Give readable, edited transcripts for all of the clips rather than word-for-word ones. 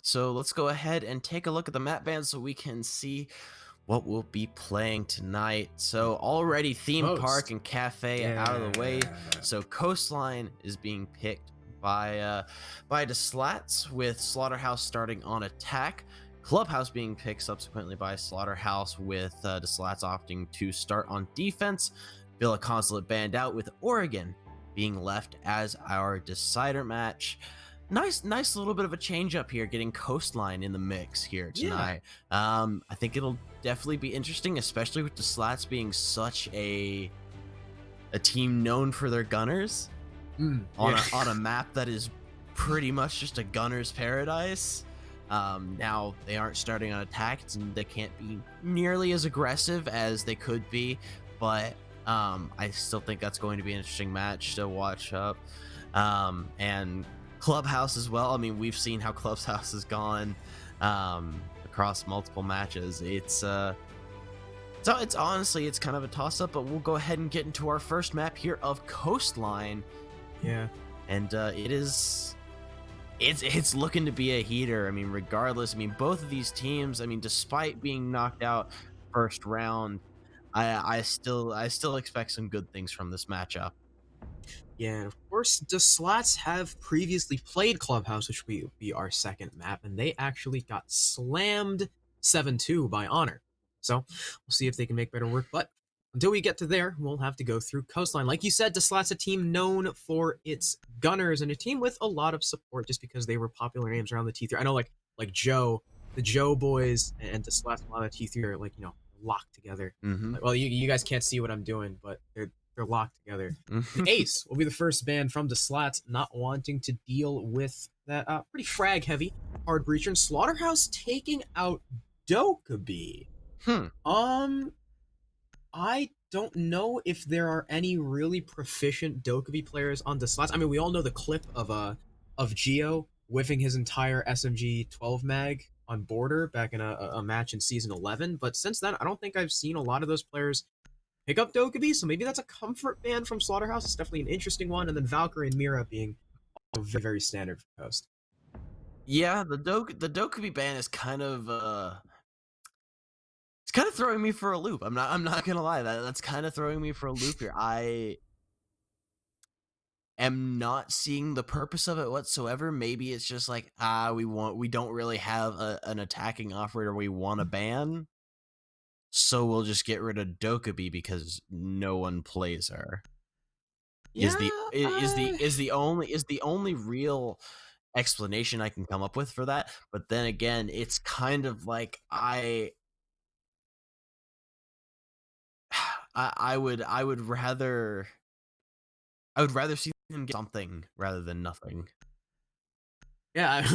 So let's go ahead and take a look at the map band so we can see what we'll be playing tonight. So already theme park Coast. and cafe out of the way. Yeah. So coastline is being picked by the Slats, with Slaughterhouse starting on attack. Clubhouse being picked subsequently by Slaughterhouse, with the Slats opting to start on defense. Villa Consulate banned out, with Oregon being left as our decider match. Nice little bit of a change up here, getting coastline in the mix here Yeah. tonight. I think it'll definitely be interesting, especially with the Slats being such a team known for their gunners on Yeah. a map that is pretty much just a gunner's paradise. Now they aren't starting on attack, and they can't be nearly as aggressive as they could be, but I still think that's going to be an interesting match to watch up. And Clubhouse as well. I mean, we've seen how Clubhouse has gone across multiple matches. It's honestly, it's kind of a toss-up, but we'll go ahead and get into our first map here of Coastline. Yeah. And it's looking to be a heater. I mean, regardless, I mean, both of these teams, I mean, despite being knocked out first round, I still expect some good things from this matchup. Yeah. And of course, the Slats have previously played Clubhouse, which will be our second map, and they actually got slammed 7-2 by Honor. So we'll see if they can make better work. But until we get to there, we'll have to go through Coastline. Like you said, the Slats a team known for its gunners and a team with a lot of support just because they were popular names around the T3. I know like Joe, the Joe boys and the Slats, a lot of T3 are like, locked together. Mm-hmm. Well, you guys can't see what I'm doing, but they're locked together. And Ace will be the first band from the Slats not wanting to deal with that pretty frag heavy hard breacher, and Slaughterhouse taking out Dokkaebi. Hmm. I don't know if there are any really proficient Dokkaebi players on the Slats. I mean, we all know the clip of Geo whiffing his entire SMG 12 mag on border back in a match in season 11, but since then I don't think I've seen a lot of those players pick up Dokkaebi, so maybe that's a comfort band from Slaughterhouse. It's definitely an interesting one, and then Valkyrie and Mira being very, very standard for Coast. Yeah, the Dokkaebi ban is kind of it's kind of throwing me for a loop. I'm not gonna lie, that's kind of throwing me for a loop here. I am not seeing the purpose of it whatsoever. Maybe it's just like, we don't really have an attacking operator we want to ban, so we'll just get rid of Dokkaebi because no one plays her. Yeah, Is the only real explanation I can come up with for that. But then again, it's kind of like I would rather see them get something rather than nothing. yeah,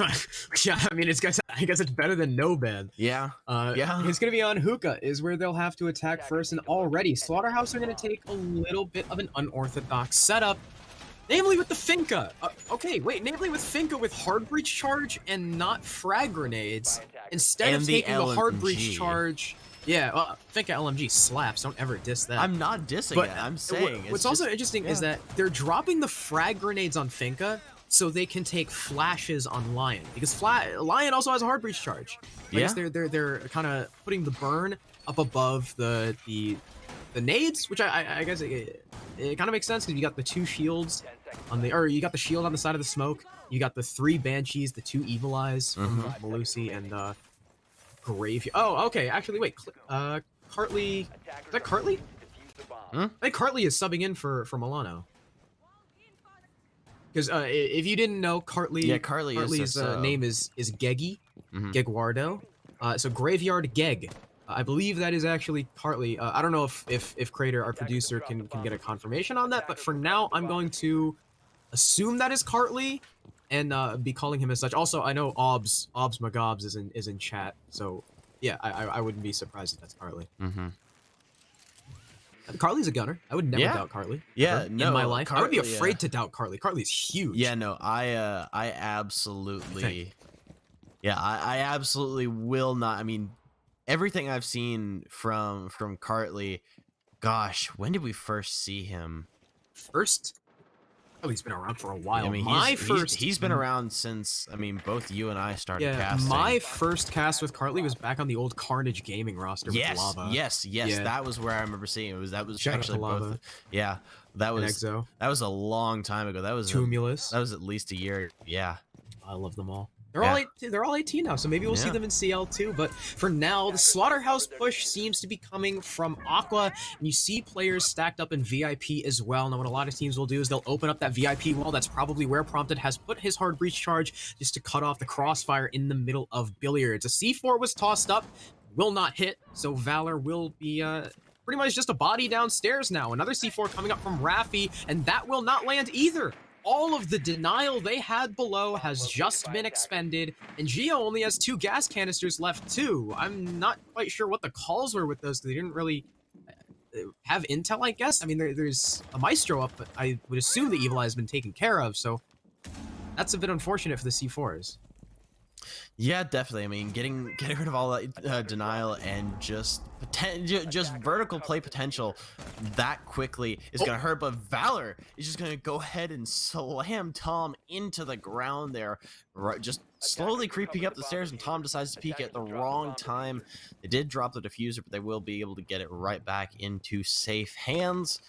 yeah. I mean, I guess it's better than no ban. Yeah. It's gonna be on Hookah is where they'll have to attack first, and already Slaughterhouse are gonna take a little bit of an unorthodox setup, namely with the Finka. Namely with Finka with hard breach charge and not frag grenades, instead And of the taking the hard breach LMG. charge. Yeah, well, Finka LMG slaps. Don't ever diss that. I'm not dissing But it. I'm saying what's also interesting is that they're dropping the frag grenades on Finka so they can take flashes on Lion, because Lion also has a hard breach charge. I guess they're kind of putting the burn up above the nades, which I guess it kind of makes sense because you got the two shields you got the shield on the side of the smoke, you got the three banshees, the two evil eyes from Malusi and Grave. Oh, okay. Actually, wait. Cartley. Is that Cartley? Hmm? I think Cartley is subbing in for Milano. Because if you didn't know, Cartley's name is Geggy, Geguardo. So Graveyard Geg. I believe that is actually Cartley. I don't know if Crater, our producer, can get a confirmation on that, but for now, I'm going to assume that is Cartley and be calling him as such. Also, I know Obs Magobs is in chat, so yeah, I wouldn't be surprised if that's Cartley. Cartley's a gunner. I would never doubt Cartley. Yeah, in my life, I would be Cartley, afraid to doubt Cartley. Cartley's huge. Yeah, no, I absolutely, I absolutely will not. I mean, everything I've seen from Cartley, gosh, when did we first see him? First, Oh, he's been around for a while. I mean, he's been around since, I mean, both you and I started casting. My first cast with Cartley was back on the old Carnage Gaming roster with Lava. Yes. Yeah. That was where I remember seeing it. That was Shout actually both. Yeah, that was Exo. That was a long time ago. That was Tumulus. That was at least a year. Yeah. I love them all. They're all 18 now, so maybe we'll see them in CL too. But for now, the Slaughterhouse push seems to be coming from Aqua, and you see players stacked up in VIP as well. Now, what a lot of teams will do is they'll open up that VIP wall. That's probably where Prompted has put his hard breach charge, just to cut off the crossfire in the middle of Billiards. A C4 was tossed up, will not hit, so Valor will be pretty much just a body downstairs now. Another C4 coming up from Raffi, and that will not land either. All of the denial they had below has just been expended, and Geo only has 2 gas canisters left too. I'm not quite sure what the calls were with those, because they didn't really have intel, I guess. I mean, there's a Maestro up, but I would assume the Evil Eye has been taken care of, so that's a bit unfortunate for the C4s. Yeah, definitely. I mean, getting rid of all that denial and just vertical play potential that quickly is gonna hurt. But Valor is just gonna go ahead and slam Tom into the ground there, just slowly creeping up the stairs. And Tom decides to peek at the wrong time. They did drop the diffuser, but they will be able to get it right back into safe hands.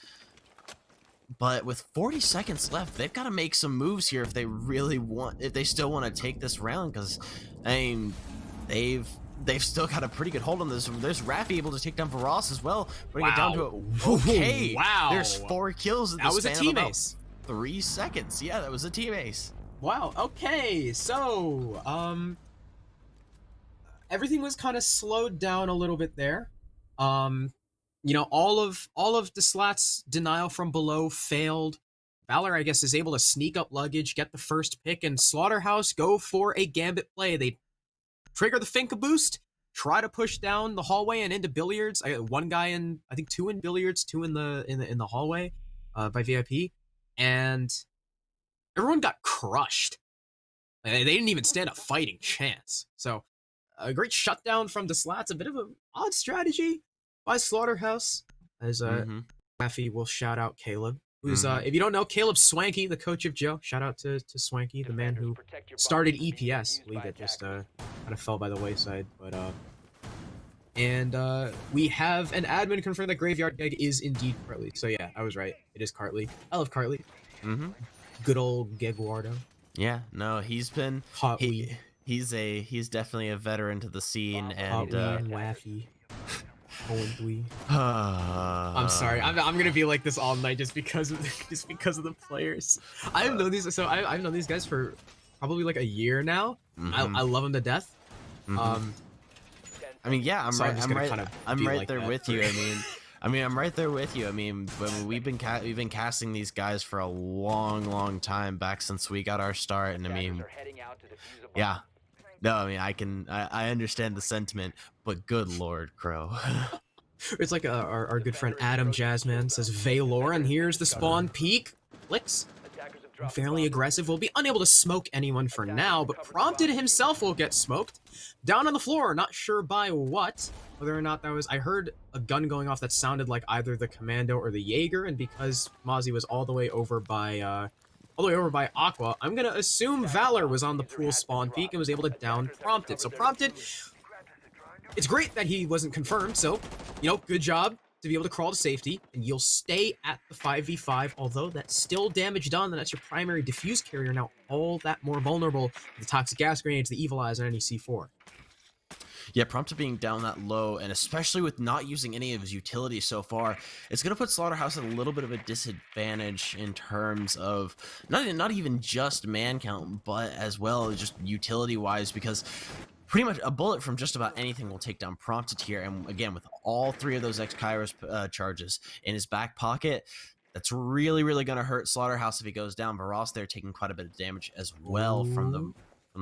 But with 40 seconds left, they've got to make some moves here if they really want, if they still want to take this round, because I mean, they've still got a pretty good hold on this. There's Raffi able to take down Varos as well, putting it down to it. Okay, wow, there's 4 kills in the span a team of ace. 3 seconds. Yeah, that was a team ace. Wow. Okay, so everything was kind of slowed down a little bit there. You know, all of the Slatts' denial from below failed. Valor, I guess, is able to sneak up luggage, get the first pick, and Slaughterhouse go for a gambit play. They trigger the Finka boost, try to push down the hallway and into Billiards. I got 1 guy in, I think 2 in Billiards, 2 in the hallway by VIP, and everyone got crushed. They didn't even stand a fighting chance. So a great shutdown from the Slatts, a bit of an odd strategy by Slaughterhouse, as Raffi will shout out Caleb, who's if you don't know, Caleb Swanky, the coach of Joe. Shout out to Swanky, the man who started EPS league that just kind of fell by the wayside. But and we have an admin confirm that Graveyard Geg is indeed Cartley. So yeah, I was right. It is Cartley. I love Cartley. Good old Geguardo. Yeah, no, he's been he's definitely a veteran to the scene, and Waffy. 0-3. I'm sorry. I'm gonna be like this all night just because of the players. I've known these. So I've known these guys for probably like a year now. I love them to death. I mean, yeah, I'm right there with you. I'm right there with you. I mean, we've been casting these guys for a long time back since we got our start, and I mean, yeah. No, I mean, I understand the sentiment, but good Lord, Crow. It's like our good friend Adam Jazzman says, Valor, and here's the spawn peak. Clicks. Fairly aggressive, will be unable to smoke anyone for now, but Prompted himself will get smoked. Down on the floor, not sure by what. Whether or not that was, I heard a gun going off that sounded like either the Commando or the Jaeger, and because Mozzie was all the way over by Aqua, I'm gonna assume Valor was on the pool spawn peak and was able to down Prompted. So Prompted, it's great that he wasn't confirmed, so, you know, good job to be able to crawl to safety, and you'll stay at the 5v5, although that's still damage done, and that's your primary diffuse carrier, now all that more vulnerable to the toxic gas grenades, the evil eyes, and any C4. Yeah, Prompted being down that low, and especially with not using any of his utilities so far, it's going to put Slaughterhouse at a little bit of a disadvantage in terms of not even just man count, but as well as just utility-wise, because pretty much a bullet from just about anything will take down Prompted here, and again, with all 3 of those X-Kairos charges in his back pocket, that's really going to hurt Slaughterhouse if he goes down. Varos there taking quite a bit of damage as well from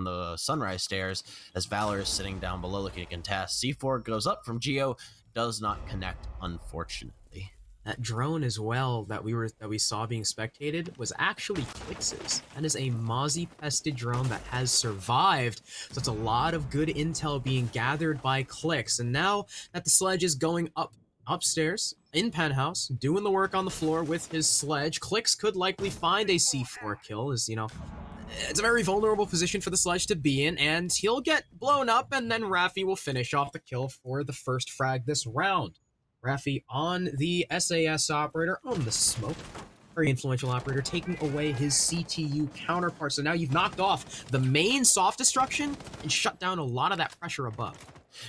the Sunrise stairs, as Valor is sitting down below looking to contest. C4 goes up from Geo, does not connect, unfortunately. That drone as well that we saw being spectated was actually Clix's. That is a Mozzie-pested drone that has survived. So it's a lot of good intel being gathered by Clix. And now that the sledge is going upstairs, in penthouse, doing the work on the floor with his sledge. Clicks could likely find a C4 kill, as, you know, it's a very vulnerable position for the sledge to be in, and he'll get blown up, and then Raffi will finish off the kill for the first frag this round. Raffi on the SAS operator on the smoke. Very influential operator, taking away his CTU counterpart. So now you've knocked off the main soft destruction and shut down a lot of that pressure above.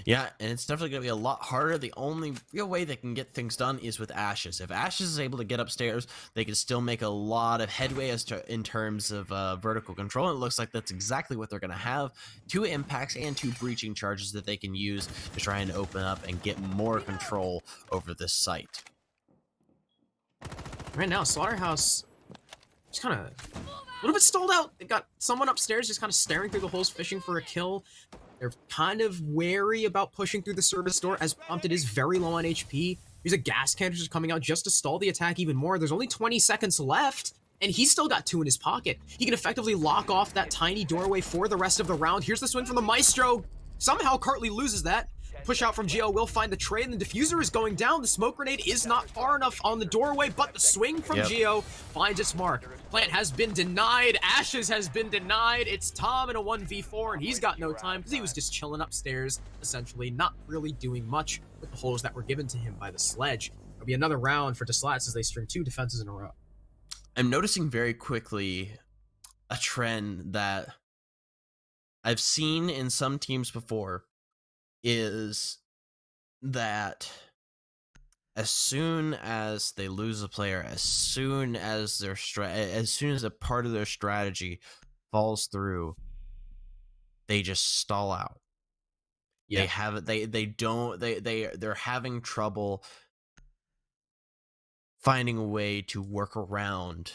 Yeah, and it's definitely going to be a lot harder. The only real way they can get things done is with Ashes. If Ashes is able to get upstairs, they can still make a lot of headway in terms of vertical control. And it looks like that's exactly what they're going to have. 2 impacts and 2 breaching charges that they can use to try and open up and get more control over this site. Right now, Slaughterhouse just kind of a little bit stalled out. They've got someone upstairs just kind of staring through the holes, fishing for a kill. They're kind of wary about pushing through the service door, as Prompted is very low on HP. There's a gas canister coming out just to stall the attack even more. There's only 20 seconds left, and he's still got 2 in his pocket. He can effectively lock off that tiny doorway for the rest of the round. Here's the swing from the Maestro. Somehow Cartley loses that. Push out from Geo will find the trade, and the diffuser is going down. The smoke grenade is not far enough on the doorway, but the swing from Geo finds its mark. Plant has been denied. Ashes has been denied. It's Tom in a 1v4, and he's got no time because he was just chilling upstairs, essentially not really doing much with the holes that were given to him by the sledge. It'll be another round for Slats as they string 2 defenses in a row. I'm noticing very quickly a trend that I've seen in some teams before, is that as soon as they lose a player, as soon as a part of their strategy falls through, they just stall out. They have it. They're having trouble finding a way to work around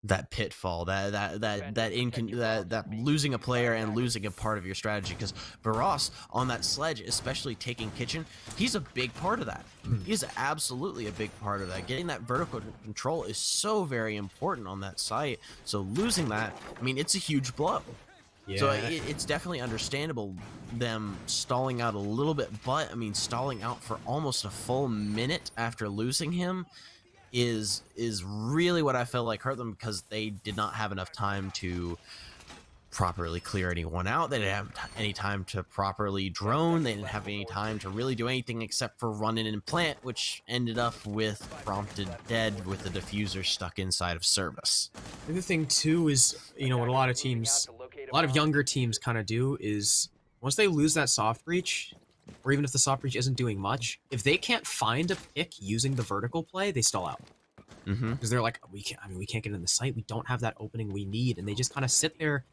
that pitfall, that losing a player and losing a part of your strategy. Because Varos on that sledge, especially taking kitchen, he's a big part of that. He's absolutely a big part of that. Getting that vertical control is so very important on that site. So losing that, I mean, it's a huge blow. Yeah. So it's definitely understandable them stalling out a little bit, but I mean, stalling out for almost a full minute after losing him is really what I felt like hurt them, because they did not have enough time to properly clear anyone out. They didn't have any time to properly drone. They didn't have any time to really do anything except for run in and plant, which ended up with Prompted dead with the diffuser stuck inside of service. The other thing too is, you know, what a lot of younger teams kind of do is, once they lose that soft breach, or even if the soft breach isn't doing much, if they can't find a pick using the vertical play, they stall out. Because they're like, we can't get in the site. We don't have that opening we need, and they just kind of sit there,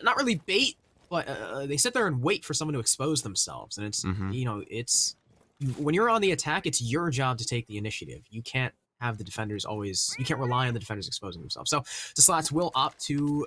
not really bait, but they sit there and wait for someone to expose themselves. And it's you know, it's when you're on the attack, it's your job to take the initiative. You can't have the defenders you can't rely on the defenders exposing themselves. So the Slats will opt to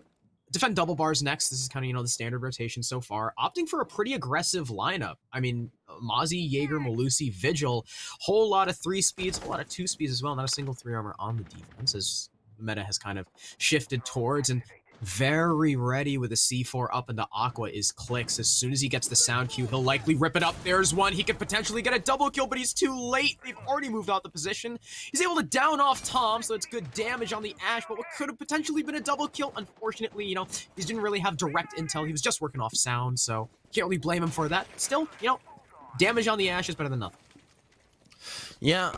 defend double bars next. This is kind of, you know, the standard rotation so far, opting for a pretty aggressive lineup. I mean, Mozzie, Jaeger, Malusi, Vigil, whole lot of 3 speeds, whole lot of 2 speeds as well. Not a single 3 armor on the defense, as the meta has kind of shifted towards. And very ready with a C4 up into Aqua is Clicks. As soon as he gets the sound cue, he'll likely rip it up. There's one. He could potentially get a double kill, but he's too late. They've already moved out the position. He's able to down off Tom, so it's good damage on the Ash, but what could have potentially been a double kill, unfortunately, you know, he didn't really have direct intel. He was just working off sound, so can't really blame him for that. Still, you know, damage on the Ash is better than nothing. Yeah,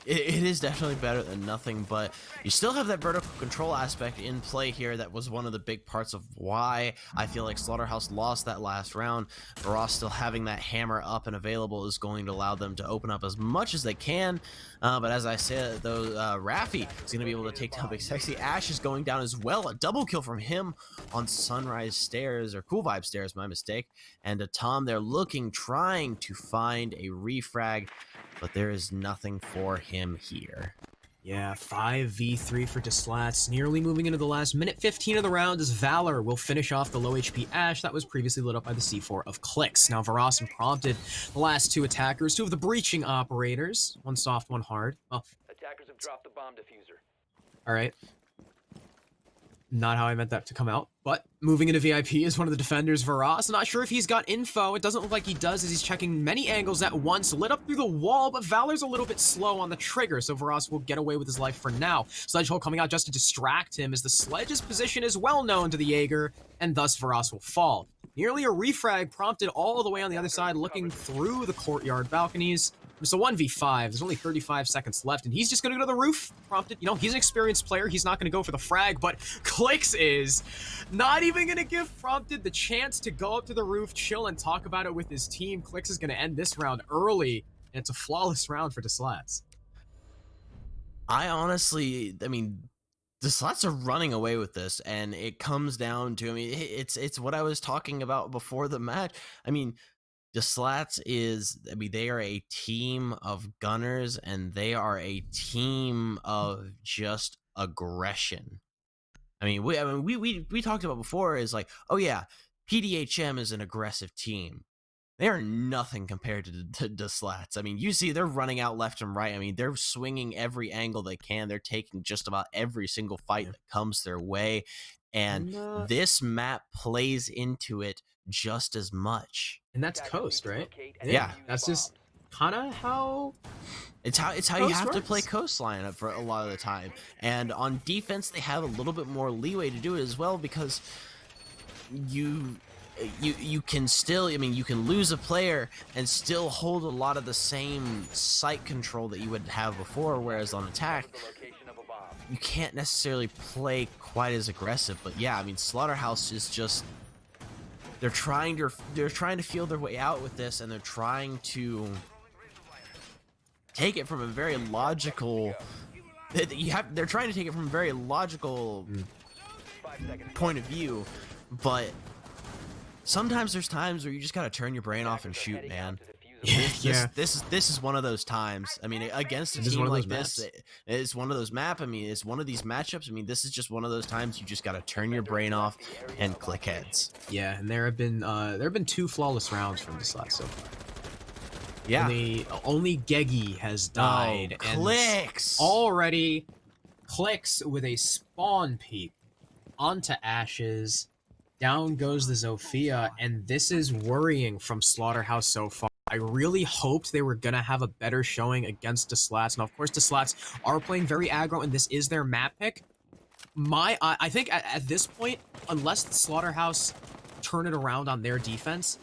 it is definitely better than nothing, but you still have that vertical control aspect in play here. That was one of the big parts of why I feel like Slaughterhouse lost that last round. Varos still having that hammer up and available is going to allow them to open up as much as they can. But as I said, though, Raffi is going to be able to take down Big Sexy. Ash is going down as well. A double kill from him on Sunrise Stairs, or Cool Vibe Stairs, my mistake. And Tom, they're trying to find a refrag, but there is nothing for him here. Yeah, 5v3 for Slats, nearly moving into the last minute 15 of the round, as Valor will finish off the low HP Ash that was previously lit up by the C4 of Clicks. Now Varos and Prompted, the last 2 attackers, 2 of the breaching operators, one soft, one hard. Well, attackers have dropped the bomb diffuser. All right. Not how I meant that to come out. But moving into VIP is one of the defenders, Varas. Not sure if he's got info. It doesn't look like he does, as he's checking many angles at once. Lit up through the wall, but Valor's a little bit slow on the trigger, so Varas will get away with his life for now. Sledgehold coming out just to distract him, as the Sledge's position is well known to the Jaeger, and thus Varas will fall. Nearly a refrag prompted all the way on the other side, looking through the courtyard balconies. It's a 1v5. There's only 35 seconds left, and he's just going to go to the roof. Prompted, he's an experienced player. He's not going to go for the frag, but Clicks is not even going to give Prompted the chance to go up to the roof, chill, and talk about it with his team. Clicks is going to end this round early, and it's a flawless round for the Slats. I mean, the Slats are running away with this, and it comes down to, it's what I was talking about before the match. I mean, the Slats they are a team of gunners, and they are a team of just aggression. We talked about before is like, oh yeah, PDHM is an aggressive team. They are nothing compared to the Slats. I mean, you see they're running out left and right. I mean, they're swinging every angle they can. They're taking just about every single fight that comes their way. And this map plays into it just as much. And that's Coast, right? Yeah. That's just kind of how... It's how you have to play coastline for a lot of the time. And on defense, they have a little bit more leeway to do it as well, because you can still, you can lose a player and still hold a lot of the same site control that you would have before, whereas on attack, you can't necessarily play quite as aggressive. But yeah, Slaughterhouse is just, they're trying to feel their way out with this, and they're trying to take it from a very logical they're trying to take it from a very logical point of view, but sometimes there's times where you just gotta turn your brain off and shoot, man. This is one of those times. Against a team like this, it's one of those it's one of these matchups. This is just one of those times you just gotta turn your brain off and click heads. Yeah, and there have been 2 flawless rounds from this last so far. Yeah. Only Geggy has died. Oh, Clicks! And already, Clicks with a spawn peek onto Ashes. Down goes the Zofia, and this is worrying from Slaughterhouse so far. I really hoped they were going to have a better showing against the Slats. Now, of course, the Slats are playing very aggro, and this is their map pick. I think at this point, unless the Slaughterhouse turn it around on their defense,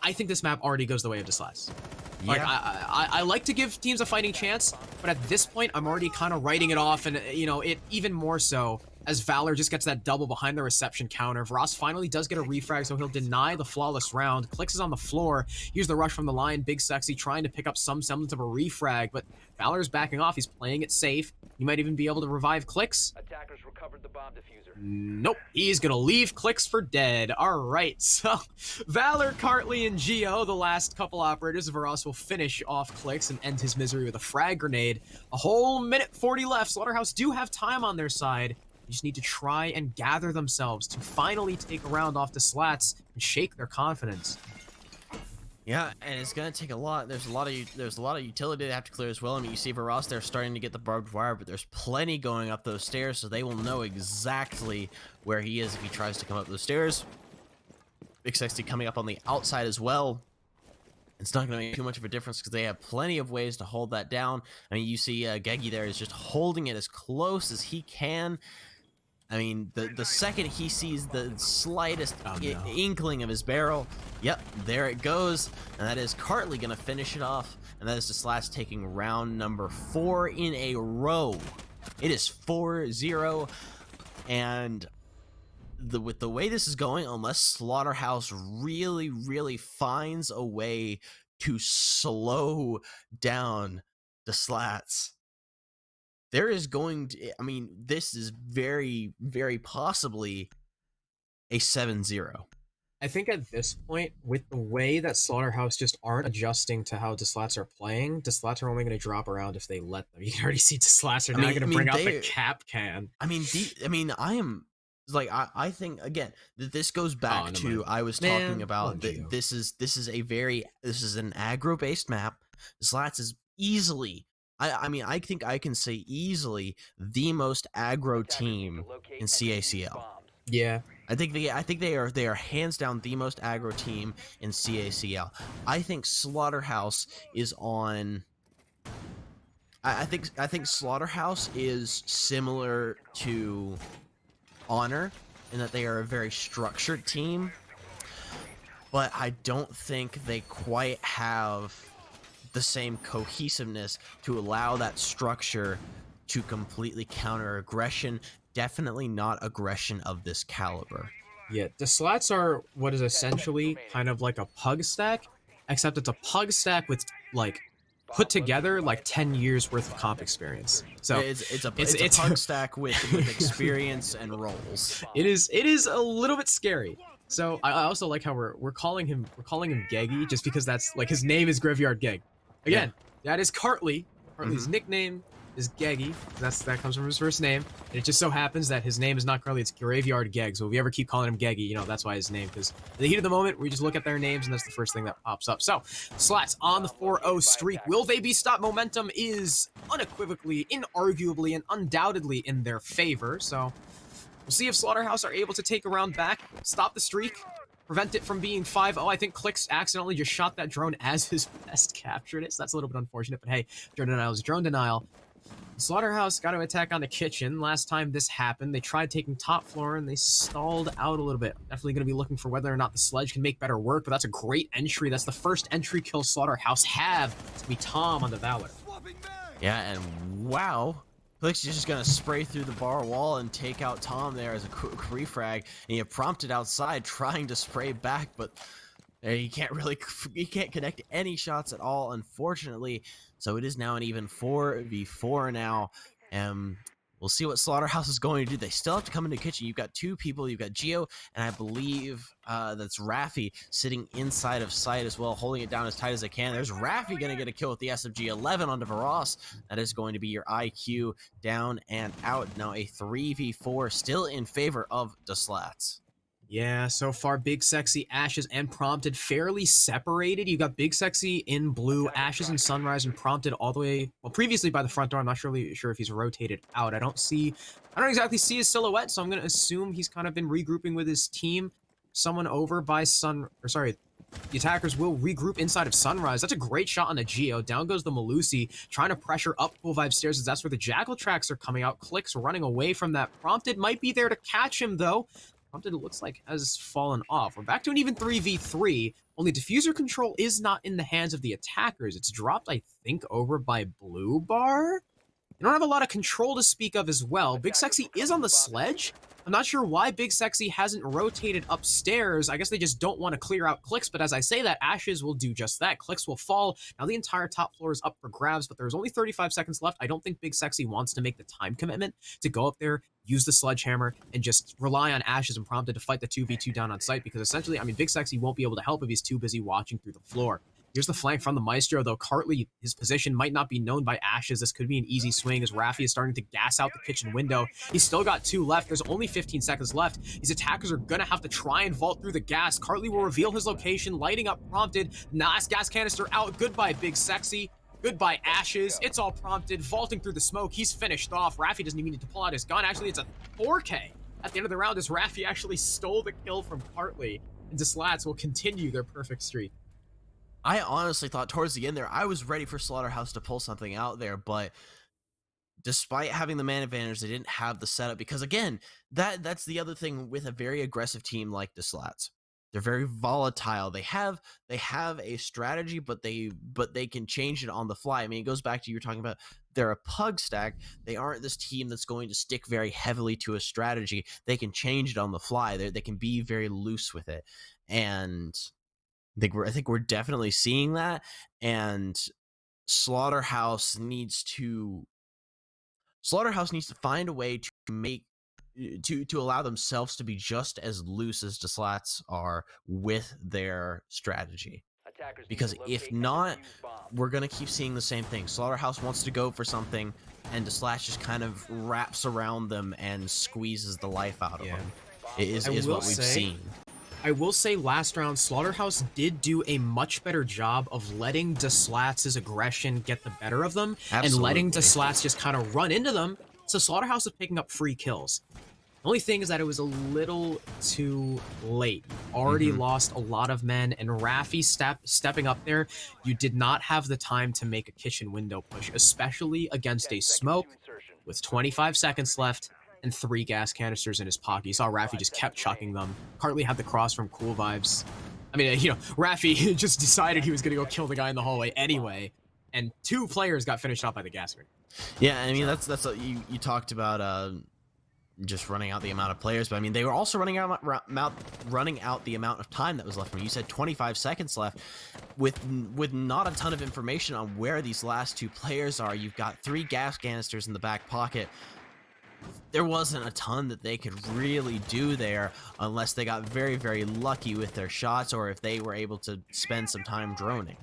I think this map already goes the way of the Slats. Yeah. Like, I like to give teams a fighting chance, but at this point, I'm already kind of writing it off, and, it even more so as Valor just gets that double behind the reception counter. Varas finally does get a refrag, so he'll deny the flawless round. Clicks is on the floor. Here's the rush from the line. Big Sexy trying to pick up some semblance of a refrag, but Valor's backing off. He's playing it safe. He might even be able to revive Clicks. Attackers recovered the bomb diffuser. Nope. He's gonna leave Clicks for dead. Alright, so Valor, Cartley, and Geo, the last couple operators of Varas, will finish off Clicks and end his misery with a frag grenade. A whole minute 40 left. Slaughterhouse do have time on their side. They just need to try and gather themselves to finally take a round off the Slats and shake their confidence. Yeah, and it's gonna take a lot. There's a lot of utility they have to clear as well. You see Varas there starting to get the barbed wire, but there's plenty going up those stairs, so they will know exactly where he is if he tries to come up those stairs. Big Sexy coming up on the outside as well. It's not going to make too much of a difference because they have plenty of ways to hold that down. You see Geggy there is just holding it as close as he can. The second he sees the slightest inkling of his barrel, yep, there it goes. And that is Cartley going to finish it off. And that is the Slats taking round number 4 in a row. It is 4-0. And with the way this is going, unless Slaughterhouse really, really finds a way to slow down the Slats, there is going to, this is very, very possibly a 7-0. I think at this point, with the way that Slaughterhouse just aren't adjusting to how the Slats are playing, the Slats are only going to drop around if they let them. You can already see the Slats are not going to bring out the cap can. I think again that this goes back to I was talking about that this is an aggro based map. Slats is easily I mean, I think I can say easily the most aggro team in CACL. Yeah. I think they are hands down the most aggro team in CACL. I think Slaughterhouse is on. I think Slaughterhouse is similar to Honor in that they are a very structured team, but I don't think they quite have the same cohesiveness to allow that structure to completely counter aggression. Definitely not aggression of this caliber. Yeah, the slats are what is essentially kind of like a pug stack, except it's a pug stack with like put together like 10 years worth of comp experience. So It's a pug stack with experience and roles. it is a little bit scary. So I also like how we're calling him Geggy just because that's like his name is Graveyard Geg. Again, that is Cartley. Cartley's nickname is Geggy. That comes from his first name. And it just so happens that his name is not Cartley, it's Graveyard Geg. So if we ever keep calling him Geggy, you know, that's why his name, because in the heat of the moment, we just look at their names and that's the first thing that pops up. So, Slats on the 4-0 streak. Will they be stopped? Momentum is unequivocally, inarguably, and undoubtedly in their favor. So, we'll see if Slaughterhouse are able to take a round back, stop the streak, prevent it from being 5-0. I think Clicks accidentally just shot that drone as his best captured it, so that's a little bit unfortunate, but hey, drone denial is drone denial. Slaughterhouse got to attack on the kitchen. Last time this happened, they tried taking top floor and they stalled out a little bit. Definitely going to be looking for whether or not the sledge can make better work, but that's a great entry. That's the first entry kill Slaughterhouse have. It's going to be Tom on the Valor. Yeah, and wow. Clicks is just going to spray through the bar wall and take out Tom there as a quick refrag. And he prompted outside trying to spray back, but he can't connect any shots at all, unfortunately. So it is now an even 4v4 now. We'll see what Slaughterhouse is going to do. They still have to come into the kitchen. You've got two people. You've got Geo, and I believe that's Raffi sitting inside of sight as well, holding it down as tight as they can. There's Raffi going to get a kill with the SMG-11 onto Varos. That is going to be your IQ down and out. Now a 3v4 still in favor of the Slats. Yeah, so far, Big Sexy, Ashes, and Prompted fairly separated. You got Big Sexy in blue, Ashes and Sunrise, and Prompted all the way, well, previously by the front door. I'm not really sure if he's rotated out. I don't exactly see his silhouette, so I'm going to assume he's kind of been regrouping with his team. Someone over by the attackers will regroup inside of Sunrise. That's a great shot on the Geo. Down goes the Malusi, trying to pressure up Cool Vibe stairs as that's where the Jackal tracks are coming out. Clicks running away from that. Prompted might be there to catch him, though. Prompted, it looks like, has fallen off. We're back to an even 3v3, only diffuser control is not in the hands of the attackers. It's dropped, I think, over by Blue Bar. You don't have a lot of control to speak of as well. Big Sexy is on the sledge. I'm not sure why Big Sexy hasn't rotated upstairs. I guess they just don't want to clear out Clicks, but as I say that, Ashes will do just that. Clicks will fall. Now the entire top floor is up for grabs, but there's only 35 seconds left. I don't think Big Sexy wants to make the time commitment to go up there, use the sledgehammer, and just rely on Ashes and Prompted to fight the 2v2 down on site, because essentially, I mean, Big Sexy won't be able to help if he's too busy watching through the floor. Here's the flank from the Maestro, though. Cartley, his position might not be known by Ashes. This could be an easy swing as Raffi is starting to gas out the kitchen window. He's still got 2 left. There's only 15 seconds left. These attackers are going to have to try and vault through the gas. Cartley will reveal his location, lighting up Prompted. Nice gas canister out. Goodbye, Big Sexy. Goodbye, Ashes. It's all Prompted, vaulting through the smoke. He's finished off. Raffi doesn't even need to pull out his gun. Actually, it's a 4K at the end of the round as Raffi actually stole the kill from Cartley. And the Slats will continue their perfect streak. I honestly thought towards the end there, I was ready for Slaughterhouse to pull something out there, but despite having the man advantage, they didn't have the setup, because again, that's the other thing with a very aggressive team like the Slats. They're very volatile. They have a strategy, but they can change it on the fly. I mean, it goes back to you were talking about, they're a pug stack. They aren't this team that's going to stick very heavily to a strategy. They can change it on the fly. They can be very loose with it, and I think we're definitely seeing that, and Slaughterhouse needs to find a way to make to allow themselves to be just as loose as the Slats are with their strategy. Because if not, we're gonna keep seeing the same thing. Slaughterhouse wants to go for something, and the Slash just kind of wraps around them and squeezes the life out of them. It is what we've seen. I will say last round, Slaughterhouse did do a much better job of letting Slats' aggression get the better of them and letting Slats just kind of run into them. So Slaughterhouse was picking up free kills. The only thing is that it was a little too late. You already lost a lot of men, and Raffi stepping up there, you did not have the time to make a kitchen window push, especially against a smoke with 25 seconds left and 3 gas canisters in his pocket. You saw Raffi just kept chucking them. Cartley had the cross from Cool Vibes. I mean, you know, Raffi just decided he was going to go kill the guy in the hallway anyway, and 2 players got finished off by the gas grenade. Yeah, I mean, that's what you talked about, just running out the amount of players, but I mean, they were also running out the amount of time that was left. When you said 25 seconds left, with not a ton of information on where these last 2 players are, you've got 3 gas canisters in the back pocket. There wasn't a ton that they could really do there unless they got very, very lucky with their shots, or if they were able to spend some time droning.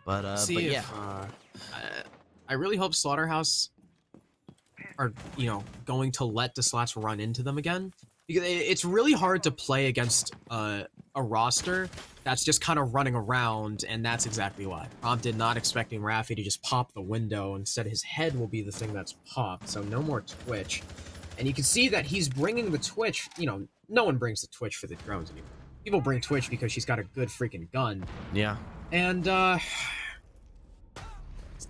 But yeah, I really hope Slaughterhouse are, you know, going to let the Slats run into them again, because it's really hard to play against a roster that's just kind of running around, and that's exactly why. Prompted not expecting Raffi to just pop the window. Instead, his head will be the thing that's popped, so no more Twitch. And you can see that he's bringing the Twitch. You know, no one brings the Twitch for the drones anymore. People bring Twitch because she's got a good freaking gun. Yeah. And, so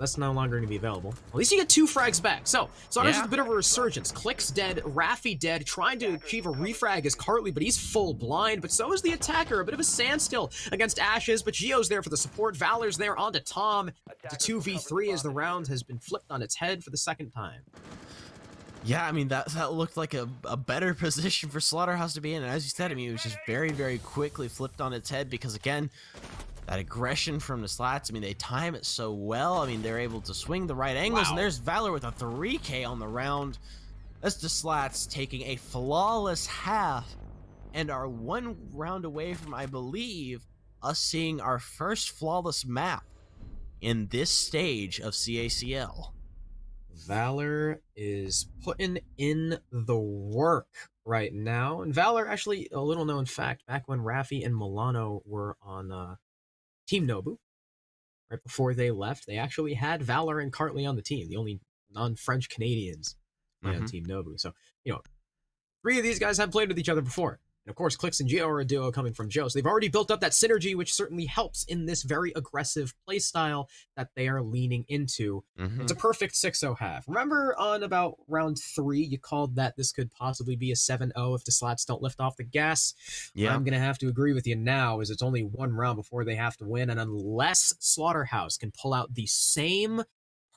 that's no longer going to be available. At least you get 2 frags back. So there's a bit of a resurgence. Click's dead, Raffi dead, trying to achieve a refrag is Cartley, but he's full blind, but so is the attacker. A bit of a standstill against Ashes, but Gio's there for the support. Valor's there onto Tom. It's a 2v3 as the round has been flipped on its head for the 2nd time. Yeah, I mean, that looked like a better position for Slaughterhouse to be in, and as you said, I mean, it was just very, very quickly flipped on its head, because again, that aggression from the Slats, I mean, they time it so well. I mean, they're able to swing the right angles, and there's Valor with a 3K on the round. That's the Slats taking a flawless half and are 1 round away from, I believe, us seeing our first flawless map in this stage of CACL. Valor is putting in the work right now, and Valor, actually, a little known fact, back when Raffi and Milano were on Team Nobu, right before they left, they actually had Valor and Cartley on the team, the only non-French Canadians on Team Nobu. So, you know, 3 of these guys have played with each other before. And of course, Clicks and Gio are a duo coming from Joe. So they've already built up that synergy, which certainly helps in this very aggressive playstyle that they are leaning into. It's a perfect 6-0 half. Remember on about round 3, you called that this could possibly be a 7-0 if the Slats don't lift off the gas? Yeah. I'm going to have to agree with you now, as it's only 1 round before they have to win. And unless Slaughterhouse can pull out the same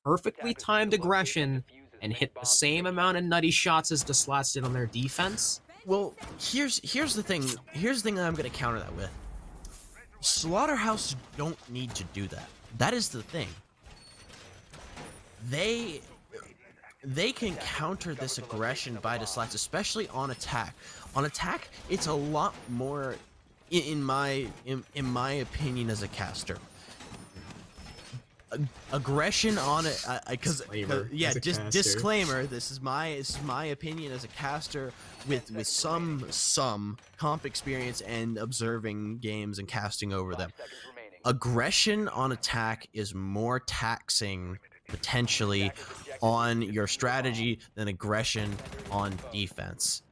perfectly timed aggression and hit the same amount of nutty shots as the Slats did on their defense... Well, here's the thing. Here's the thing that I'm going to counter that with. Slaughterhouse don't need to do that. That is the thing. They can counter this aggression by the Slats, especially on attack. On attack, it's a lot more, in my opinion, as a caster. Aggression on it, because yeah, just disclaimer. This is my opinion as a caster with some comp experience and observing games and casting over them. Aggression on attack is more taxing potentially on your strategy than aggression on defense,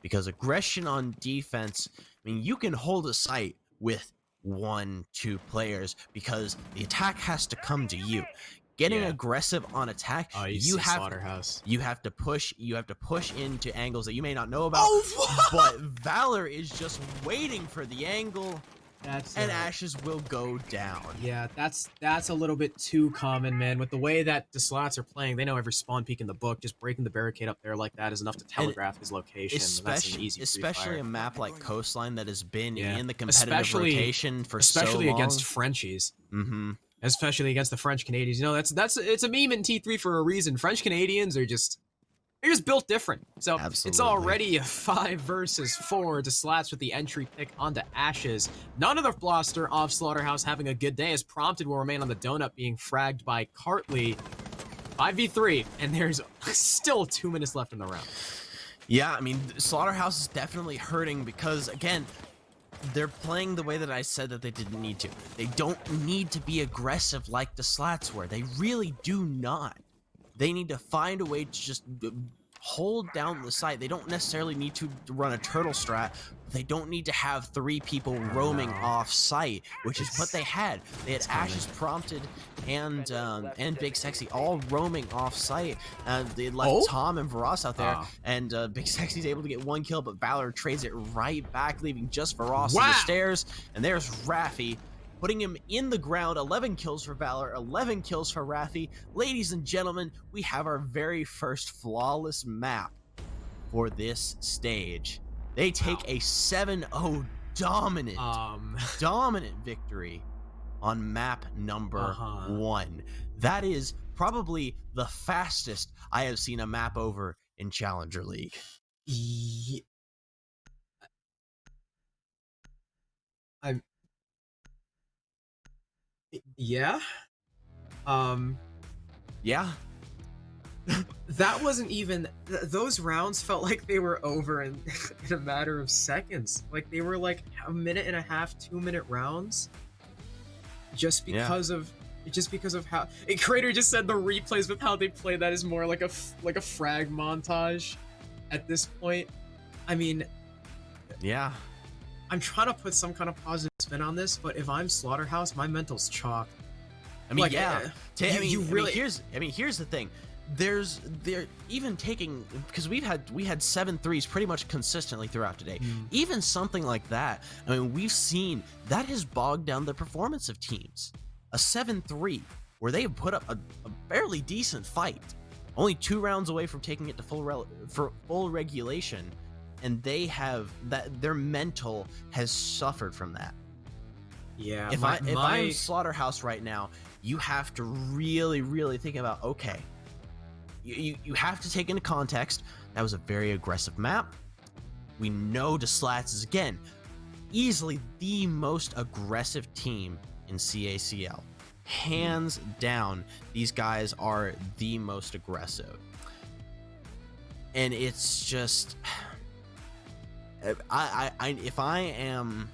because aggression on defense, I mean, you can hold a site with 1-2 players because the attack has to come to you. Getting aggressive on attack, you have to push into angles that you may not know about. But Valor is just waiting for the angle, and Ashes will go down. Yeah, that's a little bit too common, man. With the way that the Slats are playing, they know every spawn peek in the book. Just breaking the barricade up there like that is enough to telegraph his location. Especially a map like Coastline that has been in the competitive rotation for so long. Especially against Frenchies. Especially against the French Canadians. You know, it's a meme in T3 for a reason. French Canadians are just... they're just built different. So It's already a 5 versus 4 to Slats with the entry pick onto Ashes. None of the blaster of Slaughterhouse having a good day, as Prompted will remain on the donut, being fragged by Cartley. 5v3, and there's still 2 minutes left in the round. Yeah, I mean, Slaughterhouse is definitely hurting because, again, they're playing the way that I said that they didn't need to. They don't need to be aggressive like the Slats were. They really do not. They need to find a way to just hold down the site. They don't necessarily need to run a turtle strat. They don't need to have 3 people roaming off site, which is what they had. They had Ashes Prompted and Big Sexy all roaming off site. They left Tom and Varas out there, and Big Sexy's able to get 1 kill, but Valor trades it right back, leaving just Varas on the stairs. And there's Raffi, putting him in the ground. 11 kills for Valor, 11 kills for Raffi. Ladies and gentlemen, we have our very first flawless map for this stage. They take a 7-0 dominant victory on map number 1. That is probably the fastest I have seen a map over in Challenger League. Yeah. Yeah. That wasn't even those rounds felt like they were over in a matter of seconds. Like they were like a minute and a half, 2-minute rounds. Just because of how Crater just said the replays with how they play that is more like a frag montage at this point. I mean, yeah. I'm trying to put some kind of positive spin on this, but if I'm Slaughterhouse, my mental's chalk. I mean, like, yeah. Here's the thing. They're even taking, because we had 7 threes pretty much consistently throughout today. Even something like that, I mean, we've seen that has bogged down the performance of teams. A 7-3 where they have put up a fairly decent fight, only 2 rounds away from taking it to full regulation, and they have that their mental has suffered from that. Yeah. If I'm Slaughterhouse right now, you have to really think about, okay, you have to take into context that was a very aggressive map. We know the Slats is, again, easily the most aggressive team in CACL. Hands down, these guys are the most aggressive. And it's just, if I am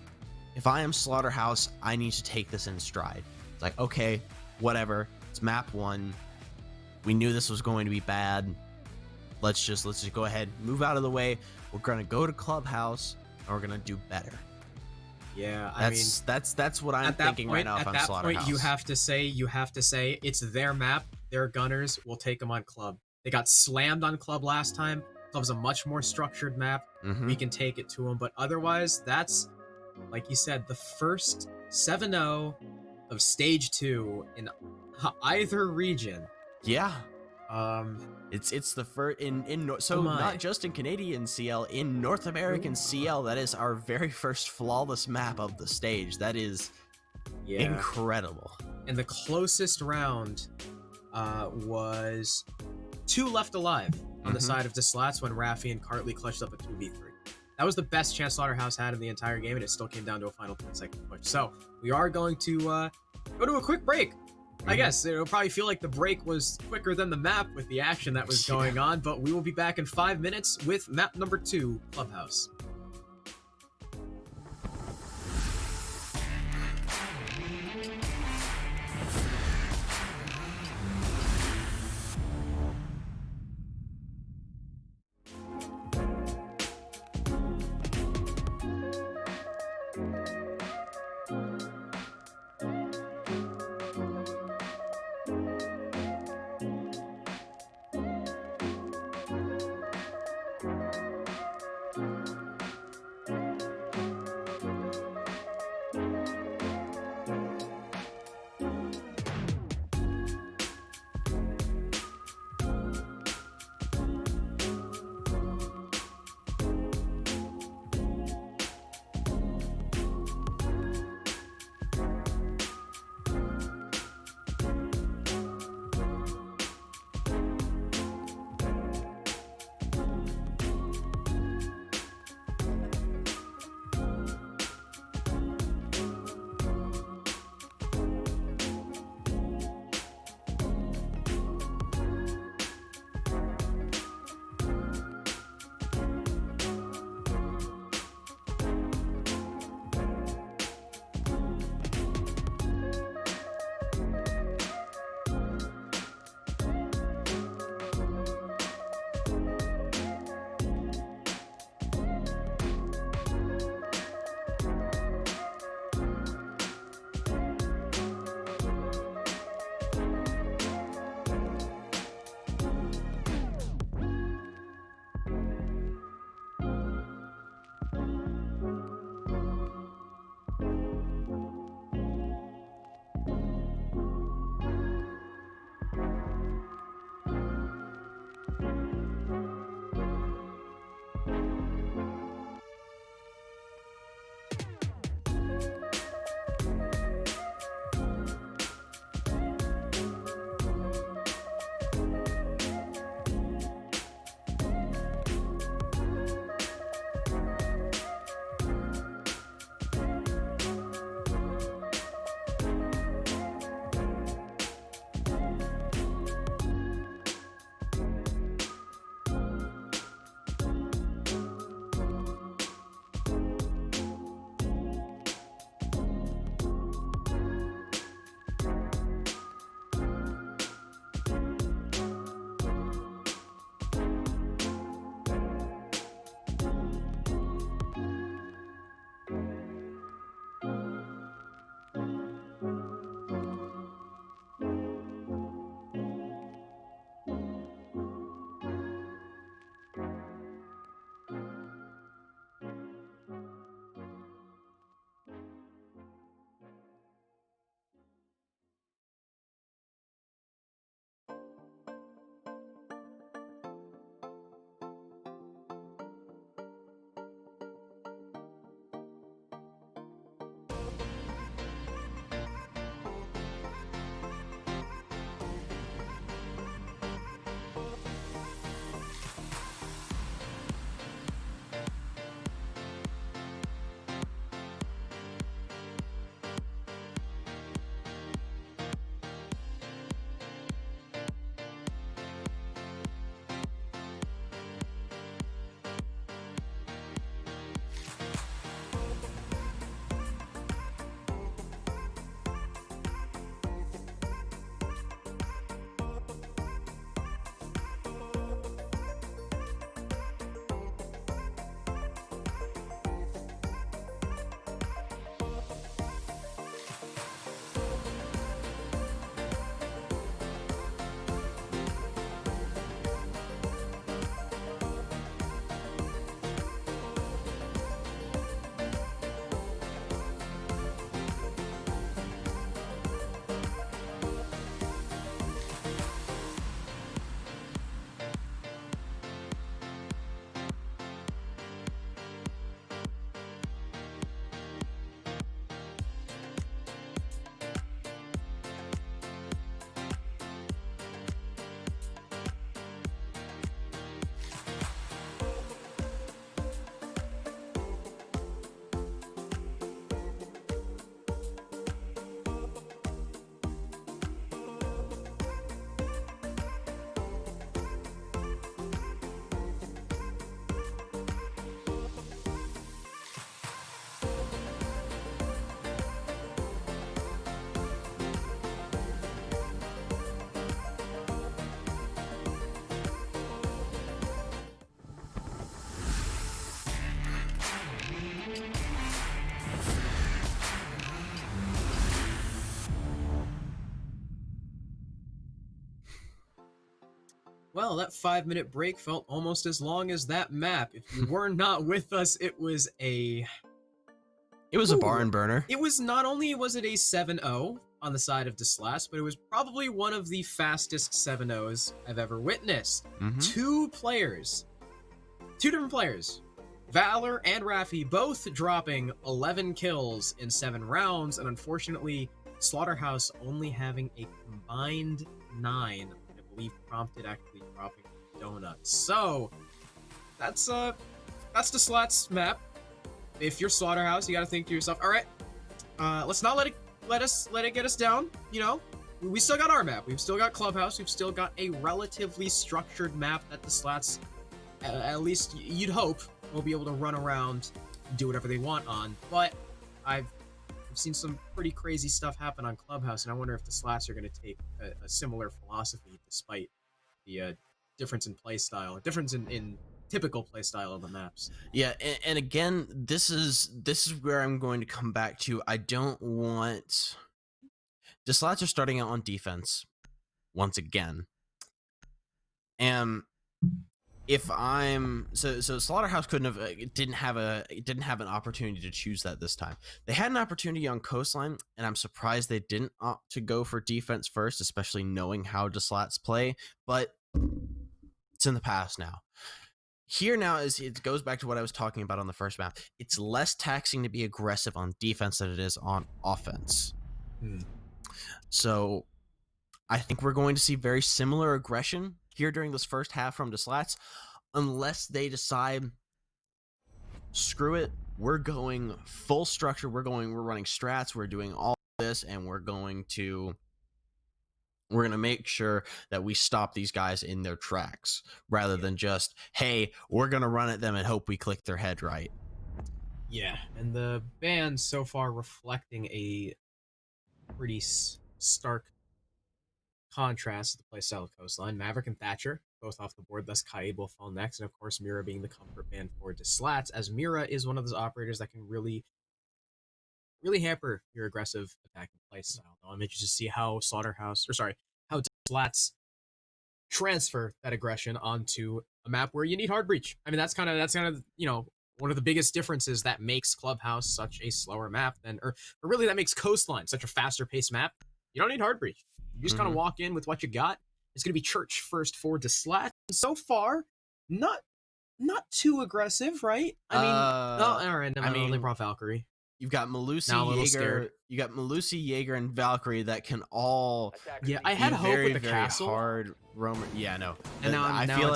Slaughterhouse, I need to take this in stride. It's like, okay, whatever. It's map 1. We knew this was going to be bad. Let's just go ahead, move out of the way. We're gonna go to Clubhouse, and we're gonna do better. Yeah, that's what I'm thinking right now. If I'm Slaughterhouse, at that point, you have to say it's their map. They're gunners. We'll take them on Club. They got slammed on Club last time. Club's a much more structured map. We can take it to them, but otherwise, that's, like you said, the first 7-0 of stage 2 in either region. Yeah. It's the first not just in Canadian CL, in North American CL. That is our very first flawless map of the stage. That is incredible. And the closest round was 2 left alive on the side of the Slats when Raffi and Cartley clutched up a 2v3. That was the best chance Slaughterhouse had in the entire game, and it still came down to a final 10-second push. So we are going to go to a quick break. I guess it'll probably feel like the break was quicker than the map with the action that was going on, but we will be back in 5 minutes with map number 2, Clubhouse. Well, that 5-minute break felt almost as long as that map. If you were not with us, it was a barn burner. It was not only was it a 7-0 on the side of Slatts, but it was probably one of the fastest 7-0s I've ever witnessed. Two different players, Valor and Raffi, both dropping 11 kills in 7 rounds, and unfortunately, Slaughterhouse only having a combined 9. I believe prompted actually dropping donuts. So that's the Slatts map. If you're Slaughterhouse, you got to think to yourself, all right, let's not let it get us down. You know, we still got our map. We've still got Clubhouse. We've still got a relatively structured map that the Slatts, at least you'd hope, will be able to run around and do whatever they want on. But I've seen some pretty crazy stuff happen on Clubhouse, and I wonder if the Slatts are going to take a similar philosophy despite the difference in play style, difference in typical play style of the maps. Yeah, and again, this is where I'm going to come back to. I don't want the Slatts are starting out on defense once again, and if I'm so Slaughterhouse didn't have an opportunity to choose that this time. They had an opportunity on Coastline, and I'm surprised they didn't opt to go for defense first, especially knowing how the Slatts play. But it's in the past now. Here now it goes back to what I was talking about on the first map. It's less taxing to be aggressive on defense than it is on offense. So I think we're going to see very similar aggression here during this first half from the Slatts, unless they decide, screw it, we're going full structure, we're running strats, we're doing all this, and we're going to make sure that we stop these guys in their tracks rather than just, hey, we're going to run at them and hope we click their head right. Yeah, and the ban so far reflecting a pretty stark contrast to the playstyle of Coastline. Maverick and Thatcher both off the board, thus Kaid will fall next, and of course Mira being the comfort ban for Slatts, as Mira is one of those operators that can really hamper your aggressive attacking playstyle. I'm interested to see how how Slatts transfer that aggression onto a map where you need hard breach. I mean, that's kind of one of the biggest differences that makes Clubhouse such a slower map or really that makes Coastline such a faster paced map. You don't need hard breach. You just kind of walk in with what you got. It's going to be church first for Slatts. So far, not too aggressive, right? I mean, all right. No, they brought Valkyrie. You've got Malusi, Jaeger, and Valkyrie that can all. Yeah, I had hope with the castle. Hard roamer. Yeah, no. And I feel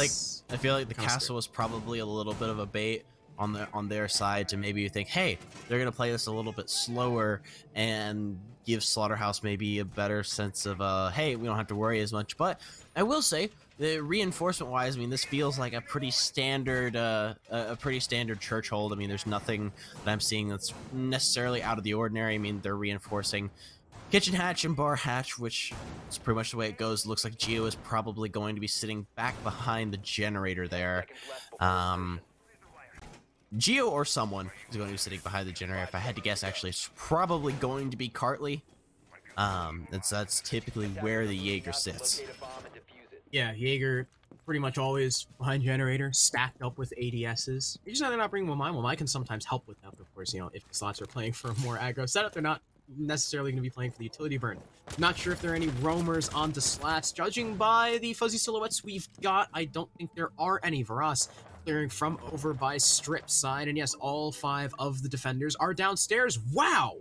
like the castle was probably a little bit of a bait on their side to maybe think, hey, they're gonna play this a little bit slower and give Slaughterhouse maybe a better sense of hey, we don't have to worry as much. But I will say, the reinforcement wise, I mean, this feels like a pretty standard church hold. I mean, there's nothing that I'm seeing that's necessarily out of the ordinary. I mean, they're reinforcing kitchen hatch and bar hatch, which is pretty much the way it goes. It looks like Geo is probably going to be sitting back behind the generator there. Geo or someone is going to be sitting behind the generator. If I had to guess, actually, it's probably going to be Cartley. That's typically where the Jaeger sits. Yeah, Jaeger pretty much always behind generator, stacked up with ADSs. You're just not bringing Wamai. Wamai can sometimes help with that, of course. If the Slatts are playing for a more aggro setup, they're not necessarily going to be playing for the utility burn. Not sure if there are any roamers on the Slatts. Judging by the fuzzy silhouettes we've got, I don't think there are any. Varas clearing from over by strip side, and yes, all 5 of the defenders are downstairs. Wow!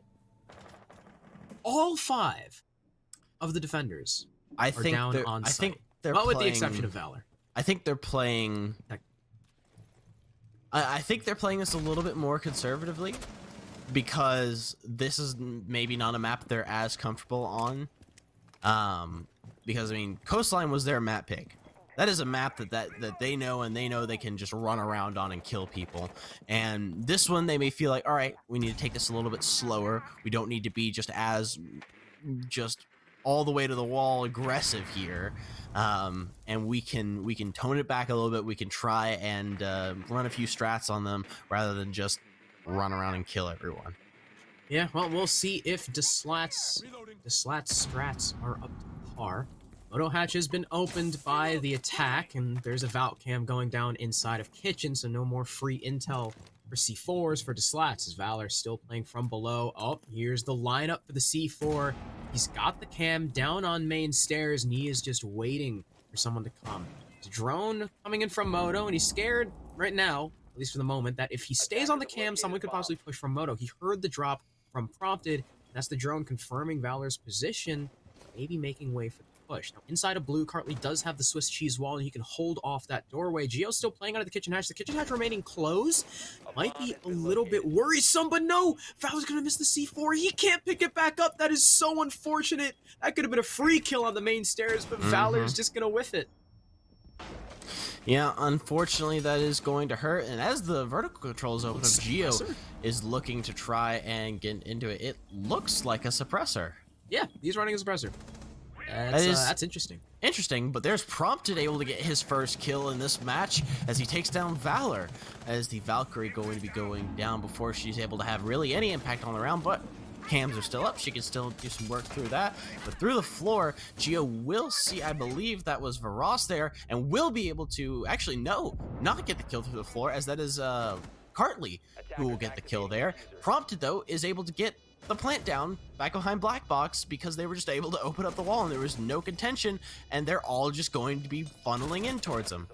All 5 of the defenders are down on site. Well, with the exception of Valor. I think they're playing. I think they're playing this a little bit more conservatively because this is maybe not a map they're as comfortable on. Because I mean, Coastline was their map pick. That is a map that they know, and they know they can just run around on and kill people. And this one, they may feel like, all right, we need to take this a little bit slower. We don't need to be just all the way to the wall aggressive here. And we can tone it back a little bit. We can try and run a few strats on them rather than just run around and kill everyone. Yeah, well, we'll see if the Slatts strats are up to par. Moto hatch has been opened by the attack, and there's a Valk cam going down inside of kitchen, so no more free intel for C4s for Slats, as Valor still playing from below. Oh, here's the lineup for the C4. He's got the cam down on main stairs, and he is just waiting for someone to come. There's a drone coming in from Moto, and he's scared right now, at least for the moment, that if he stays on the cam, someone could possibly push from Moto. He heard the drop from Prompted, and that's the drone confirming Valor's position, maybe making way for the push. Now, inside of blue, Cartley does have the Swiss cheese wall, and he can hold off that doorway. Gio's still playing out of the kitchen hatch. The kitchen hatch remaining closed. Might be a little bit worrisome, but no! Valor's gonna miss the C4. He can't pick it back up. That is so unfortunate. That could have been a free kill on the main stairs, but Valor's just gonna whiff it. Yeah, unfortunately, that is going to hurt. And as the vertical controls open up, Gio is looking to try and get into it. It looks like a suppressor. Yeah, he's running a suppressor. That's interesting. Interesting, but there's Prompted able to get his first kill in this match as he takes down Valor, as the Valkyrie going to be going down before she's able to have really any impact on the round, but cams are still up. She can still do some work through that, but through the floor, Gio will see, I believe that was Varos there, and will be able to, actually no, not get the kill through the floor, as that is Cartley who will get the kill there. Prompted, though, is able to get the plant down back behind Black Box because they were just able to open up the wall and there was no contention, and they're all just going to be funneling in towards him.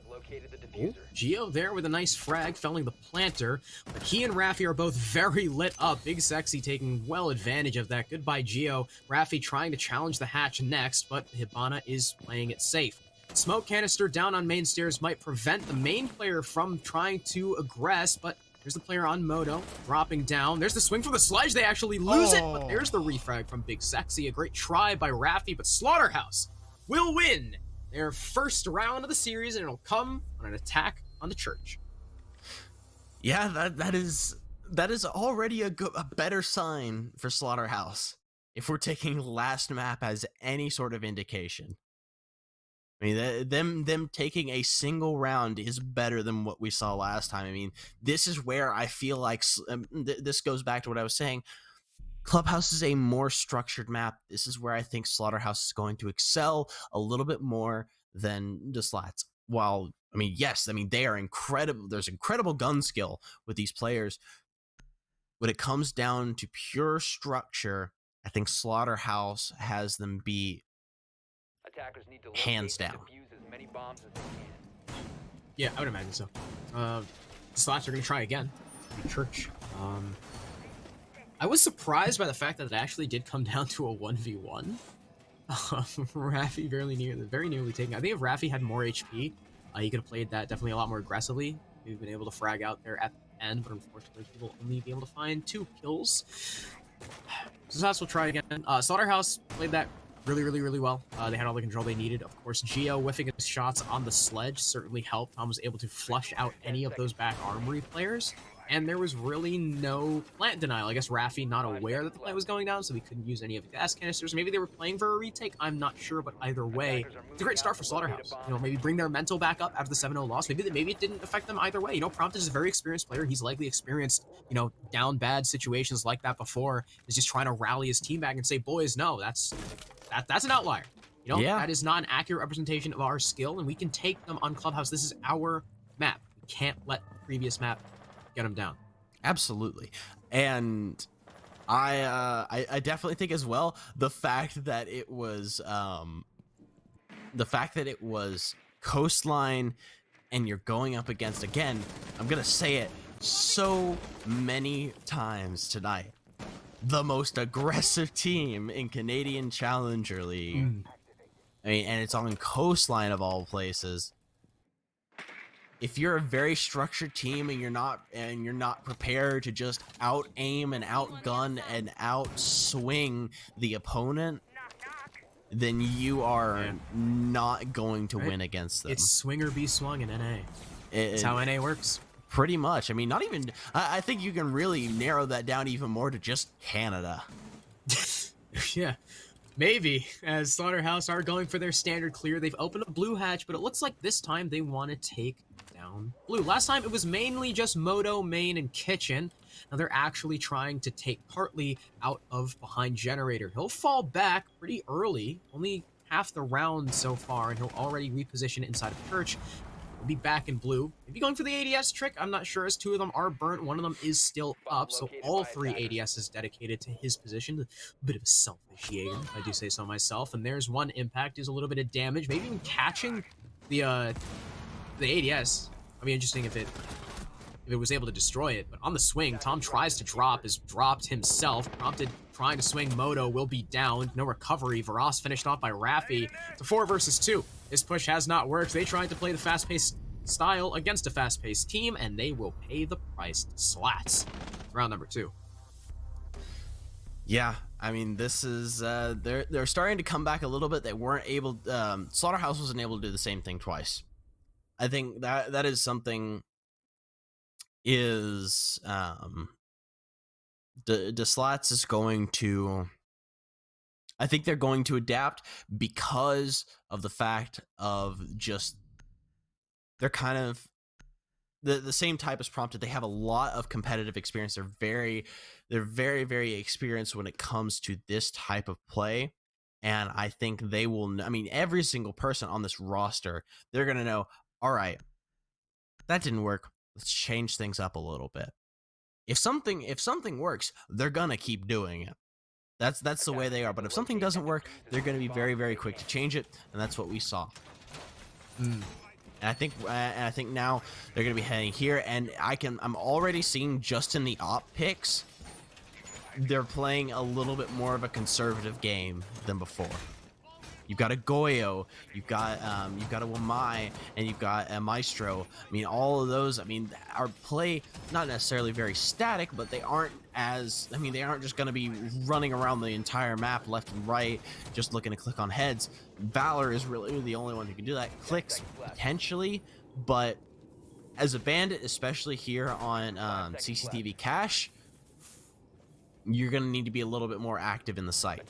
Oh, Gio there with a nice frag, felling the planter, but he and Raffi are both very lit up. Big Sexy taking well advantage of that. Goodbye, Gio. Raffi trying to challenge the hatch next, but Hibana is playing it safe. Smoke canister down on main stairs might prevent the main player from trying to aggress, but there's the player on Moto, dropping down. There's the swing for the sludge. They actually lose it, but there's the refrag from Big Sexy. A great try by Raffi, but Slaughterhouse will win their first round of the series, and it'll come on an attack on the church. Yeah, that is already a better sign for Slaughterhouse, if we're taking last map as any sort of indication. I mean, them taking a single round is better than what we saw last time. I mean, this is where I feel like this goes back to what I was saying. Clubhouse is a more structured map. This is where I think Slaughterhouse is going to excel a little bit more than the Slats. While, I mean, yes, I mean, they are incredible. There's incredible gun skill with these players. When it comes down to pure structure, I think Slaughterhouse has them beat hands down. Yeah, I would imagine so. The Slats are going to try again. Church. I was surprised by the fact that it actually did come down to a 1v1. Raffi very nearly taking. I think if Raffi had more HP, he could have played that definitely a lot more aggressively. We've been able to frag out there at the end, but unfortunately, he will only be able to find 2 kills. So Slats will try again. Slaughterhouse played that really well. They had all the control they needed. Of course, Gio whiffing his shots on the sledge certainly helped. Tom was able to flush out any of those back armory players, and there was really no plant denial. I guess Raffi not aware that the plant was going down, so he couldn't use any of the gas canisters. Maybe they were playing for a retake. I'm not sure, but either way, it's a great start for Slaughterhouse. You know, maybe bring their mental back up after the 7-0 loss. Maybe it didn't affect them either way. You know, Prompted is a very experienced player. He's likely experienced, you know, down bad situations like that before. He's just trying to rally his team back and say, boys, no, that's an outlier. You know, that is not an accurate representation of our skill, and we can take them on Clubhouse. This is our map. We can't let the previous map get them down. Absolutely. And I definitely think as well the fact that it was coastline and you're going up against, again, I'm gonna say it so many times tonight, the most aggressive team in Canadian Challenger League. I mean, and it's on coastline of all places. If you're a very structured team and you're not prepared to just out aim and outgun and outswing the opponent, then you are not going to win against them. It's swing or be swung in NA. That's how NA works. Pretty much. I mean, not even. I think you can really narrow that down even more to just Canada. Yeah. Maybe, as Slaughterhouse are going for their standard clear. They've opened a blue hatch, but it looks like this time they want to take down blue. Last time it was mainly just Moto, main, and kitchen. Now they're actually trying to take Cartley out of behind generator. He'll fall back pretty early, only half the round so far, and he'll already reposition inside of Church. He'll be back in blue. Maybe going for the ADS trick, I'm not sure, as 2 of them are burnt. 1 of them is still up, so all 3 ADS is dedicated to his position. A bit of a selfish Jaeger, if I do say so myself. And there's 1 impact, is a little bit of damage, maybe even catching the ADS. I mean, interesting if it was able to destroy it. But on the swing, Tom tries to drop, is dropped himself. Prompted trying to swing, Moto will be down. No recovery. Varas finished off by Raffi. It's a 4 versus 2. This push has not worked. They tried to play the fast-paced style against a fast-paced team, and they will pay the price to Slatts. Round number 2. Yeah, I mean, this is they're starting to come back a little bit. They weren't able. Slaughterhouse wasn't able to do the same thing twice. I think that is something. Is the Slatts is going to. I think they're going to adapt because of the fact of just they're kind of the same type as Prompted. They have a lot of competitive experience. They're very experienced when it comes to this type of play. And I think they will, I mean, every single person on this roster, they're going to know, all right, that didn't work. Let's change things up a little bit. If something works, they're going to keep doing it. That's the way they are. But if something doesn't work, they're going to be very quick to change it. And that's what we saw. And I think now they're going to be heading here. And I'm already seeing just in the op picks, they're playing a little bit more of a conservative game than before. You've got a Goyo, you've got a Wamai, and you've got a Maestro. I mean, all of those, I mean, are play not necessarily very static, but they aren't they aren't just going to be running around the entire map left and right, just looking to click on heads. Valor is really the only one who can do that. Clicks potentially, but as a bandit, especially here on CCTV Cache, you're going to need to be a little bit more active in the site.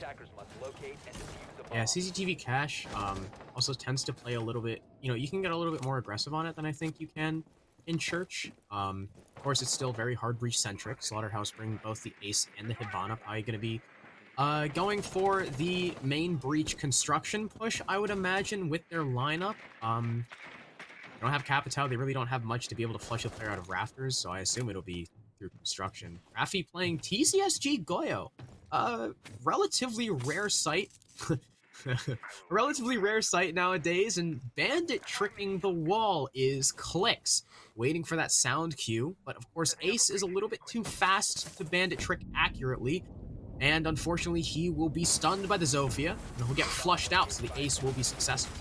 Yeah, CCTV Cache also tends to play a little bit, you can get a little bit more aggressive on it than I think you can in Church. Of course, it's still very hard breach centric. Slaughterhouse bringing both the Ace and the Hibana, probably going to be going for the main breach construction push, I would imagine, with their lineup. They don't have Capitao, they really don't have much to be able to flush a player out of rafters, so I assume it'll be through construction. Raffi playing TCSG Goyo. Relatively rare sight. A relatively rare sight nowadays, and Bandit tricking the wall is Clicks, waiting for that sound cue, but of course Ace is a little bit too fast to Bandit trick accurately, and unfortunately he will be stunned by the Zofia, and he'll get flushed out, so the Ace will be successful.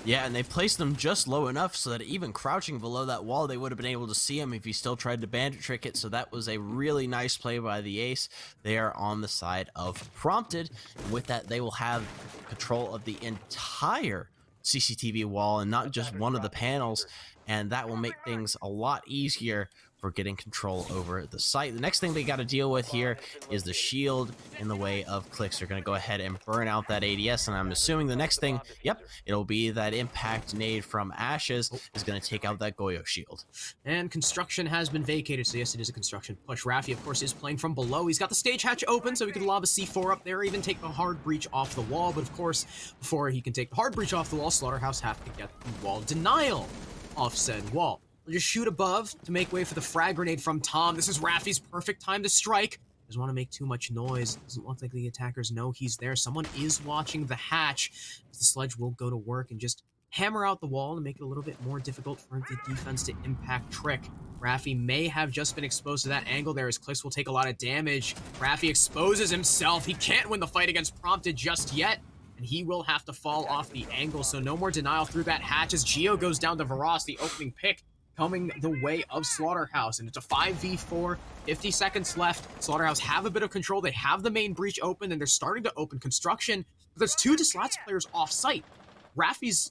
Yeah, and they placed them just low enough so that even crouching below that wall, they would have been able to see him if he still tried to bandit trick it. So that was a really nice play by the Ace. They are on the side of Prompted. And with that, they will have control of the entire CCTV wall and not just one of the panels. And that will make things a lot easier for getting control over the site. The next thing they got to deal with here is the shield in the way of Clicks. They're going to go ahead and burn out that ADS, and I'm assuming the next thing, yep, it'll be that impact nade from Ashes is going to take out that Goyo shield. And construction has been vacated, so yes, it is a construction push. Raffi, of course, is playing from below. He's got the stage hatch open, so he can lob a C4 up there, even take the hard breach off the wall, but of course, before he can take the hard breach off the wall, Slaughterhouse have to get the wall denial off said wall. They'll just shoot above to make way for the frag grenade from Tom. This is Raffi's perfect time to strike. Doesn't want to make too much noise. Doesn't look like the attackers know he's there. Someone is watching the hatch. The sledge will go to work and just hammer out the wall to make it a little bit more difficult for the defense to impact trick. Raffi may have just been exposed to that angle there as Clicks will take a lot of damage. Raffi exposes himself. He can't win the fight against Prompted just yet. And he will have to fall off the angle, so no more denial through that hatch as Geo goes down to Varas, the opening pick, coming the way of Slaughterhouse. And it's a 5v4, 50 seconds left. Slaughterhouse have a bit of control. They have the main breach open, and they're starting to open construction. But there's 2 Slatts players off-site. Raffi's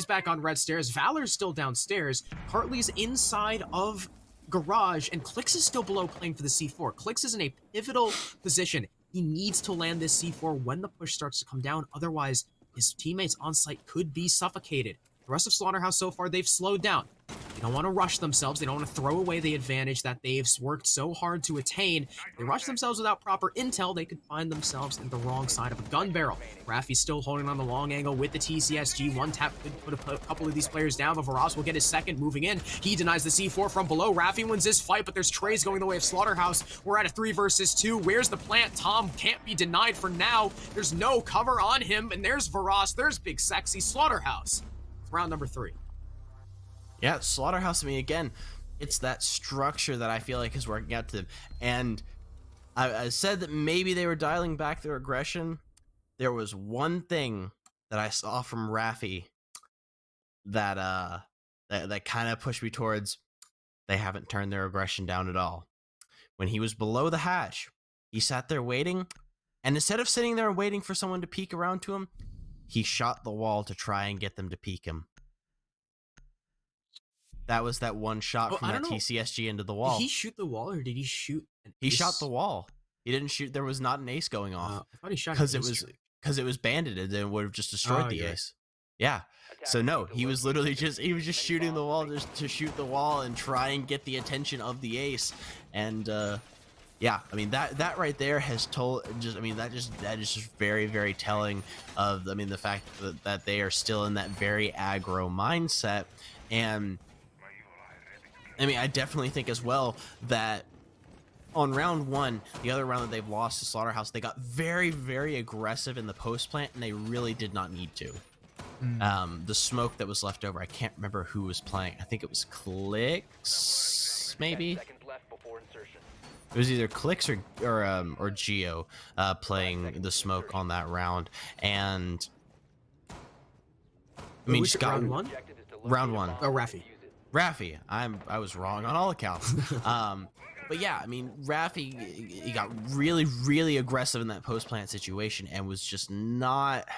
back on red stairs. Valor's still downstairs. Hartley's inside of garage, and Clicks is still below playing for the C4. Clicks is in a pivotal position. He needs to land this C4 when the push starts to come down. Otherwise, his teammates on site could be suffocated. The rest of Slaughterhouse so far, they've slowed down. They don't want to rush themselves. They don't want to throw away the advantage that they've worked so hard to attain. If they rush themselves without proper intel, they could find themselves in the wrong side of a gun barrel. Raffi's still holding on the long angle with the TCSG. One tap could put a couple of these players down, but Varas will get his second moving in. He denies the C4 from below. Raffi wins this fight, but there's trades going the way of Slaughterhouse. We're at a 3 versus 2. Where's the plant? Tom can't be denied for now. There's no cover on him, and there's Varas. There's Big Sexy. Slaughterhouse. It's round number 3. Yeah, Slaughterhouse, I mean, again, it's that structure that I feel like is working out to them. And I said that maybe they were dialing back their aggression. There was one thing that I saw from Raffi that that kind of pushed me towards they haven't turned their aggression down at all. When he was below the hatch, he sat there waiting, and instead of sitting there waiting for someone to peek around to him, he shot the wall to try and get them to peek him. That was that one shot from that TCSG into the wall. Did he shoot the wall, or did he shoot an He ace? shot the wall. He didn't shoot. There was not an ace going off. I thought he shot because it was banded and it would have just destroyed the ace. Yeah. So no, he was literally just shooting the wall just to shoot the wall and try and get the attention of the ace. And yeah, I mean that right there has that is just very, very telling of the fact that they are still in that very aggro mindset. And I mean, I definitely think as well that on round 1, the other round that they've lost to Slaughterhouse, they got very, very aggressive in the post plant, and they really did not need to. The smoke that was left over, I can't remember who was playing. I think it was Clicks, maybe. It was either Clicks or Geo playing the smoke on that round, and I mean, just got round 1. Round 1. Oh, Raffi, I was wrong on all accounts. But yeah, I mean, Raffi, he got really, really aggressive in that post plant situation and was just not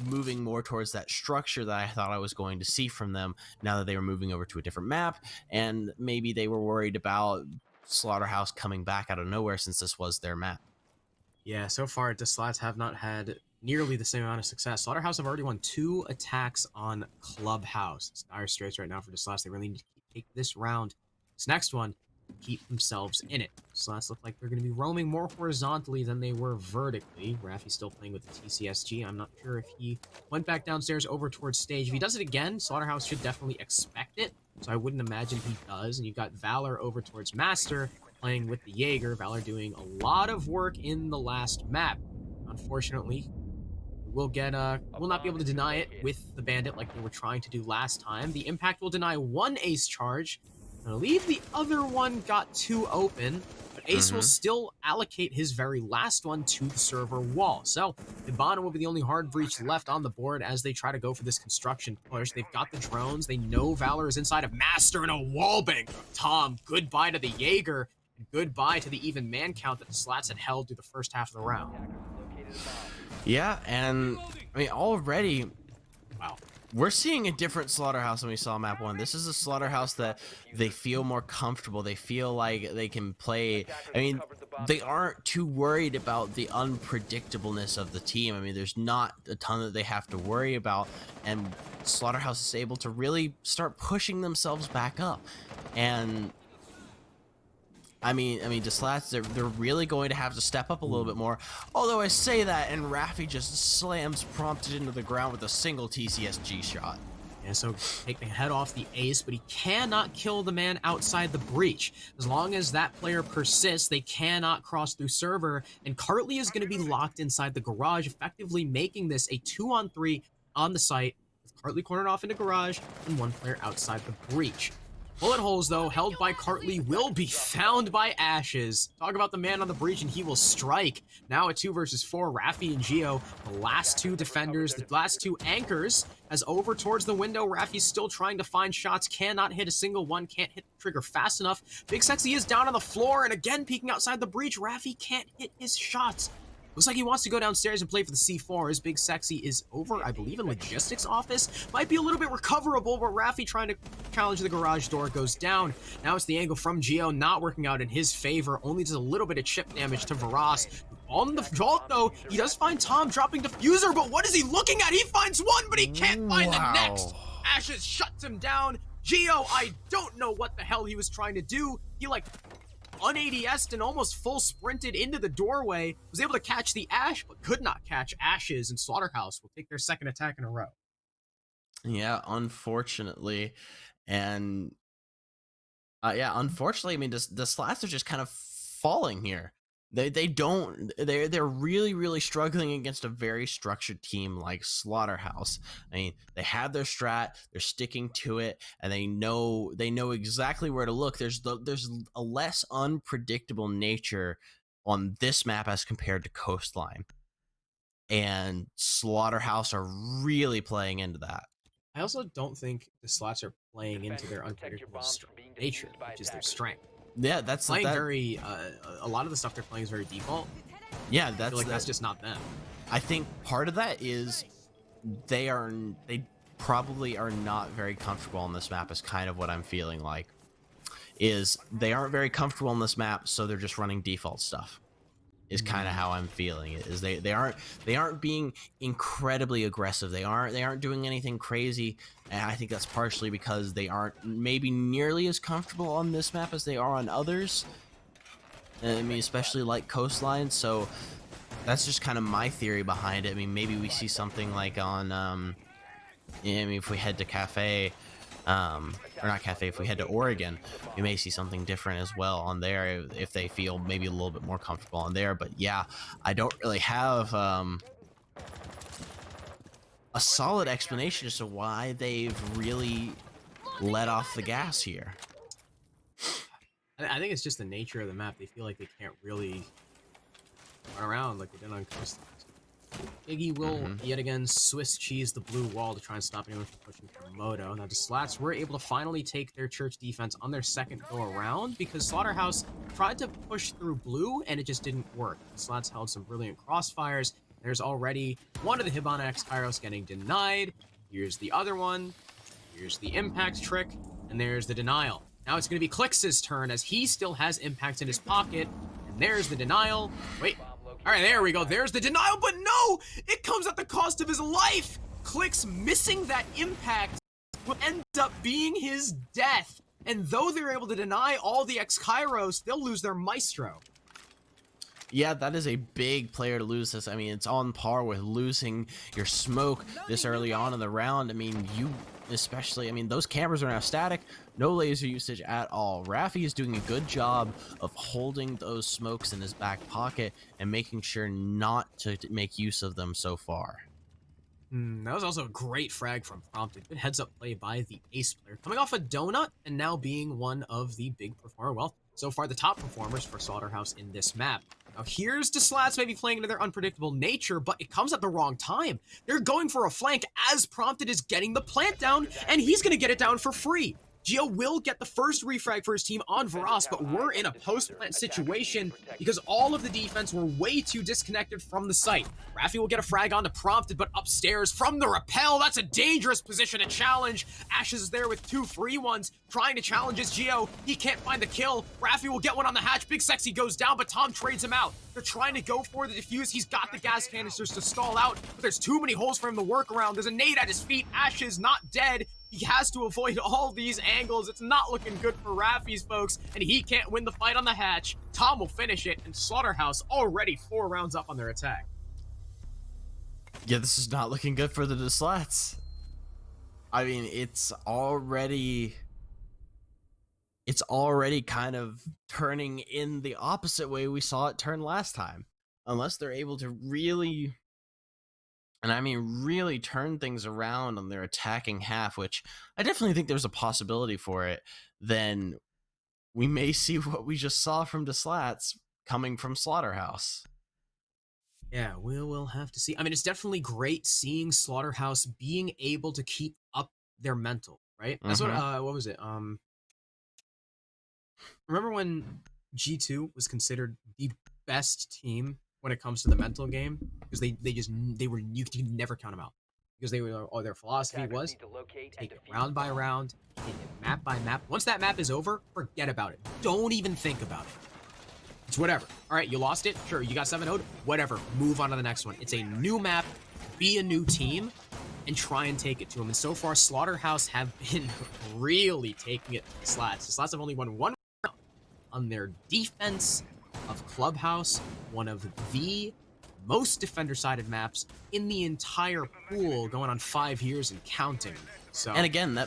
moving more towards that structure that I thought I was going to see from them now that they were moving over to a different map, and maybe they were worried about Slaughterhouse coming back out of nowhere since this was their map. Yeah, so far the Slats have not had nearly the same amount of success. Slaughterhouse have already won 2 attacks on Clubhouse. It's dire straits right now for the Slats. They really need to take this round, this next one, keep themselves in it. Slats look like they're going to be roaming more horizontally than they were vertically. Raffi's still playing with the TCSG. I'm not sure if he went back downstairs over towards stage. If he does it again, Slaughterhouse should definitely expect it, so I wouldn't imagine he does. And you've got Valor over towards Master, playing with the Jaeger. Valor doing a lot of work in the last map. Unfortunately, we'll not be able to deny it with the Bandit like they were trying to do last time. The Impact will deny 1 ace charge. I believe the other one got 2 open, but Ace will still allocate his very last one to the server wall. So Ibana will be the only hard breach left on the board as they try to go for this construction push. They've got the drones. They know Valor is inside of Master and a wallbang. Tom, goodbye to the Jaeger, and goodbye to the even man count that the Slats had held through the first half of the round. Yeah, and I mean already, wow, we're seeing a different Slaughterhouse than we saw map 1. This is a Slaughterhouse that they feel more comfortable. They feel like they can play. I mean, they aren't too worried about the unpredictableness of the team. I mean, there's not a ton that they have to worry about, and Slaughterhouse is able to really start pushing themselves back up. And I mean, the Slats, they're really going to have to step up a little bit more. Although I say that, and Raffi just slams Prompted into the ground with a single TCSG shot. Yeah, so taking head off the ace, but he cannot kill the man outside the breach. As long as that player persists, they cannot cross through server, and Cartley is going to be locked inside the garage, effectively making this a 2-on-3 on the site, with Cartley cornered off into garage and 1 player outside the breach. Bullet holes, though, held by Cartley, will be found by Ashes. Talk about the man on the breach, and he will strike. Now at 2 versus 4, Raffi and Geo, the last 2 defenders, the last 2 anchors, as over towards the window. Raffi's still trying to find shots, cannot hit a single one, can't hit the trigger fast enough. Big Sexy is down on the floor, and again peeking outside the breach. Raffi can't hit his shots. Looks like he wants to go downstairs and play for the C4. His Big Sexy is over, I believe, in logistics office. Might be a little bit recoverable, but Raffi trying to challenge the garage door goes down. Now it's the angle from Geo, not working out in his favor. Only does a little bit of chip damage to Varas. On the vault, though, he does find Tom dropping diffuser, but what is he looking at? He finds one, but he can't find the next. Ashes shuts him down. Geo, I don't know what the hell he was trying to do. He like un-ADS'd and almost full sprinted into the doorway, was able to catch the Ash, but could not catch Ashes, and Slaughterhouse will take their second attack in a row. Yeah, unfortunately. And yeah, unfortunately, I mean, the Slats are just kind of falling here. They're really struggling against a very structured team like Slaughterhouse. I mean, they have their strat, they're sticking to it, and they know exactly where to look. There's a less unpredictable nature on this map as compared to Coastline, and Slaughterhouse are really playing into that. I also don't think the Slats are playing into their unpredictable nature, which is their strength. Yeah, that's playing very. A lot of the stuff they're playing is very default. Yeah, I feel like that's just not them. I think part of that is they probably are not very comfortable on this map. Is kind of what I'm feeling like. Is they aren't very comfortable on this map, so they're just running default stuff. Is kind of how I'm feeling it. Is they aren't being incredibly aggressive. They aren't doing anything crazy, and I think that's partially because they aren't maybe nearly as comfortable on this map as they are on others. I mean, especially like Coastline. So that's just kind of my theory behind it. I mean, maybe we see something like on I mean, if we head to Cafe, or not Cafe, if we head to Oregon, we may see something different as well on there if they feel maybe a little bit more comfortable on there. But yeah, I don't really have a solid explanation as to why they've really let off the gas here. I think it's just the nature of the map. They feel like they can't really run around like they did on Coastline. Iggy will yet again Swiss cheese the blue wall to try and stop anyone from pushing for Moto. Now the Slats were able to finally take their church defense on their second go around because Slaughterhouse tried to push through blue and it just didn't work. The Slats held some brilliant crossfires. There's already one of the Hibana X Kairos getting denied. Here's the other one. Here's the impact trick. And there's the denial. Now it's going to be Clix's turn as he still has impact in his pocket. And there's the denial. Wait. All right, there we go. There's the denial, but no! It comes at the cost of his life! Clix missing that impact will end up being his death. And though they're able to deny all the X-Kairos, they'll lose their Maestro. Yeah, that is a big player to lose this. I mean, it's on par with losing your smoke this early on in the round. I mean, especially, I mean, those cameras are now static, no laser usage at all. Raffi is doing a good job of holding those smokes in his back pocket and making sure not to make use of them so far. That was also a great frag from Prompted. Good heads up play by the ace player. Coming off a donut and now being one of the big performer. Well, so far the top performers for Slaughterhouse in this map. Now here's the Slats maybe playing into their unpredictable nature, but it comes at the wrong time. They're going for a flank as Prompted is getting the plant down, and he's going to get it down for free. Geo will get the first refrag for his team on Varas, but we're in a post-plant situation because all of the defense were way too disconnected from the site. Raffi will get a frag onto Prompted, but upstairs from the rappel, that's a dangerous position to challenge. Ashes is there with two free ones, trying to challenge his Geo. He can't find the kill. Raffi will get one on the hatch. Big Sexy goes down, but Tom trades him out. They're trying to go for the defuse. He's got the gas canisters to stall out, but there's too many holes for him to work around. There's a nade at his feet. Ashes not dead. He has to avoid all these angles. It's not looking good for Raffi's folks, and he can't win the fight on the hatch. Tom will finish it, and Slaughterhouse already 4 rounds up on their attack. Yeah, this is not looking good for the Slats. I mean, it's already kind of turning in the opposite way we saw it turn last time. Unless they're able to really, and I mean really, turn things around on their attacking half, which I definitely think there's a possibility for it, then we may see what we just saw from the Slats coming from Slaughterhouse. Yeah, we'll have to see. I mean, it's definitely great seeing Slaughterhouse being able to keep up their mental, right? That's what was it? Remember when G2 was considered the best team when it comes to the mental game? Because you could never count them out. Because their philosophy was take it round by round, take it map by map. Once that map is over, forget about it. Don't even think about it. It's whatever. All right, you lost it. Sure, you got 7-0'd. Whatever. Move on to the next one. It's a new map. Be a new team. and try and take it to him. And so far, Slaughterhouse have been really taking it to the Slats. The Slats have only won one round on their defense of Clubhouse, one of the most defender-sided maps in the entire pool, going on 5 years and counting. So, and again,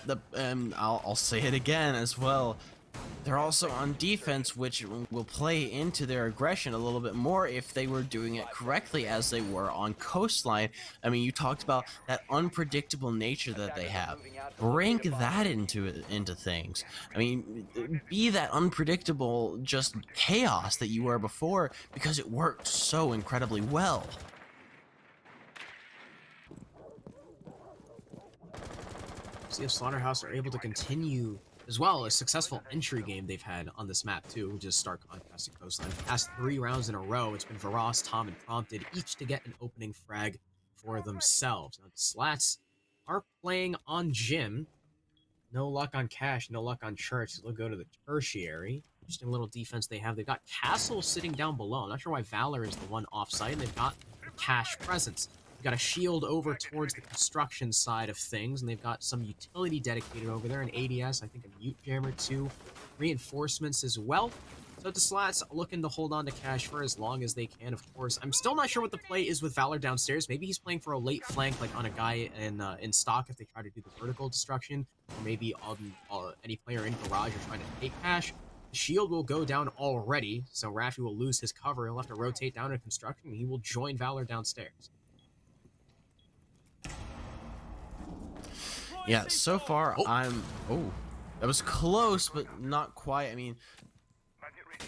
I'll say it again as well. They're also on defense, which will play into their aggression a little bit more if they were doing it correctly as they were on Coastline. I mean, you talked about that unpredictable nature that they have. Bring that into things. I mean, be that unpredictable just chaos that you were before, because it worked so incredibly well. see if Slaughterhouse are able to continue as well a successful entry game they've had on this map too, which is stark contrast to Coastline. For the past 3 rounds in a row, it's been Varas, Tom, and Prompted, each to get an opening frag for themselves. Now the Slats are playing on Jim. No luck on Cash, no luck on Church. They'll go to the tertiary. Interesting little defense they have. They've got Castle sitting down below. I'm not sure why Valor is the one off-site, and they've got Cash presence. They've got a shield over towards the construction side of things, and they've got some utility dedicated over there, an ADS, I think a mute jammer too, reinforcements as well. So the Slats looking to hold on to Cash for as long as they can, of course. I'm still not sure what the play is with Valor downstairs. Maybe he's playing for a late flank, like on a guy in stock if they try to do the vertical destruction, or maybe on any player in garage are trying to take Cash. The shield will go down already, so Raffi will lose his cover. He'll have to rotate down to construction, and he will join Valor downstairs. Yeah, so far that was close, but not quite. I mean,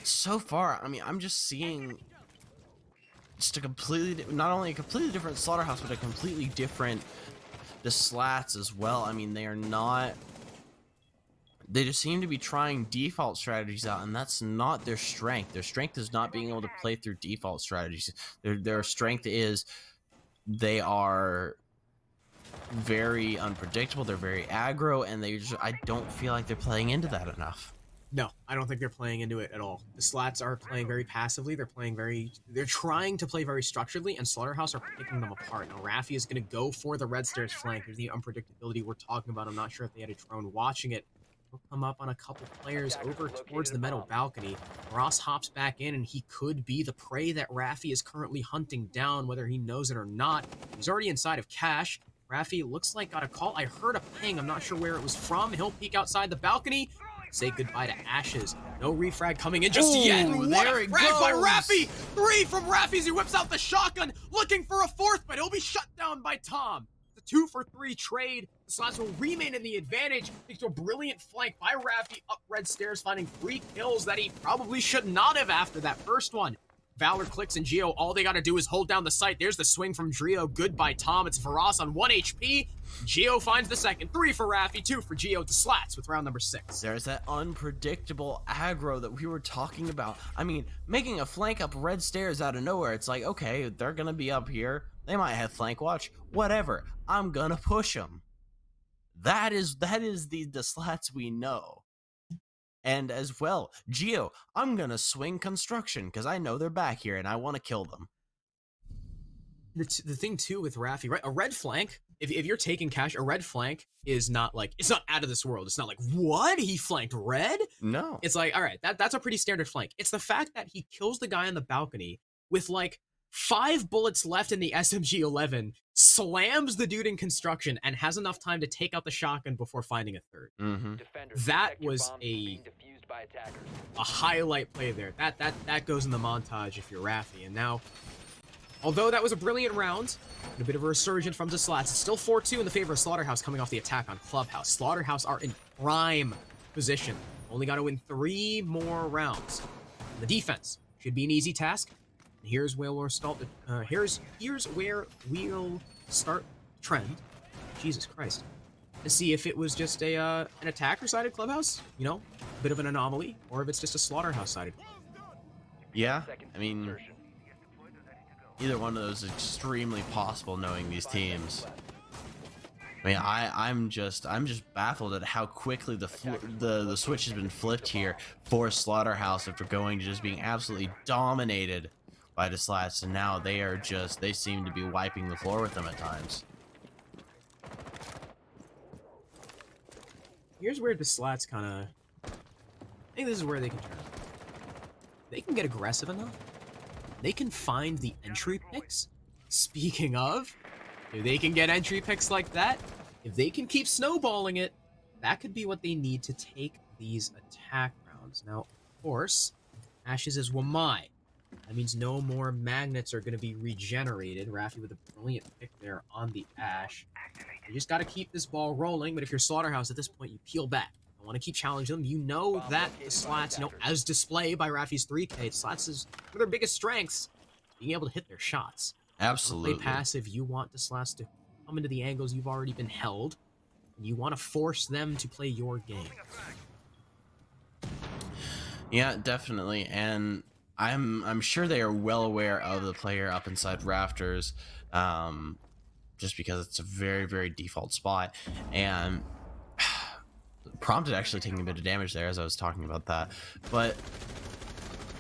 so far, I'm just seeing just not only a completely different Slaughterhouse, but a completely different the Slats as well. I mean, they just seem to be trying default strategies out, and that's not their strength. Their strength is not being able to play through default strategies. Their strength is they are very unpredictable, they're very aggro, and I don't feel like they're playing into that enough. No, I don't think they're playing into it at all. The Slats are playing very passively. They're trying to play very structuredly, and Slaughterhouse are picking them apart. Now, Raffi is going to go for the red stairs flank. There's the unpredictability we're talking about. I'm not sure if they had a drone watching it. He'll come up on a couple players over towards the metal balcony. Ross hops back in, and he could be the prey that Raffi is currently hunting down, whether he knows it or not. He's already inside of Cash. Raffi looks like got a call. I heard a ping. I'm not sure where it was from. He'll peek outside the balcony. Say goodbye to Ashes. No refrag coming in just yet. Ooh, What there a it frag by goes. Raffi! 3 from Raffi as he whips out the shotgun, looking for a 4th, but he'll be shut down by Tom. The 2-for-3 trade. The Slats will remain in the advantage. Thanks to a brilliant flank by Raffi up red stairs, finding 3 kills that he probably should not have after that first one. Valor clicks and Geo, all they gotta do is hold down the site. There's the swing from Drio, goodbye Tom. It's Varas on 1 HP. Geo finds the second. 3 for Raffi, 2 for Geo. The Slats with round number 6. There's that unpredictable aggro that we were talking about. I mean, making a flank up red stairs out of nowhere, it's like, okay, they're gonna be up here. They might have flank watch. Whatever. I'm gonna push them. That is the Slats we know. And as well, Geo, I'm gonna swing construction because I know they're back here and I want to kill them. The thing too with Raffi, right? A red flank, if you're taking Cash, a red flank is not like, it's not out of this world. It's not like, what? He flanked red? No. It's like, all right, that's a pretty standard flank. It's the fact that he kills the guy on the balcony with like 5 bullets left in the SMG-11, slams the dude in construction, and has enough time to take out the shotgun before finding a 3rd. Mm-hmm. That was a highlight play there. That goes in the montage if you're Raffi. And now, although that was a brilliant round, and a bit of a resurgence from the Slats, it's still 4-2 in the favor of Slaughterhouse coming off the attack on Clubhouse. Slaughterhouse are in prime position. Only got to win 3 more rounds. The defense should be an easy task. And here's where we'll start. Here's where we'll start trend. Jesus Christ. To see if it was just an attacker-sided Clubhouse, you know, a bit of an anomaly, or if it's just a Slaughterhouse-sided. Yeah, I mean, either one of those is extremely possible knowing these teams. I mean, I'm just baffled at how quickly the switch has been flipped here for Slaughterhouse after going to just being absolutely dominated by the Slats, and now they seem to be wiping the floor with them at times. here's where the Slatts kind of... I think this is where they can turn. They can get aggressive enough. They can find the entry picks. Speaking of, if they can get entry picks like that, if they can keep snowballing it, that could be what they need to take these attack rounds. Now, of course, Ashes is Wamai. That means no more magnets are going to be regenerated. Rafi with a brilliant pick there on the Ash. You just got to keep this ball rolling, but if you're Slaughterhouse at this point, you peel back. I want to keep challenging them. You know that the Slatts, as displayed by Rafi's 3K, Slatts is one of their biggest strengths, being able to hit their shots. Absolutely. Play passive, you want the Slatts to come into the angles you've already been held, and you want to force them to play your game. Yeah, definitely, and I'm sure they are well aware of the player up inside rafters, just because it's a very, very default spot, and Prompted actually taking a bit of damage there as I was talking about that, but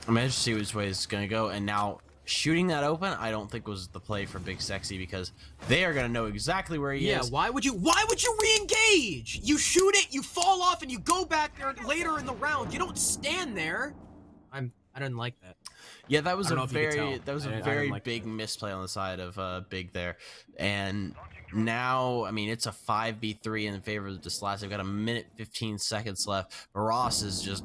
I managed to see which way it's going to go, and now shooting that open I don't think was the play for Big Sexy, because they are going to know exactly where he is. Yeah, why would you re-engage? You shoot it, you fall off, and you go back there later in the round. You don't stand there. I didn't like that. Yeah, that was a very like big misplay on the side of Big there, and now I mean it's a 5v3 in favor of the Slatts. They've got a minute 15 seconds left. Ross is just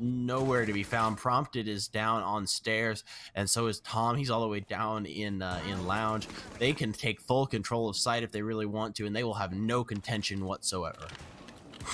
nowhere to be found. Prompted is down on stairs, and so is Tom. He's all the way down in lounge. They can take full control of site if they really want to, and they will have no contention whatsoever.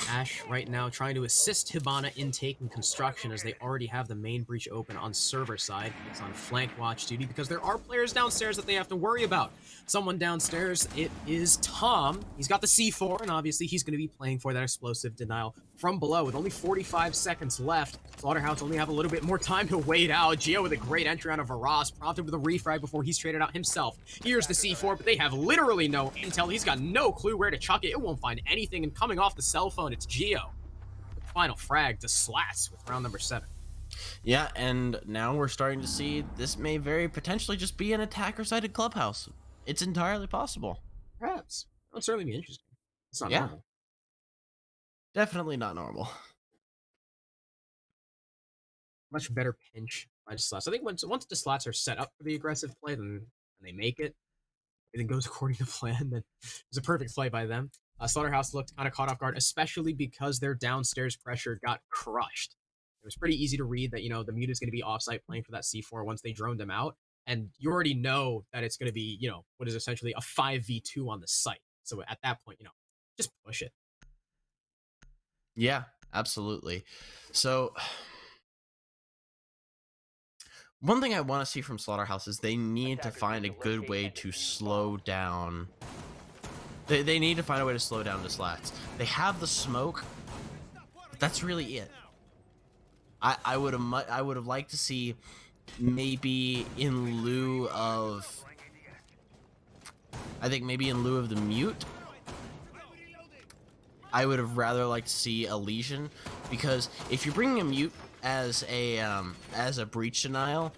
Ash right now trying to assist Hibana in taking construction, as they already have the main breach open on server side. It's on flank watch duty because there are players downstairs that they have to worry about. Someone downstairs, it is Tom. He's got the C4, and obviously he's going to be playing for that explosive denial from below. With only 45 seconds left, Slaughterhouse only have a little bit more time to wait out. Gio with a great entry on a Varas, Prompted with a refrag before he's traded out himself. Here's the C4, but they have literally no intel. He's got no clue where to chuck it. It won't find anything, and coming off the cell phone, it's Gio. Final frag to Slatts with round number 7. Yeah, and now we're starting to see this may very potentially just be an attacker-sided clubhouse. It's entirely possible. Perhaps. That would certainly be interesting. It's not normal. Definitely not normal. Much better pinch by the Slatts. I think once the Slatts are set up for the aggressive play, then they make it, everything goes according to plan, then it's a perfect play by them. Slaughterhouse looked kind of caught off guard, especially because their downstairs pressure got crushed. It was pretty easy to read that, the mute is going to be offsite playing for that C4 once they droned them out. And you already know that it's going to be, what is essentially a 5v2 on the site. So at that point, just push it. Yeah, absolutely. So one thing I want to see from Slaughterhouse is they need to find a good way to slow down. They need to find a way to slow down the Slatts. They have the smoke, but that's really it. I would have liked to see maybe in lieu of the mute, I would have rather liked to see a lesion, because if you're bringing a mute as a breach denial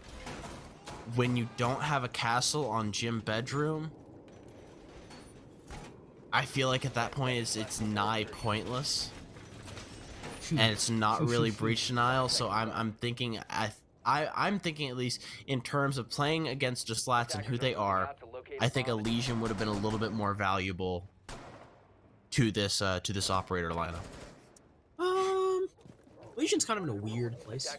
when you don't have a castle on gym bedroom, I feel like at that point it's nigh pointless, and it's not really breach denial. So I'm thinking I'm thinking, at least in terms of playing against the Slatts and who they are, I think a lesion would have been a little bit more valuable to this operator lineup. Legion's kind of in a weird place.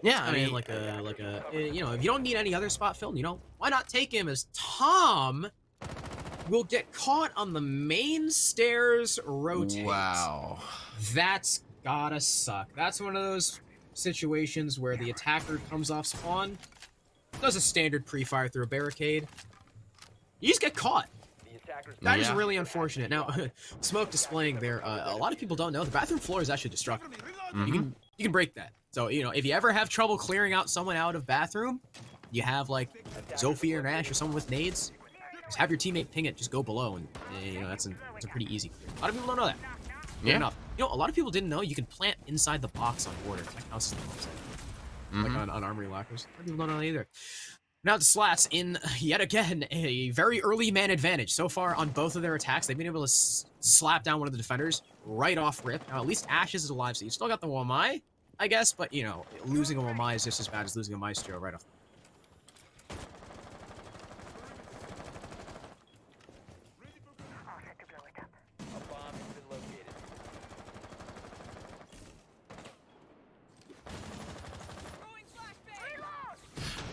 Yeah, I mean, like a if you don't need any other spot filled, why not take him, as Tom will get caught on the main stairs rotate. Wow. That's gotta suck. That's one of those situations where the attacker comes off spawn, does a standard pre-fire through a barricade. You just get caught. That is really unfortunate. Now, smoke displaying there, a lot of people don't know the bathroom floor is actually destructible. You can break that. So, if you ever have trouble clearing out someone out of bathroom, you have like Zofia or Nash or someone with nades, just have your teammate ping it, just go below, and that's a pretty easy clear. A lot of people don't know that. Yeah. Enough. A lot of people didn't know you can plant inside the box on order. That counts as the website. Like on armory lockers. A lot of people don't know that either. Now the Slatts in, yet again, a very early man advantage. So far on both of their attacks, they've been able to slap down one of the defenders. right off rip. Now, at least Ashes is alive, so you still got the Wamai, I guess, but, you know, losing a Wamai is just as bad as losing a Maestro right off. A bomb has been located.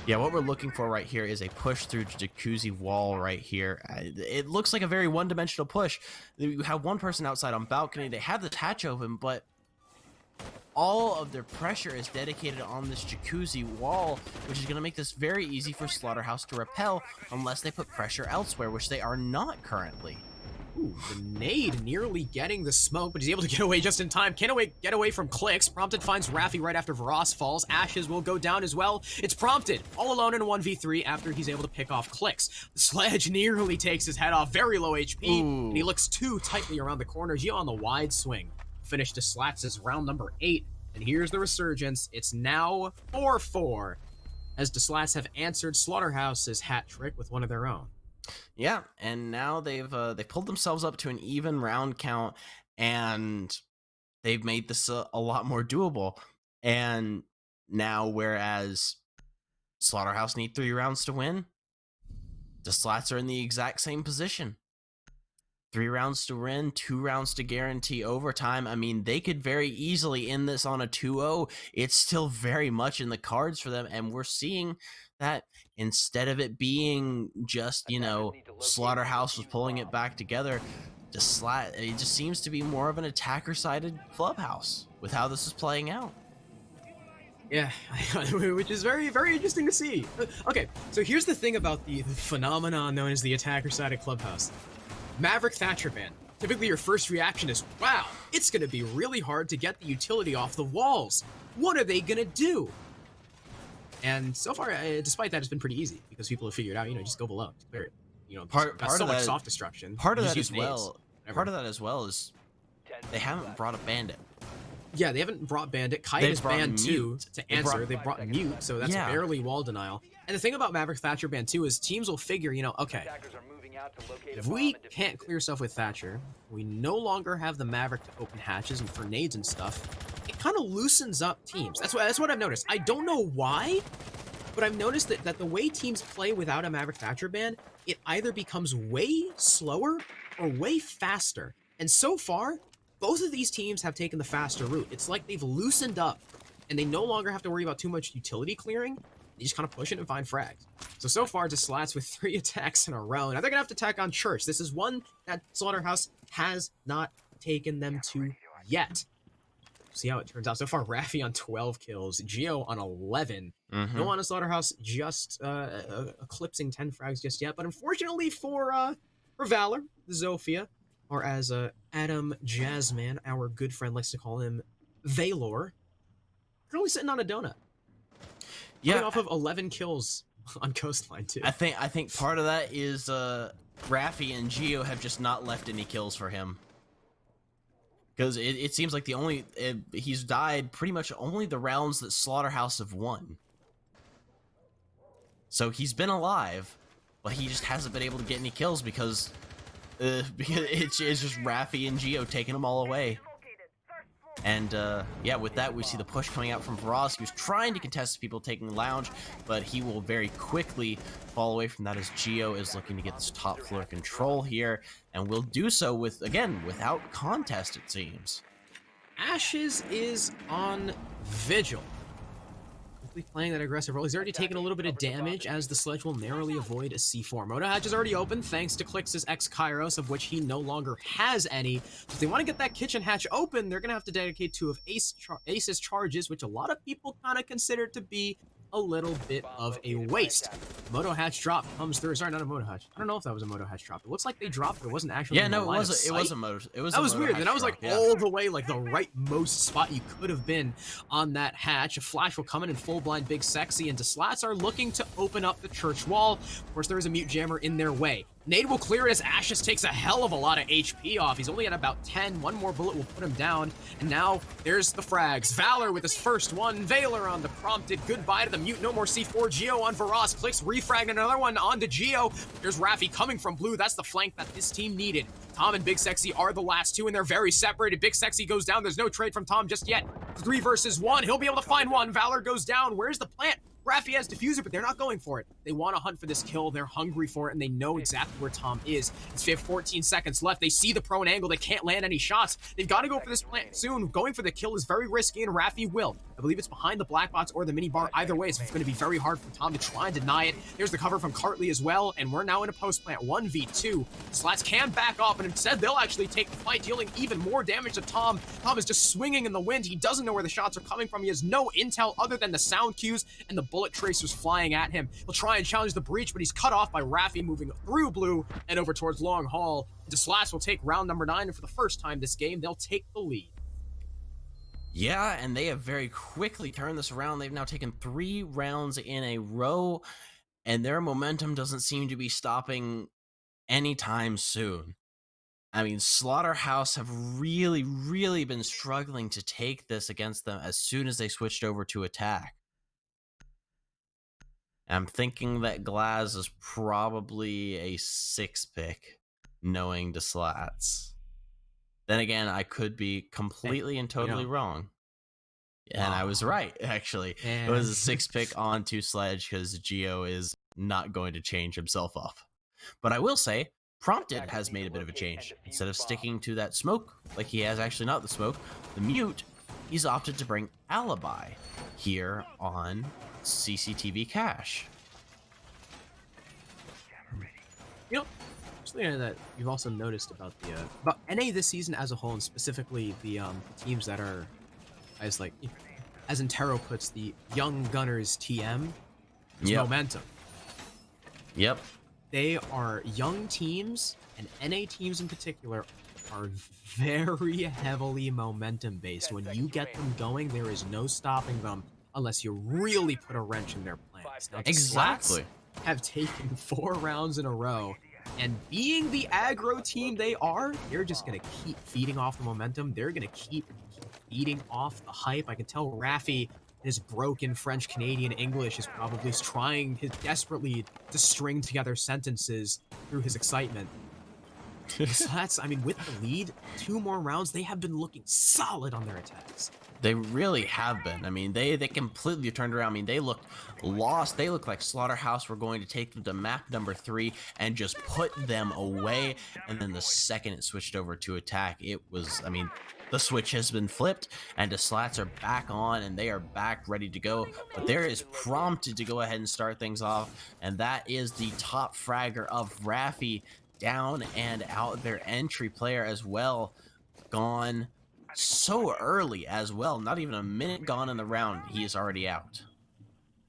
Yeah, what we're looking for right here is a push through jacuzzi wall right here. It looks like a very one-dimensional push. You have one person outside on balcony. They have the hatch open, but all of their pressure is dedicated on this jacuzzi wall, which is going to make this very easy for Slaughterhouse to repel unless they put pressure elsewhere, which they are not currently. Ooh, Grenade nearly getting the smoke, but he's able to get away just in time. Can't get away from clicks. Prompted finds Raffi right after Varas falls. Ashes will go down as well. It's Prompted all alone in a 1v3 after he's able to pick off clicks. The Sledge nearly takes his head off. Very low HP, and he looks too tightly around the corner. Gio on the wide swing. Finish to Slatts' round number 8. And here's the resurgence. It's now 4-4, as the Slatts have answered Slaughterhouse's hat trick with one of their own. Yeah, and now they've pulled themselves up to an even round count, and they've made this a lot more doable. And now, whereas Slaughterhouse need 3 rounds to win, the Slats are in the exact same position. 3 rounds to win, 2 rounds to guarantee overtime. I mean, they could very easily end this on a 2-0. It's still very much in the cards for them, and we're seeing that instead of it being just, you know, Slaughterhouse was pulling it back together, it just seems to be more of an attacker-sided clubhouse with how this is playing out. Yeah, which is very, very interesting to see. Okay, so here's the thing about the phenomenon known as the attacker-sided clubhouse. Maverick Thatcher ban. Typically your first reaction is, wow, it's going to be really hard to get the utility off the walls. What are they going to do? And so far, despite that, it's been pretty easy because people have figured out, you know, just go below, clear it. You know, Part so of much that, soft destruction. Part of Just that use as well. nades, Part of that as well is they haven't brought a bandit. Yeah, they haven't brought Bandit. Kite is banned too to answer. They brought Mute, so that's barely wall denial. And the thing about Maverick Thatcher ban too is teams will figure, you know, okay, if we can't clear stuff with Thatcher, we no longer have the Maverick to open hatches and for nades and stuff. It kind of loosens up teams. That's what I've noticed. I don't know why, but I've noticed that the way teams play without a Maverick Thatcher ban, it either becomes way slower or way faster. And so far, both of these teams have taken the faster route. It's like they've loosened up, and they no longer have to worry about too much utility clearing. They just kind of push it and find frags. So far, just Slatts with 3 attacks in a row. Now they're going to have to attack on Church. This is one that Slaughterhouse has not taken them to yet. See how it turns out. So far, Raffi on 12 kills, Gio on 11. No one on Slaughterhouse just eclipsing 10 frags just yet. But unfortunately for Valor, Zofia, or as Adam Jazzman, our good friend, likes to call him, Valor, currently sitting on a donut. Yeah, coming off of 11 kills on Coastline too. I think part of that is Raffi and Gio have just not left any kills for him. Because it seems like he's died pretty much only the rounds that Slaughterhouse have won. So he's been alive, but he just hasn't been able to get any kills because it's just Raffi and Gio taking them all away. And yeah, with that, we see the push coming out from Varas. He was trying to contest people taking Lounge, but he will very quickly fall away from that as Gio is looking to get this top floor control here, and will do so without contest, it seems. Ashes is on Vigil. Playing that aggressive role. He's already taken a little bit of damage as the Sledge will narrowly avoid a C4. Moto hatch is already open thanks to Clix's X-Kairos, of which he no longer has any. So if they want to get that kitchen hatch open, they're going to have to dedicate 2 of Ace's charges, which a lot of people kind of consider to be a little bit of a waste. Moto hatch drop comes through. Sorry, not a moto hatch. I don't know if that was a moto hatch drop. It looks like they dropped, but it wasn't actually. Yeah, no, it was a moto. That was weird. Then I was like all the way like the right most spot you could have been on that hatch. A flash will come in full blind, big sexy, and the Slatts are looking to open up the church wall. Of course, there is a mute jammer in their way. Nade will clear it as Ashes takes a hell of a lot of HP off. He's only at about 10. One more bullet will put him down. And now there's the frags. Valor with his first one. Valor on the prompted. Goodbye to the mute. No more C4. Gio on Varas. Clicks refrag and another one onto Geo. There's Raffi coming from blue. That's the flank that this team needed. Tom and Big Sexy are the last two, and they're very separated. Big Sexy goes down. There's no trade from Tom just yet. 3 versus 1. He'll be able to find one. Valor goes down. Where's the plant? Raffi has diffuser, but they're not going for it. They want to hunt for this kill. They're hungry for it, and they know exactly where Tom is. It's 14 seconds left. They see the prone angle. They can't land any shots. They've got to go for this plant soon. Going for the kill is very risky, and Raffi will. I believe it's behind the black box or the mini bar. Either way, it's going to be very hard for Tom to try and deny it. There's the cover from Cartley as well, and we're now in a post plant 1v2. Slats can back off, and instead they'll actually take the fight, dealing even more damage to Tom. Tom is just swinging in the wind. He doesn't know where the shots are coming from. He has no intel other than the sound cues and the bullet tracers flying at him. He'll try and challenge the breach, but he's cut off by Raffi moving through blue and over towards long haul. Slats will take round number 9, and for the first time this game, they'll take the lead. Yeah, and they have very quickly turned this around. They've now taken 3 rounds in a row, and their momentum doesn't seem to be stopping anytime soon. I mean, Slaughterhouse have really, really been struggling to take this against them as soon as they switched over to attack. I'm thinking that Glaz is probably a 6 pick, knowing the Slats. Then again, I could be completely and totally wrong. And I was right, actually. It was a 6 pick on 2 Sledge because Geo is not going to change himself up. But I will say, Prompted has made a bit of a change. Instead of sticking to that smoke, like he has actually not the smoke, the mute, he's opted to bring Alibi here on CCTV Cache. You know, something that you've also noticed about the about NA this season as a whole, and specifically the teams that are, as like, as Intero puts, the young gunners TM, is momentum. Yep. They are young teams, and NA teams in particular are very heavily momentum based. When you get them going, there is no stopping them unless you really put a wrench in their plans. Now, Exactly. have taken 4 rounds in a row, and being the aggro team they are, they're just gonna keep feeding off the momentum. They're gonna keep feeding off the hype. I can tell Raffi, his broken French, Canadian English, is probably trying desperately to string together sentences through his excitement. Slats, I mean, with the lead, 2 more rounds, they have been looking solid on their attacks. They really have been. I mean, they completely turned around. I mean, they looked lost. They looked like Slaughterhouse were going to take them to map number 3 and just put them away. And then the second it switched over to attack, it was, I mean, the switch has been flipped, and the Slats are back on, and they are back ready to go. But there is Prompted to go ahead and start things off, and that is the top fragger of Raffi, down and out. Their entry player as well, gone so early as well. Not even a minute gone in the round, he is already out.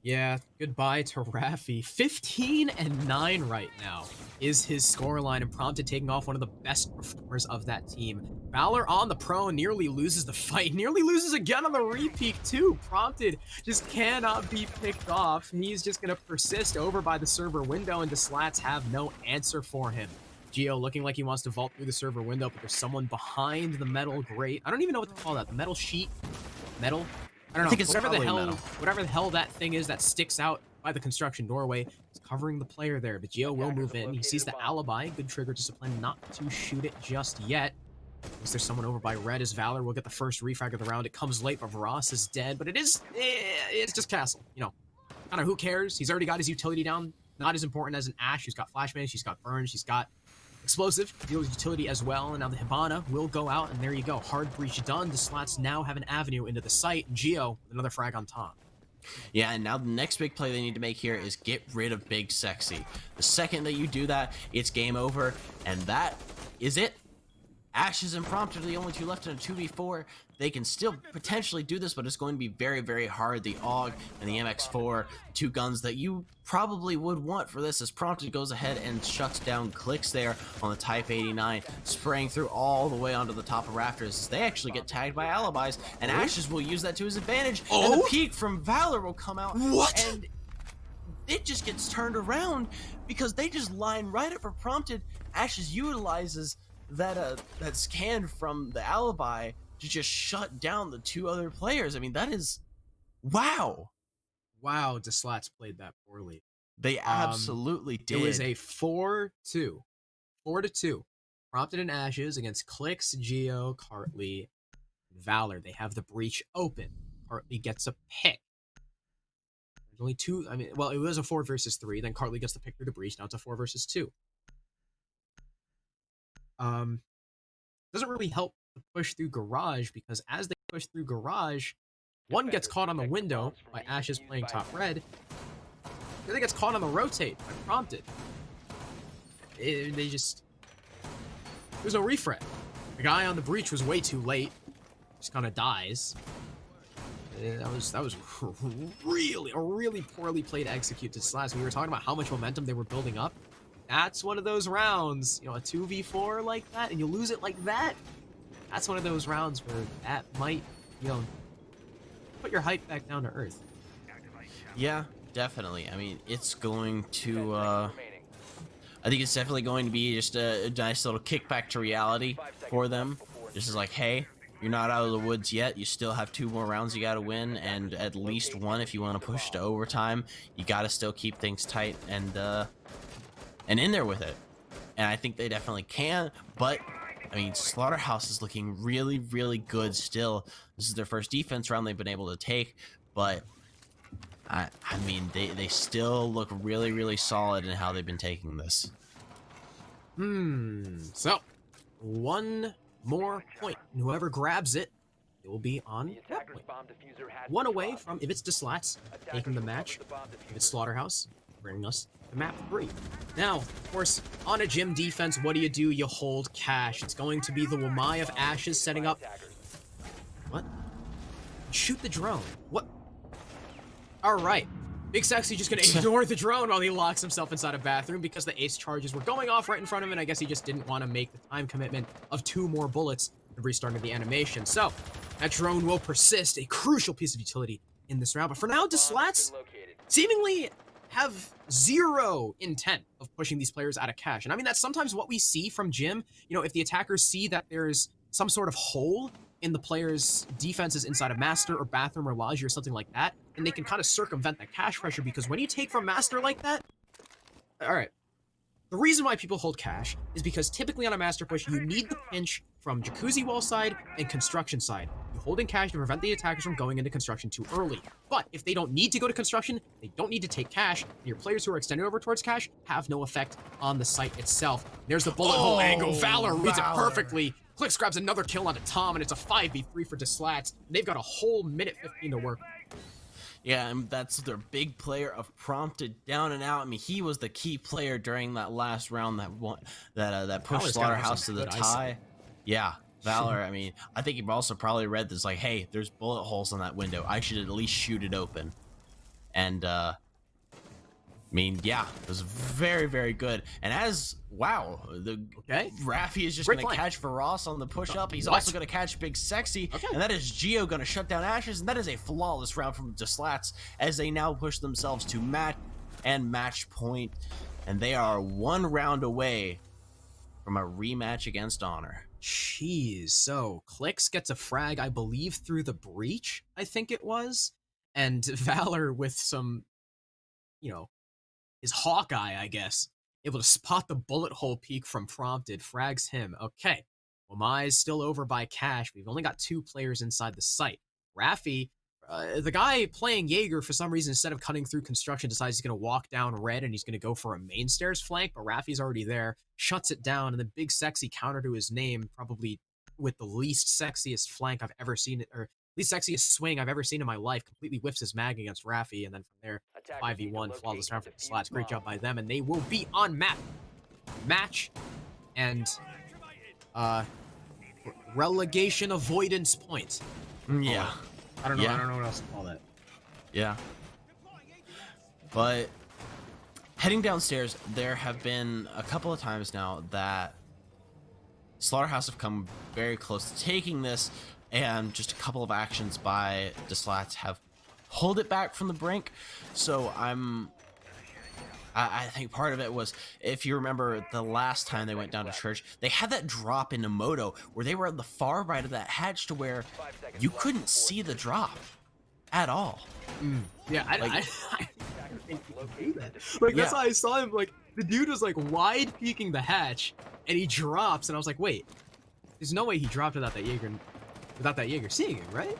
Yeah, goodbye to Raffi. 15-9 right now is his scoreline, and Prompted taking off one of the best performers of that team. Valor on the prone, nearly loses the fight, nearly loses again on the repeat too. Prompted just cannot be picked off. He's just gonna persist over by the server window, and the Slats have no answer for him. Geo looking like he wants to vault through the server window, but there's someone behind the metal grate. I don't even know what to call that. The metal sheet? Metal? I don't know. I think it's whatever the hell that thing is that sticks out by the construction doorway is covering the player there. But Geo will move in. He sees the Alibi. Good trigger discipline not to shoot it just yet. Is there someone over by red as Valor will get the first refrag of the round? It comes late, but Varas is dead. But it's just Castle. You know, kind of who cares? He's already got his utility down. Not as important as an Ash. She's got Flashbang. She's got Burn. She's got Explosive, deals utility as well, and now the Hibana will go out, and there you go. Hard breach done. The Slats now have an avenue into the site. Geo, another frag on top. Yeah, and now the next big play they need to make here is get rid of Big Sexy. The second that you do that, it's game over, and that is it. Ashes and Prompted are the only 2 left in a 2v4. They can still potentially do this, but it's going to be very, very hard. The AUG and the MX4, 2 guns that you probably would want for this, as Prompted goes ahead and shuts down clicks there on the Type 89, spraying through all the way onto the top of rafters as they actually get tagged by Alibis, and Ashes will use that to his advantage, and the peak from Valor will come out, and it just gets turned around because they just line right up for Prompted. Ashes utilizes that scan from the Alibi to just shut down the 2 other players. I mean, that is wow. Wow, the Slats played that poorly. They absolutely did. It was a 4-2. 4-2. Prompted and Ashes against Clicks, Geo, Cartley, Valor. They have the breach open. Cartley gets a pick. There's only two. I mean, well, it was a 4 versus 3. Then Cartley gets the pick through the breach. Now it's a 4 versus 2. Doesn't really help to push through Garage because as they push through Garage, one gets caught on the window by Ashes playing top red. The other gets caught on the rotate by Prompted. There's no refresh. The guy on the breach was way too late. Just kind of dies. That was really a really poorly played execute to Slatts. We were talking about how much momentum they were building up. That's one of those rounds, a 2v4 like that, and you lose it like that. That's one of those rounds where that might, put your hype back down to earth. Yeah, definitely. I mean, it's going to, I think it's definitely going to be just a nice little kickback to reality for them. Just as like, hey, you're not out of the woods yet. You still have 2 more rounds you got to win, and at least 1 if you want to push to overtime. You got to still keep things tight and in there with it. And I think they definitely can, but I mean, Slaughterhouse is looking really, really good still. This is their first defense round they've been able to take, but I mean, they still look really, really solid in how they've been taking this. So, 1 more point. And whoever grabs it, it will be on that point. 1 away from, if it's the Slatts, taking the match. If it's Slaughterhouse, bringing us to map 3. Now, of course, on a gym defense, what do? You hold cash. It's going to be the Wamai of Ashes setting up. What? Shoot the drone. What? Alright. Big Sexy just gonna ignore the drone while he locks himself inside a bathroom because the ace charges were going off right in front of him, and I guess he just didn't want to make the time commitment of 2 more bullets to restarting the animation. So, that drone will persist, a crucial piece of utility in this round. But for now, the Slatts seemingly have 0 intent of pushing these players out of cash. And I mean, that's sometimes what we see from Jim. If the attackers see that there's some sort of hole in the player's defenses inside of Master or Bathroom or Lodge or something like that, and they can kind of circumvent that cash pressure, because when you take from Master like that, all right, the reason why people hold cash is because typically on a Master push, you need the pinch from Jacuzzi wall side and construction side. You hold in cash to prevent the attackers from going into construction too early. But if they don't need to go to construction, they don't need to take cash, and your players who are extended over towards cash have no effect on the site itself. There's the bullet hole angle. Valor reads it perfectly. Clicks grabs another kill onto Tom, and it's a 5v3 for Slatts. They've got a whole minute 15 to work. Yeah, and that's their big player of Prompted down and out. I mean, he was the key player during that last round that pushed Slaughterhouse to the tie. Yeah, Valor. I mean, I think he also probably read this like, hey, there's bullet holes in that window. I should at least shoot it open. And I mean, yeah, it was very, very good. And Raffi is just going to catch Varos on the push-up. He's also going to catch Big Sexy. And that is Geo going to shut down Ashes. And that is a flawless round from the Slatts as they now push themselves to match point. And they are 1 round away from a rematch against Honor. Jeez. So, Clicks gets a frag, I believe, through the breach, I think it was. And Valor with some, his Hawkeye, I guess, able to spot the bullet hole peek from Prompted, frags him. Okay, Wamai's still over by cash. We've only got 2 players inside the site. Raffi, the guy playing Jaeger, for some reason, instead of cutting through construction, decides he's going to walk down red and he's going to go for a main stairs flank, but Raffi's already there, shuts it down, and the Big Sexy counter to his name, probably with the least sexiest flank I've ever seen, or least sexiest swing I've ever seen in my life, completely whiffs his mag against Raffi, and then from there, 5v1, flawless round for the Slatts. Great job by them, and they will be on match, and relegation avoidance point. Yeah. I don't know what else to call that. Yeah. But heading downstairs, there have been a couple of times now that Slaughterhouse have come very close to taking this, and just a couple of actions by the Slatts have pulled it back from the brink. So I think part of it was, if you remember the last time they went down to church, they had that drop into Moto where they were on the far right of that hatch to where you couldn't see the drop at all. Yeah, I think you can do that. Like, Yeah. that's how I saw him. Like, the dude was like wide peeking the hatch, and he drops, and I was like, wait, there's no way he dropped without that Jaeger seeing it, right?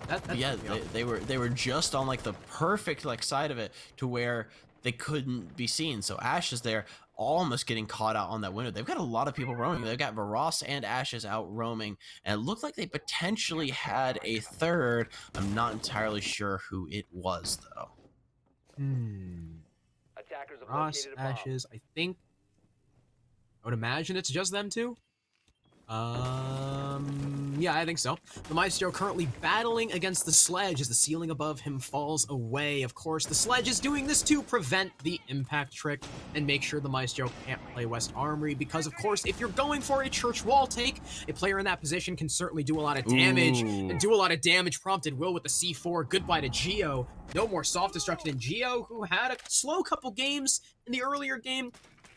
That Yeah, threw me off. they were just on like the perfect like side of it to where they couldn't be seen. So Ash is there, almost getting caught out on that window. They've got a lot of people roaming. They've got Varos and Ashes out roaming, and it looked like they potentially had a third. I'm not entirely sure who it was though. Attackers have Ross, located a bomb. Ashes, I think. I would imagine it's just them two. Yeah, I think so. The Maestro currently battling against the sledge as the ceiling above him falls away. Of course, the sledge is doing this to prevent the impact trick and make sure the Maestro can't play West Armory because, of course, if you're going for a church wall take, a player in that position can certainly do a lot of damage and do a lot of damage prompted will with the C4. Goodbye to Geo. No more soft destruction in Geo, who had a slow couple games in the earlier game.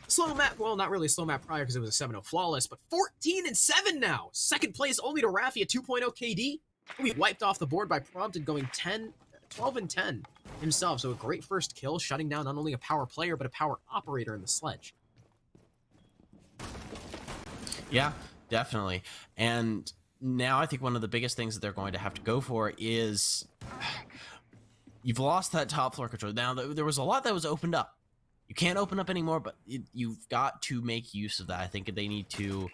Slow map, well, not really a slow map prior because it was a 7-0 flawless, but 14-7 now. Second place only to Raffi at 2.0 KD. We wiped off the board by Prompted going 12-10 himself. So a great first kill, shutting down not only a power player, but a power operator in the sledge. Yeah, definitely. And now I think one of the biggest things that they're going to have to go for is you've lost that top floor control. Now, there was a lot that was opened up. You can't open up anymore, but you've got to make use of that. I think they need to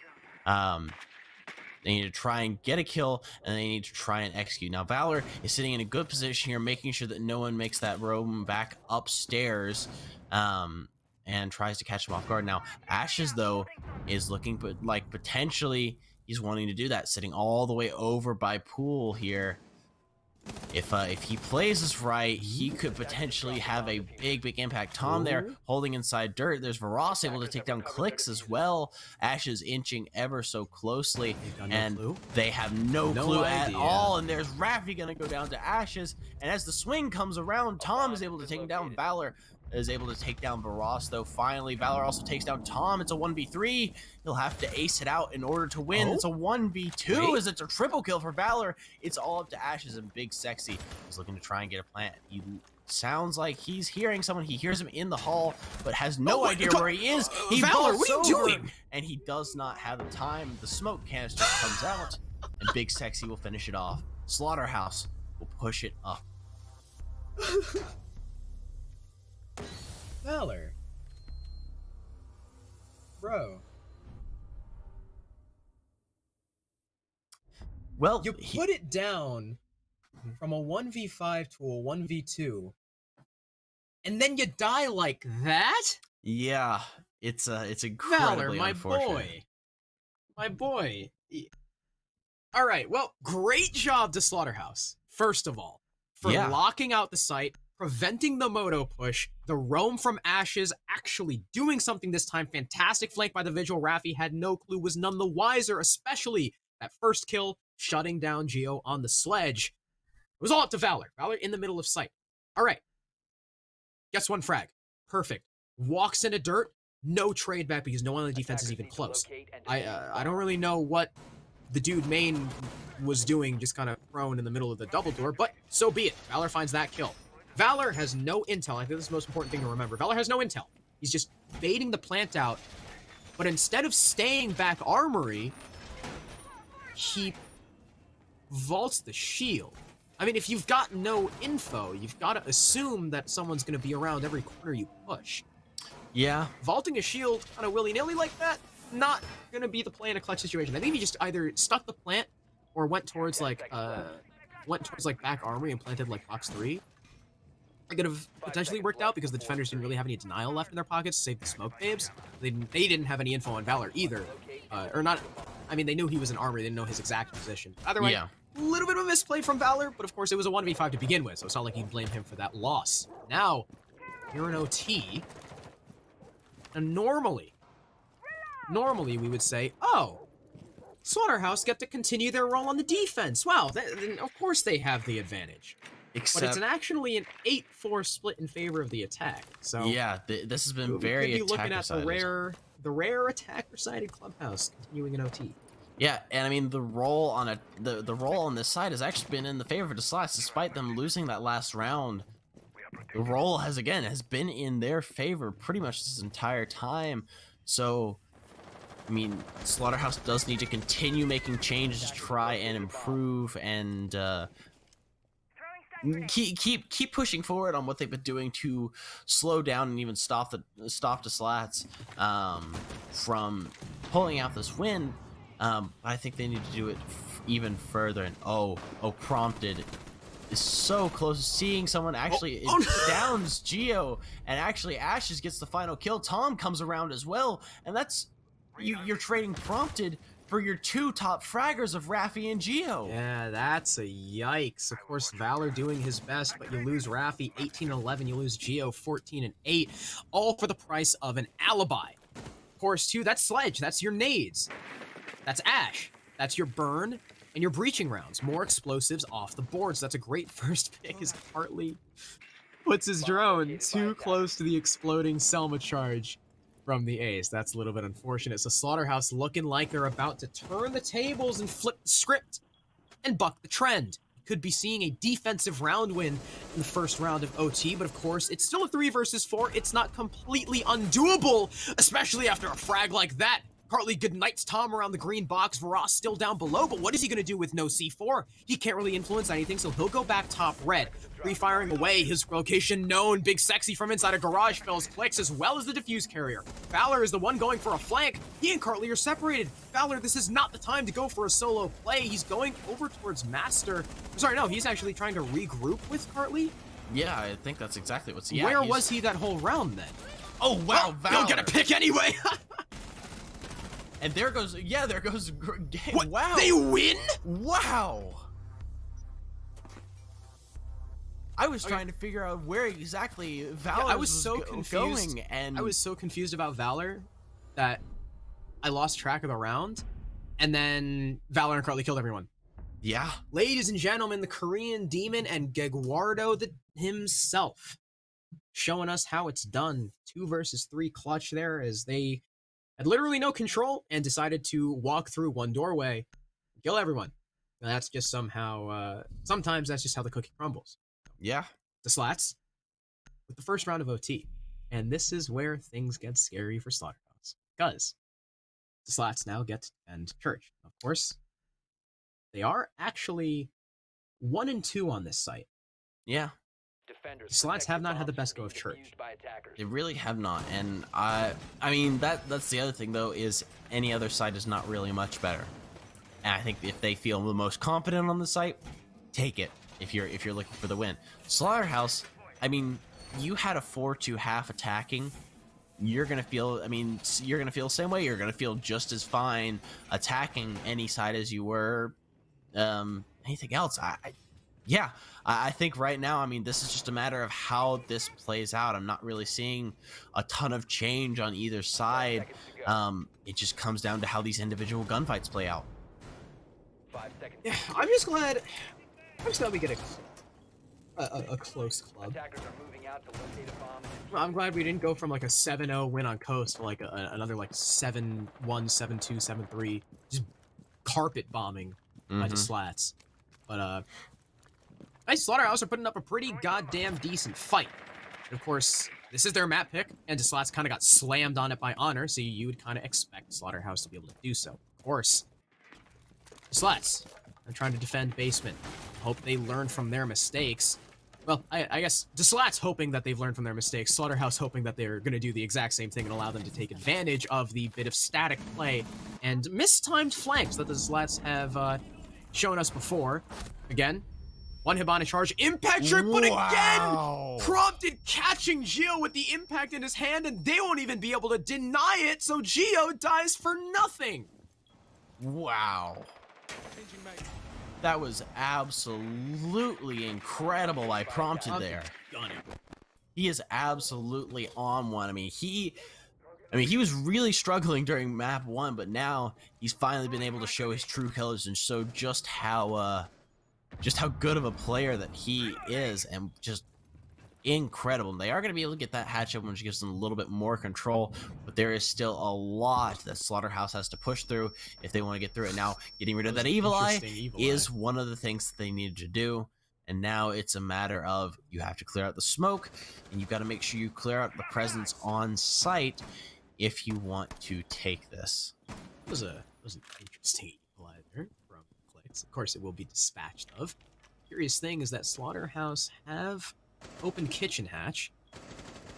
try and get a kill, and they need to try and execute. Now, Valor is sitting in a good position here, making sure that no one makes that roam back upstairs and tries to catch him off guard. Now, Ashes, though, is looking like potentially he's wanting to do that, sitting all the way over by Pool here. If he plays this right, he could potentially have a big impact. Tom there holding inside dirt. There's Varos able to take down Clicks as well. Ashes inching ever so closely, and they have no clue at all. And there's Raffi gonna go down to Ashes, and as the swing comes around, Tom is able to take him down. Valor is able to take down Varos, though. Finally, Valor also takes down Tom. It's a 1v3. He'll have to ace it out in order to win. It's a 1v2 as it's a triple kill for Valor. It's all up to Ashes, and Big Sexy is looking to try and get a plant. He sounds like he's hearing someone. He hears him in the hall, but has no idea where he is. Valor, what are you doing? And he does not have the time. The smoke canister comes out, and Big Sexy will finish it off. Slaughterhouse will push it up. Valor. Bro. Well, you put it down from a 1v5 to a 1v2, and then you die like that? Yeah, it's incredibly Valor, unfortunate. my boy. All right, well, great job to Slaughterhouse, first of all, for locking out the site, preventing the moto push, the roam from Ashes, actually doing something this time. Fantastic flank by the Vigil. Raffi had no clue, was none the wiser, especially that first kill, shutting down Geo on the sledge. It was all up to Valor. Valor in the middle of sight. All right. Gets one frag. Perfect. Walks into dirt. No trade back because no one on the defense is even close. I don't really know what the dude main was doing, just kind of prone in the middle of the double door, but so be it. Valor finds that kill. Valor has no intel. I think this is the most important thing to remember. Valor has no intel. He's just baiting the plant out, but instead of staying back armory, he vaults the shield. I mean, if you've got no info, you've got to assume that someone's going to be around every corner you push. Yeah. Vaulting a shield kind of willy-nilly like that, not going to be the play in a clutch situation. I think he just either stuck the plant or went towards like back armory and planted like box 3. It could have potentially worked out because the defenders didn't really have any denial left in their pockets to save the smoke babes. They didn't have any info on Valor either. Or not, I mean, they knew he was in armor, they didn't know his exact position. Either way, a little bit of a misplay from Valor, but of course it was a 1v5 to begin with, so it's not like you can blame him for that loss. Now, you're an OT, and normally we would say, oh, Slaughterhouse get to continue their role on the defense. Wow, of course they have the advantage. But it's actually an 8-4 split in favor of the attack. So yeah, this has been very attacker-sided. Looking at the rare attacker-sided Clubhouse continuing in OT. Yeah, and I mean the role on the role on this side has actually been in the favor of the Slats, despite them losing that last round. the roll has been in their favor pretty much this entire time. So, I mean, Slaughterhouse does need to continue making changes to try and improve and keep pushing forward on what they've been doing to slow down and even stop the Slats from pulling out this win. I think they need to do it even further. And prompted is so close to seeing someone actually downs Geo, and actually Ashes gets the final kill. Tom comes around as well, and that's you're trading prompted for your two top fraggers of Raffi and Geo. Yeah, that's a yikes. Of course, Valor doing his best, but you lose Raffi 18-11, you lose Geo 14-8, all for the price of an alibi. Of course, too, that's Sledge, that's your nades. That's Ash, that's your burn, and your breaching rounds. More explosives off the board, so that's a great first pick as Hartley puts his drone too close to the exploding Selma charge from the ace. That's a little bit unfortunate. So Slaughterhouse looking like they're about to turn the tables and flip the script and buck the trend. Could be seeing a defensive round win in the first round of OT, but of course, it's still a 3 versus 4. It's not completely undoable, especially after a frag like that. Hartley goodnights Tom around the green box. Varas still down below, but what is he going to do with no C4? He can't really influence anything, so he'll go back top red. Pre-firing away, his location known. Big Sexy from inside a garage fills clicks, as well as the diffuse carrier. Valor is the one going for a flank. He and Hartley are separated. Valor, this is not the time to go for a solo play. He's going over towards Master. Sorry, no, he's actually trying to regroup with Hartley. Yeah, I think that's exactly what's... Where was he that whole round then? Oh, wow, Valor. He'll get a pick anyway. And there goes game. What? Wow. They win? Wow. I was trying to figure out where exactly Valor I was so confused. going, and I was so confused about Valor that I lost track of the round, and then Valor and Hartley killed everyone. Yeah. Ladies and gentlemen, the Korean Demon and Gegwardo himself showing us how it's done. 2 versus 3 clutch there, as they had literally no control and decided to walk through one doorway, kill everyone. And that's just somehow, sometimes that's just how the cookie crumbles. Yeah. The Slats with the first round of OT. And this is where things get scary for Slaughterhouse, because the Slats now get to defend Church. Of course, they are actually 1-2 on this site. Yeah. The Slats have not had the best go of Church. They really have not, and I mean that's the other thing though, is any other site is not really much better. And I think if they feel the most confident on the site, take it if you're looking for the win. Slaughterhouse, I mean, you had a 4-2 half attacking. You're gonna feel the same way. You're gonna feel just as fine attacking any side as you were anything else. I think right now, I mean, this is just a matter of how this plays out. I'm not really seeing a ton of change on either side. It just comes down to how these individual gunfights play out. 5 seconds. Yeah, I'm just glad we get a close club. Attackers are moving out to locate a bomb. I'm glad we didn't go from like a 7-0 win on Coast to like another like 7-1, 7-2, 7-3, just carpet bombing by the Slats. But nice. Slaughterhouse are putting up a pretty goddamn decent fight. And of course, this is their map pick, and the Slats kind of got slammed on it by Honor, so you would kind of expect Slaughterhouse to be able to do so. Of course, the Slats are trying to defend basement. Hope they learn from their mistakes. Well, I guess the Slats hoping that they've learned from their mistakes. Slaughterhouse hoping that they're going to do the exact same thing and allow them to take advantage of the bit of static play and mistimed flanks that the Slats have shown us before. Again, one Hibana charge, impact trick, but again, prompted catching Geo with the impact in his hand, and they won't even be able to deny it, so Geo dies for nothing. Wow. That was absolutely incredible. I prompted there. He is absolutely on one. I mean, he was really struggling during map 1, but now he's finally been able to show his true colors and show just how good of a player that he is, and just incredible. And they are going to be able to get that hatch up, which gives them a little bit more control, but there is still a lot that Slaughterhouse has to push through if they want to get through it. Now, getting rid of that evil eye is one of the things that they needed to do, And now it's a matter of you have to clear out the smoke, and you've got to make sure you clear out the presence on site if you want to take this. It was an interesting equalizer from Clicks. Of course, it will be dispatched of. Curious thing is that Slaughterhouse have opened Kitchen Hatch.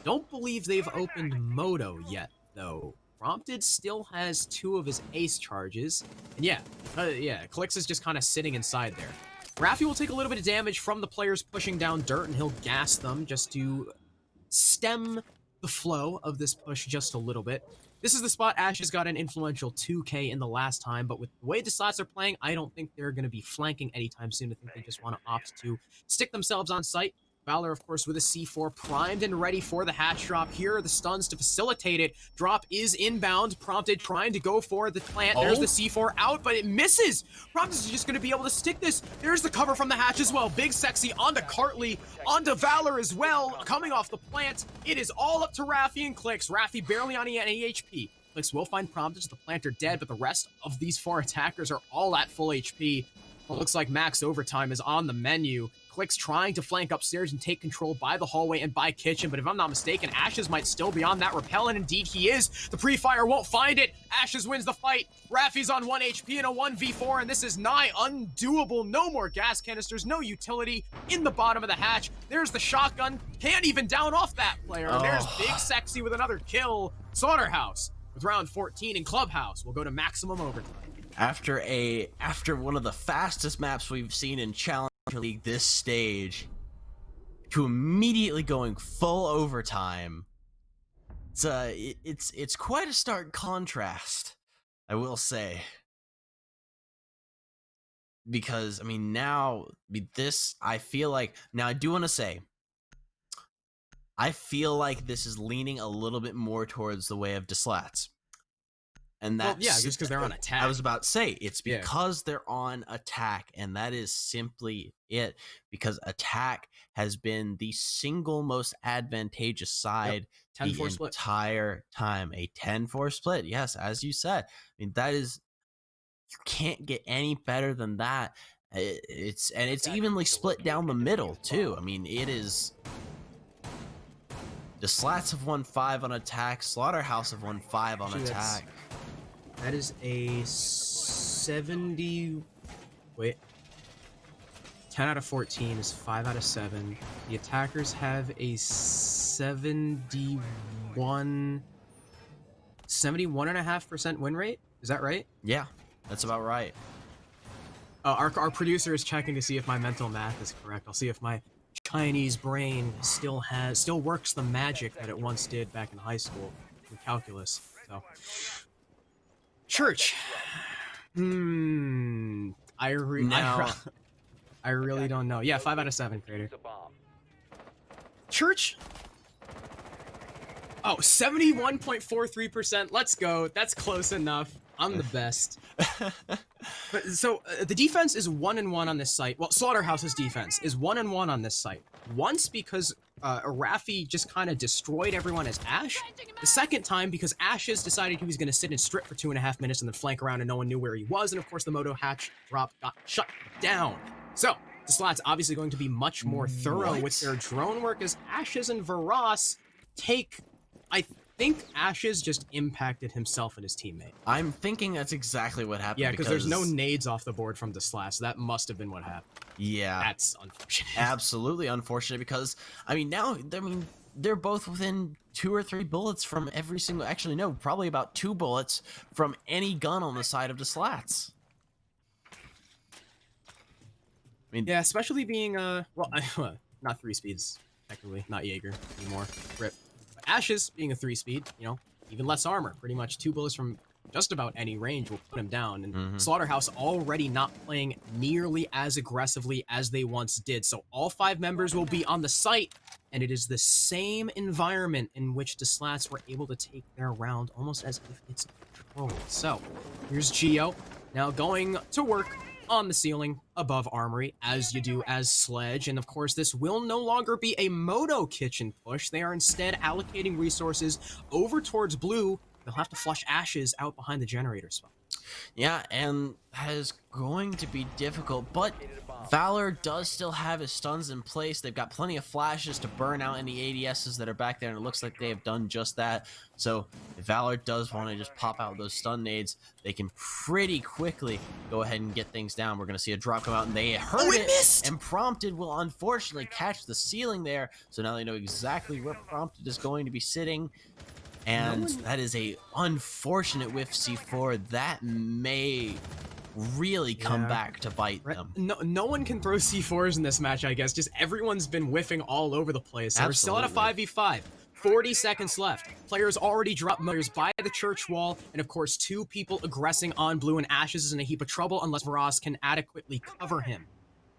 Don't believe they've opened Moto yet, though. Prompted still has 2 of his ace charges. And yeah, Clicks is just kind of sitting inside there. Raffi will take a little bit of damage from the players pushing down dirt, and he'll gas them just to stem the flow of this push just a little bit. This is the spot Ashes got an influential 2K in the last time, but with the way the Slatts are playing, I don't think they're going to be flanking anytime soon. I think they just want to opt to stick themselves on site. Valor, of course, with a C4 primed and ready for the hatch drop. Here are the stuns to facilitate it. Drop is inbound. Prompted trying to go for the plant. There's the C4 out, but it misses. Prompted is just going to be able to stick this. There's the cover from the hatch as well. Big Sexy onto Cartley, onto Valor as well. Coming off the plant. It is all up to Raffi and Clicks. Raffi barely on any HP. Clicks will find Prompted. The planter dead, but the rest of these 4 attackers are all at full HP. Well, looks like max overtime is on the menu. Clicks trying to flank upstairs and take control by the hallway and by kitchen, but if I'm not mistaken, Ashes might still be on that rappel, and indeed he is. The pre-fire won't find it. Ashes wins the fight. Raffi's on 1 HP in a 1v4, and this is nigh undoable. No more gas canisters, no utility in the bottom of the hatch. There's the shotgun. Can't even down off that player. And there's Big Sexy with another kill. Slaughterhouse with round 14 in Clubhouse will go to maximum overtime. After one of the fastest maps we've seen in Challenger League this stage, to immediately going full overtime, it's quite a stark contrast, I will say. Because I mean, I feel like I do want to say, I feel like this is leaning a little bit more towards the way of Slats. And that's just because they're on attack. I was about to say, it's because they're on attack, and that is simply it. Because attack has been the single most advantageous side the entire time. A 10-4 split, yes, as you said. I mean, that is, you can't get any better than that. It's evenly split down the middle too. I mean, it is. The Slats have won 5 on attack. Slaughterhouse have won 5 on attack. That is a 70. Wait. 10 out of 14 is 5 out of 7. The attackers have a 71.5% win rate. Is that right? Yeah, that's about right. Our producer is checking to see if my mental math is correct. I'll see if my Chinese brain still works the magic that it once did back in high school in calculus. So. Church. I really don't know. Yeah, 5 out of 7, Crater. Church. Oh, 71.43%. Let's go. That's close enough. I'm the best. But so the defense is 1-1 on this site. Well, Slaughterhouse's defense is 1-1 on this site. Once because Raffi just kind of destroyed everyone as Ash. The second time because Ashes decided he was going to sit and strip for 2.5 minutes and then flank around and no one knew where he was. And of course the Moto hatch drop got shut down. So the Slatts obviously going to be much more thorough with their drone work as Ashes and Varas take, I think Ashes just impacted himself and his teammate. I'm thinking that's exactly what happened. Yeah, because there's no nades off the board from the Slatts, so that must have been what happened. Yeah. That's unfortunate. Absolutely unfortunate because, I mean, they're both within 2 or 3 bullets from every single, actually no, probably about 2 bullets from any gun on the side of the Slatts. I mean, yeah, especially being, well, not 3 speeds, technically, not Jaeger anymore, rip. Ashes being a 3-speed, even less armor. Pretty much 2 bullets from just about any range will put him down. And Slaughterhouse already not playing nearly as aggressively as they once did. So all 5 members will be on the site, and it is the same environment in which the Slatts were able to take their round almost as if it's controlled. So here's Geo now going to work on the ceiling above Armory, as you do as Sledge. And of course, this will no longer be a Moto kitchen push. They are instead allocating resources over towards Blue. They'll have to flush Ashes out behind the generator spot. Yeah, and that is going to be difficult, but Located a bomb. Valor does still have his stuns in place. They've got plenty of flashes to burn out any ADSs that are back there, and it looks like they have done just that. So if Valor does want to just pop out those stun nades, they can pretty quickly go ahead and get things down. We're going to see a drop come out, and they heard it it, missed! and Prompted will unfortunately catch the ceiling there. So now they know exactly where Prompted is going to be sitting. And that is a unfortunate whiff C4 that may really come back to bite them. No one can throw C4s in this match, I guess. Just everyone's been whiffing all over the place. So we're still at a 5v5. 40 seconds left. Players already dropped players by the church wall, and of course, 2 people aggressing on blue, and Ashes is in a heap of trouble unless Varas can adequately cover him.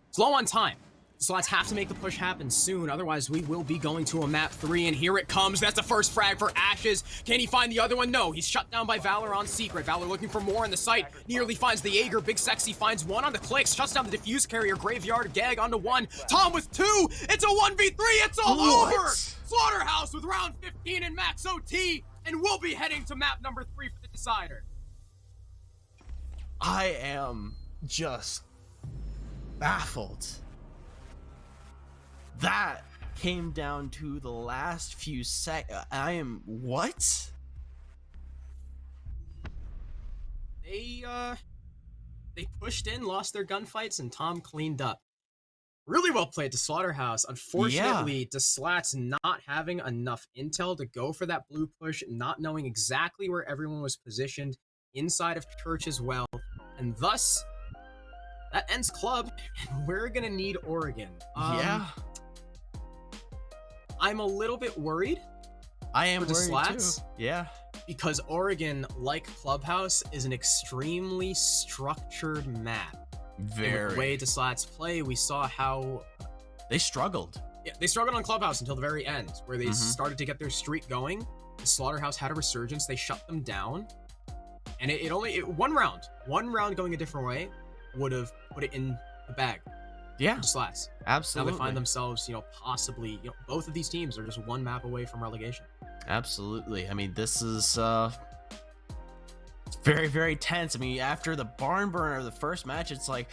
It's low on time. So let's have to make the push happen soon, otherwise we will be going to a map 3, and here it comes. That's the first frag for Ashes. Can he find the other one? No, he's shut down by Valor on secret. Valor looking for more in the site, nearly finds the Jaeger. Big Sexy finds one on the clicks, shuts down the Diffuse Carrier. Graveyard Gag onto 1. Tom with 2. It's a 1v3. It's all over. Slaughterhouse with round 15 and max OT, and we'll be heading to map number 3 for the decider. I am just baffled. That came down to the last few seconds. I am what? They pushed in, lost their gunfights, and Tom cleaned up. Really well played to Slaughterhouse. Unfortunately, to Slatts not having enough intel to go for that blue push, not knowing exactly where everyone was positioned inside of church as well, and thus that ends club, and we're gonna need Oregon. Yeah. I'm a little bit worried. I am for the worried Slatts, too. Yeah. Because Oregon, like Clubhouse, is an extremely structured map. Very. And the way the Slatts play, we saw how they struggled. Yeah, they struggled on Clubhouse until the very end, where they started to get their streak going. The Slaughterhouse had a resurgence. They shut them down, and it only one round going a different way would have put it in the bag. Yeah, Slatts. Absolutely. Now they find themselves, possibly, both of these teams are just one map away from relegation. Absolutely. I mean, this is very, very tense. I mean, after the barn burner of the first match, it's like,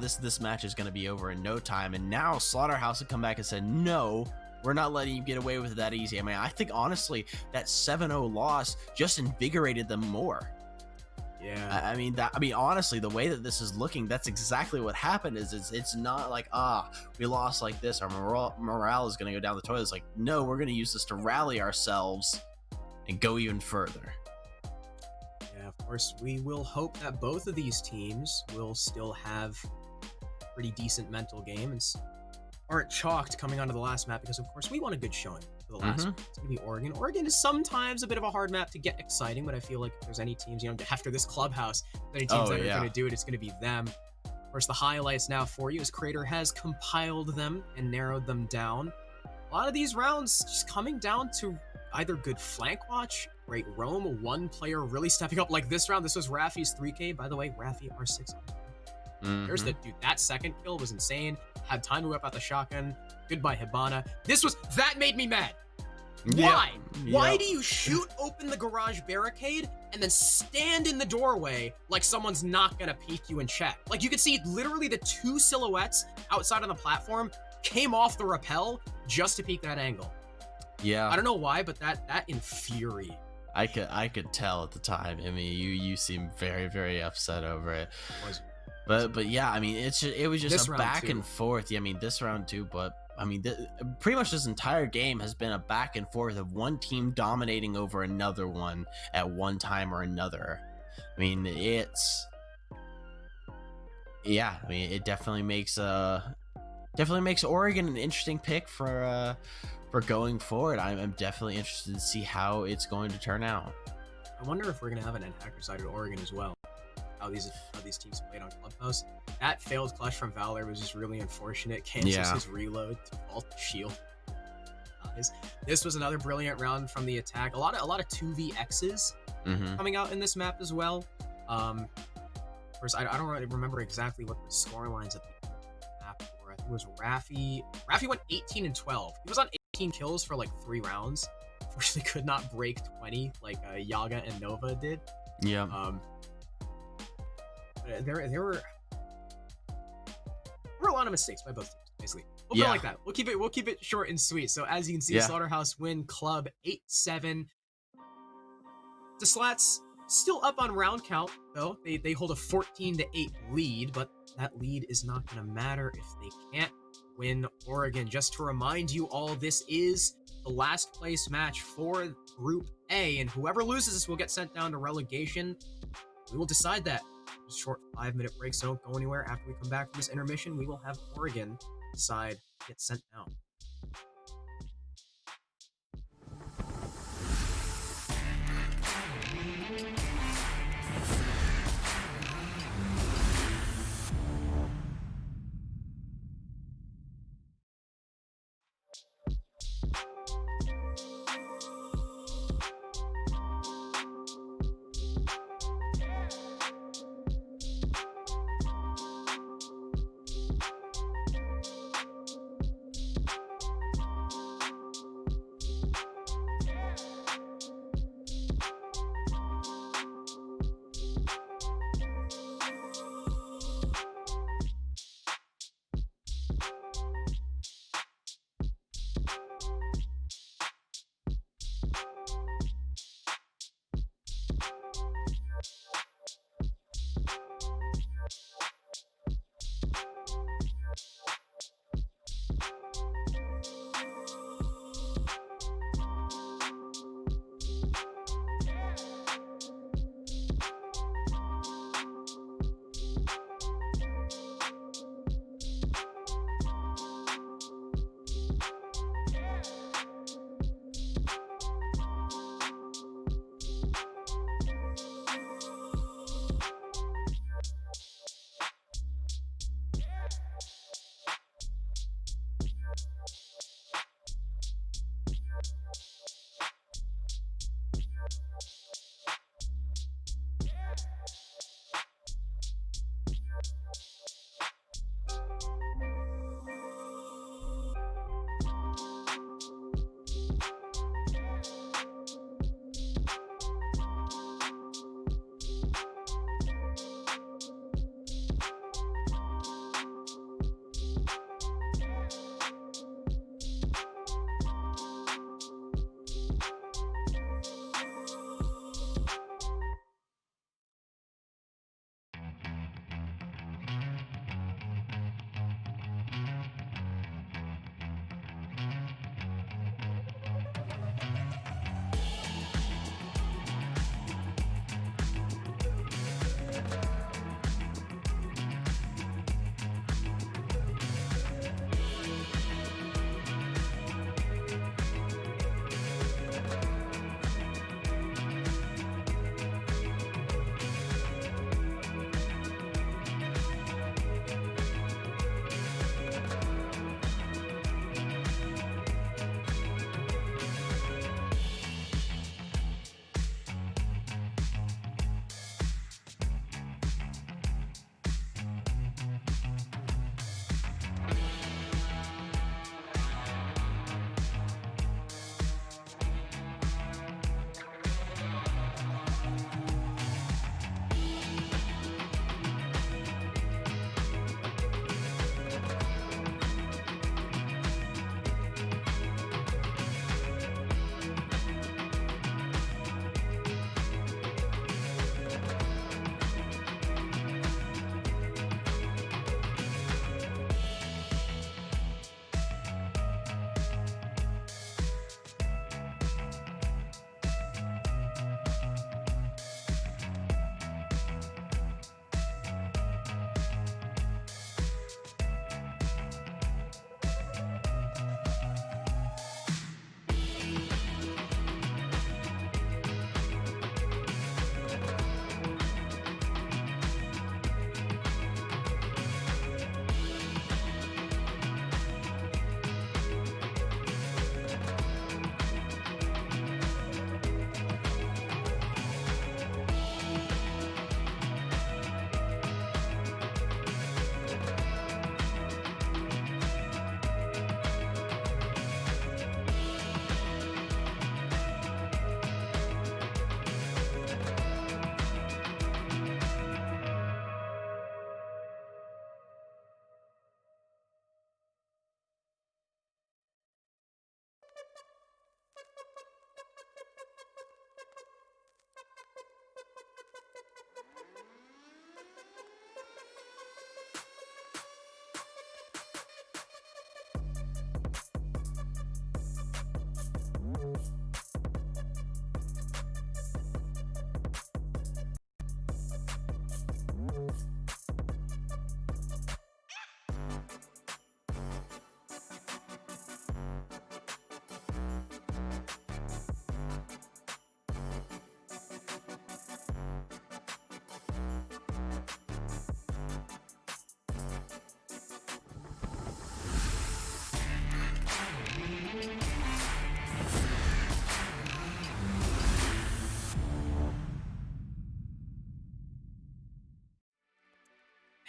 this match is going to be over in no time. And now Slaughterhouse had come back and said, no, we're not letting you get away with it that easy. I mean, I think honestly that 7-0 loss just invigorated them more. Yeah. I mean, honestly, the way that this is looking, that's exactly what happened. It's not like, we lost like this, our morale is going to go down the toilet. It's like, no, we're going to use this to rally ourselves and go even further. Yeah, of course, we will hope that both of these teams will still have pretty decent mental game and aren't chalked coming onto the last map, because of course we want a good showing for the last map. It's gonna be Oregon. Oregon is sometimes a bit of a hard map to get exciting, but I feel like if there's any teams, after this Clubhouse, any teams that are gonna do it, it's gonna be them. Of course, the highlights now for you is Crater has compiled them and narrowed them down. A lot of these rounds just coming down to either good flank watch, great roam, one player really stepping up like this round. This was Rafi's 3K, by the way. Rafi R6. There's the dude. That second kill was insane. Had time to whip out the shotgun. Goodbye, Hibana. That made me mad. Why? Why do you shoot open the garage barricade and then stand in the doorway like someone's not gonna peek you and check? Like, you could see literally the 2 silhouettes outside on the platform came off the rappel just to peek that angle. Yeah. I don't know why, but that infuriated. I could tell at the time. I mean, you seem very, very upset over it. But yeah, I mean, it was just a back and forth. Yeah, I mean, this round too, but I mean, pretty much this entire game has been a back and forth of one team dominating over another one at one time or another. I mean, it definitely makes Oregon an interesting pick for going forward. I'm definitely interested to see how it's going to turn out. I wonder if we're gonna have an hacker side of Oregon as well. How these teams played on Clubhouse. That failed clutch from Valor was just really unfortunate. Cancels his reload to vault the shield. This was another brilliant round from the attack. A lot of 2vx's coming out in this map as well. Of course, I don't really remember exactly what the score lines at the end of the map were. I think it was Rafi. Rafi went 18 and 12. He was on 18 kills for like 3 rounds. Unfortunately, could not break 20 like Yaga and Nova did. Yeah. there were a lot of mistakes by both teams, basically. We'll put it like that. We'll keep it short and sweet. So as you can see, Slaughterhouse win club 8-7. The Slats still up on round count, though. They hold a 14-8 lead, but that lead is not going to matter if they can't win Oregon. Just to remind you all, this is the last place match for Group A, and whoever loses this will get sent down to relegation. We will decide that. Just a short 5-minute break, so don't go anywhere. After we come back from this intermission, we will have Oregon decide to get sent down.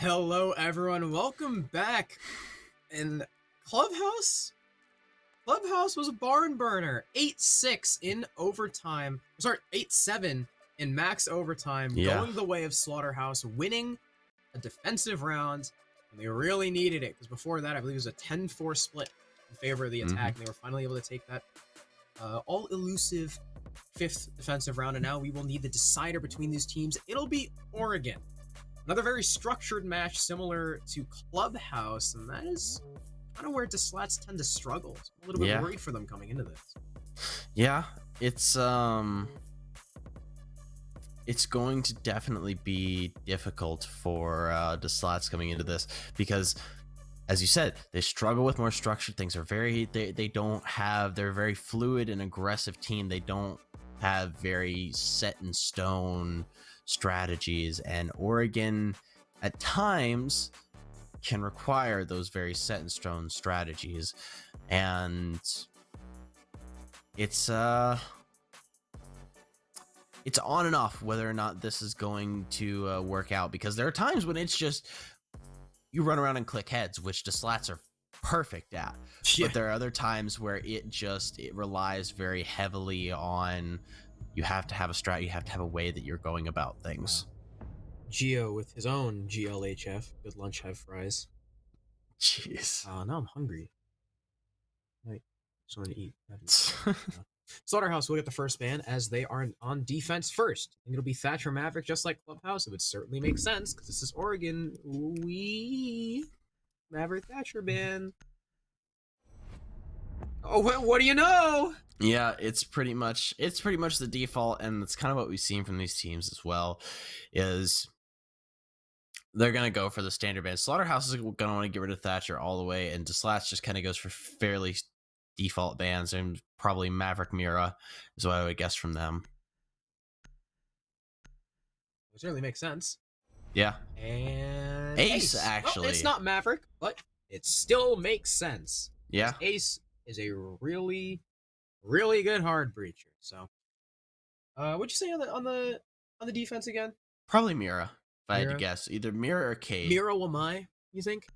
Hello, everyone. Welcome back. And Clubhouse was a barn burner. 8-6 in overtime. Sorry, 8-7 in max overtime, going the way of Slaughterhouse, winning a defensive round. And they really needed it because before that, I believe it was a 10-4 split in favor of the attack. And they were finally able to take that all elusive 5th defensive round. And now we will need the decider between these teams. It'll be Oregon. Another very structured match similar to Clubhouse, and that is kind of where the Slats tend to struggle. So I'm a little bit worried for them coming into this. Yeah, it's going to definitely be difficult for the Slats coming into this because, as you said, they struggle with more structured things. They're they're a very fluid and aggressive team. They don't have very set in stone strategies, and Oregon at times can require those very set in stone strategies, and it's on and off whether or not this is going to work out, because there are times when it's just you run around and click heads, which the Slats are perfect at. But there are other times where it relies very heavily on you have to have a strat, you have to have a way that you're going about things. Geo with his own GLHF, good lunch, have fries. Jeez. Now I'm hungry. I just want to eat. Slaughterhouse will get the first ban as they are on defense first. I think it'll be Thatcher Maverick, just like Clubhouse. It would certainly make sense because this is Oregon. Maverick Thatcher ban. Oh, what do you know? Yeah, it's pretty much the default, and it's kind of what we've seen from these teams as well. Is they're gonna go for the standard ban. Slaughterhouse is gonna want to get rid of Thatcher all the way, and Slats just kind of goes for fairly default bans, and probably Maverick Mira is what I would guess from them. It certainly makes sense. Yeah. And Ace actually. Well, it's not Maverick, but it still makes sense. Yeah. Ace is a really, really good hard breacher. So, what'd you say on the defense again? Probably Mira, if I had to guess. Either Mira or Cade. Mira Wamai, you think?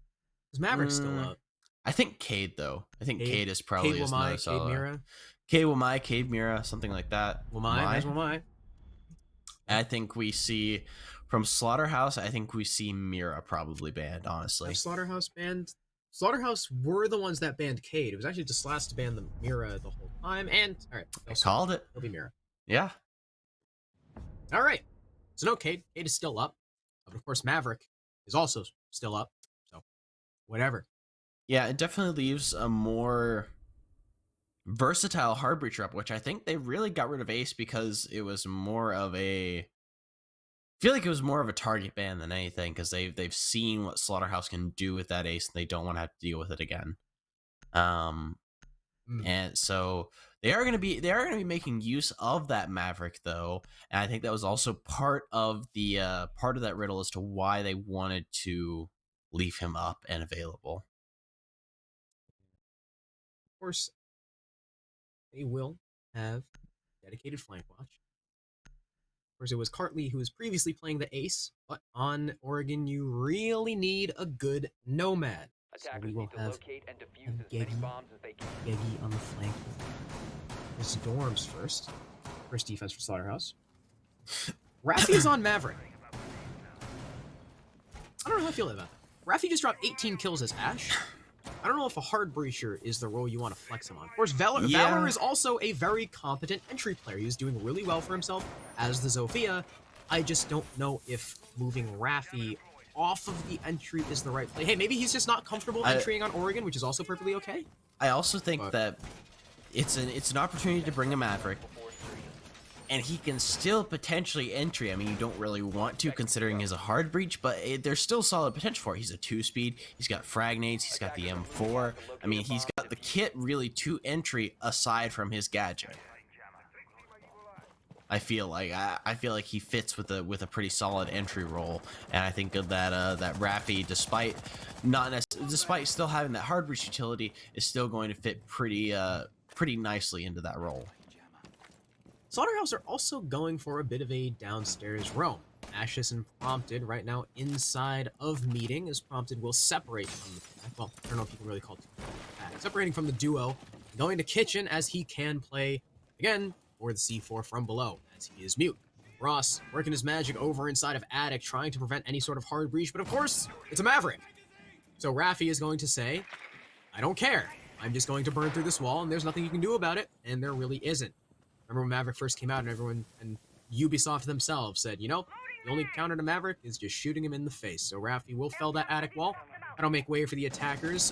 Because Maverick's still up. I think Cade, though. I think Cade is probably Cade Wamai, Cade Mira. Cade Wamai, Cade Mira, something like that. Wamai. Wamai. I think we see from Slaughterhouse, I think we see Mira probably banned, honestly. Slaughterhouse banned. Slaughterhouse were the ones that banned Cade. It was actually just Slats to ban the Mira the whole time. And all right, I called it. It'll be Mira. Yeah. All right. So no Cade. Cade is still up. But of course, Maverick is also still up. So whatever. Yeah, it definitely leaves a more versatile hard breacher up, which I think they really got rid of Ace because it was more of a. I feel like it was more of a target ban than anything, because they've seen what Slaughterhouse can do with that Ace, and they don't want to have to deal with it again. And so they are going to be making use of that Maverick, though, and I think that was also part of that riddle as to why they wanted to leave him up and available. Of course, they will have dedicated flank watch. Of course, it was Cartley who was previously playing the Ace, but on Oregon, you really need a good Nomad. So we will have Geggy on the flank. There's Dorms first. First defense for Slaughterhouse. Raffi is on Maverick. I don't know how I feel about that. Raffi just dropped 18 kills as Ash. I don't know if a hard breacher is the role you want to flex him on. Of course, Valor is also a very competent entry player. He's doing really well for himself as the Zofia. I just don't know if moving Raffi off of the entry is the right play. Hey, maybe he's just not comfortable entering on Oregon, which is also perfectly okay. I also think that it's an opportunity to bring a Maverick, and he can still potentially entry. I mean, you don't really want to, considering he's a hard breach, but there's still solid potential for it. He's a 2-speed. He's got frag nades. He's got the M4. I mean, he's got the kit really to entry aside from his gadget. I feel like he fits with a pretty solid entry role, and I think that that Raffi, despite still having that hard breach utility, is still going to fit pretty nicely into that role. Slaughterhouse are also going for a bit of a downstairs roam, Ashes and Prompted right now inside of meeting, as Prompted will separate from the pack. Well, I don't know if you can really call it pack. Separating from the duo, going to Kitchen as he can play, again, for the C4 from below, as he is mute. Ross working his magic over inside of Attic, trying to prevent any sort of hard breach, but of course, it's a Maverick. So Raffi is going to say, I don't care. I'm just going to burn through this wall, and there's nothing you can do about it, and there really isn't. Remember when Maverick first came out, and everyone, and Ubisoft themselves said, you know, the only counter to Maverick is just shooting him in the face. So Raffi will fell that Attic wall. That'll make way for the attackers.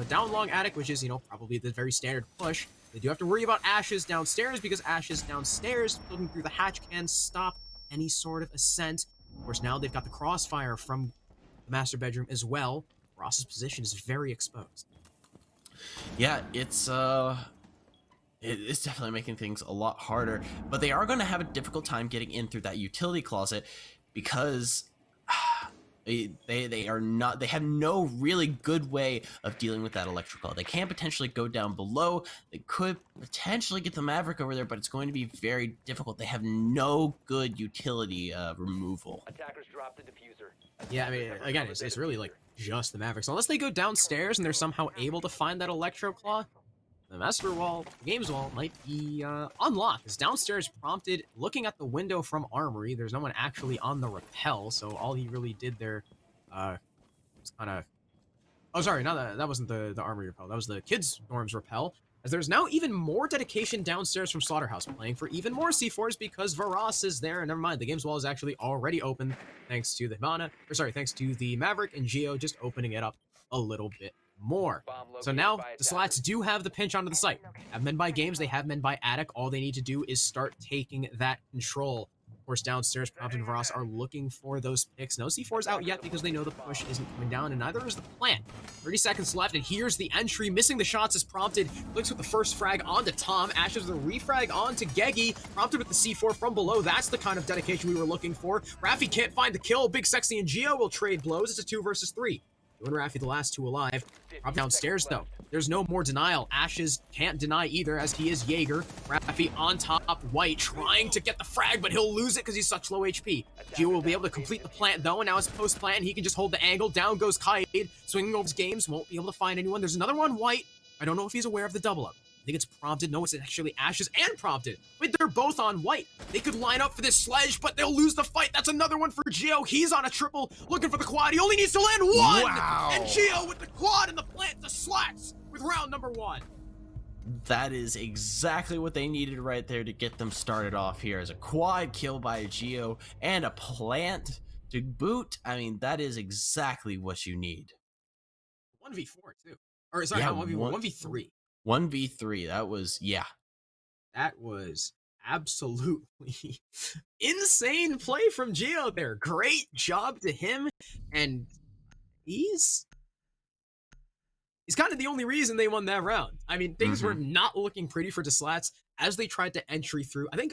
Down long Attic, which is, you know, probably the very standard push. They do have to worry about Ashes downstairs, because Ashes downstairs, looking through the hatch, can stop any sort of ascent. Of course, now they've got the crossfire from the master bedroom as well. Ross's position is very exposed. Yeah, it's definitely making things a lot harder, but they are going to have a difficult time getting in through that utility closet because they have no really good way of dealing with that electrical. They can potentially go down below. They could potentially get the Maverick over there, but it's going to be very difficult. They have no good utility removal. Attackers dropped the diffuser. Yeah, I mean, again, it's really like just the Mavericks. Unless they go downstairs and they're somehow able to find that Electro Claw, the Master Wall, the Games Wall, might be unlocked. It's downstairs Prompted, looking at the window from Armory. There's no one actually on the rappel, so all he really did there was kind of... Oh, sorry, no, that wasn't the Armory rappel. That was the Kids' Dorms rappel. As there's now even more dedication downstairs from Slaughterhouse, playing for even more C4s because Varas is there. And never mind, the Games Wall is actually already open thanks to the thanks to the Maverick and Geo just opening it up a little bit more. So now the Slats do have the pinch onto the site. Have men by Games, they have men by Attic. All they need to do is start taking that control. Of course, downstairs, Prompted and Varas are looking for those picks. No C4s out yet because they know the push isn't coming down, and neither is the plant. 30 seconds left, and here's the entry. Missing the shots as Prompted looks with the first frag onto Tom. Ashes with a refrag onto Geggy. Prompted with the C4 from below. That's the kind of dedication we were looking for. Raffi can't find the kill. Big Sexy and Geo will trade blows. It's a 2 versus 3. You and Raffi, the last two alive. Drop downstairs, though. There's no more denial. Ashes can't deny either, as he is Jaeger. Raffi on top, White trying to get the frag, but he'll lose it because he's such low HP. Geo will be able to complete the plant, though, and now it's post-plant. He can just hold the angle. Down goes Kaid, swinging over his Games. Won't be able to find anyone. There's another one, White. I don't know if he's aware of the double-up. I think it's Prompted. No, it's actually Ashes and Prompted. Wait, they're both on White. They could line up for this sledge, but they'll lose the fight. That's another one for Geo. He's on a triple, looking for the quad. He only needs to land one! Wow. And Geo with the quad and the plant, the Slats with round number 1. That is exactly what they needed right there to get them started off here. As a quad kill by Geo and a plant to boot. I mean, that is exactly what you need. 1v4, too. Or, sorry, Yeah, not 1v1, 1v3. 1v3, that was, yeah. That was absolutely insane play from Geo there. Great job to him. And he's kind of the only reason they won that round. I mean, things were not looking pretty for the Slats as they tried to entry through. I think,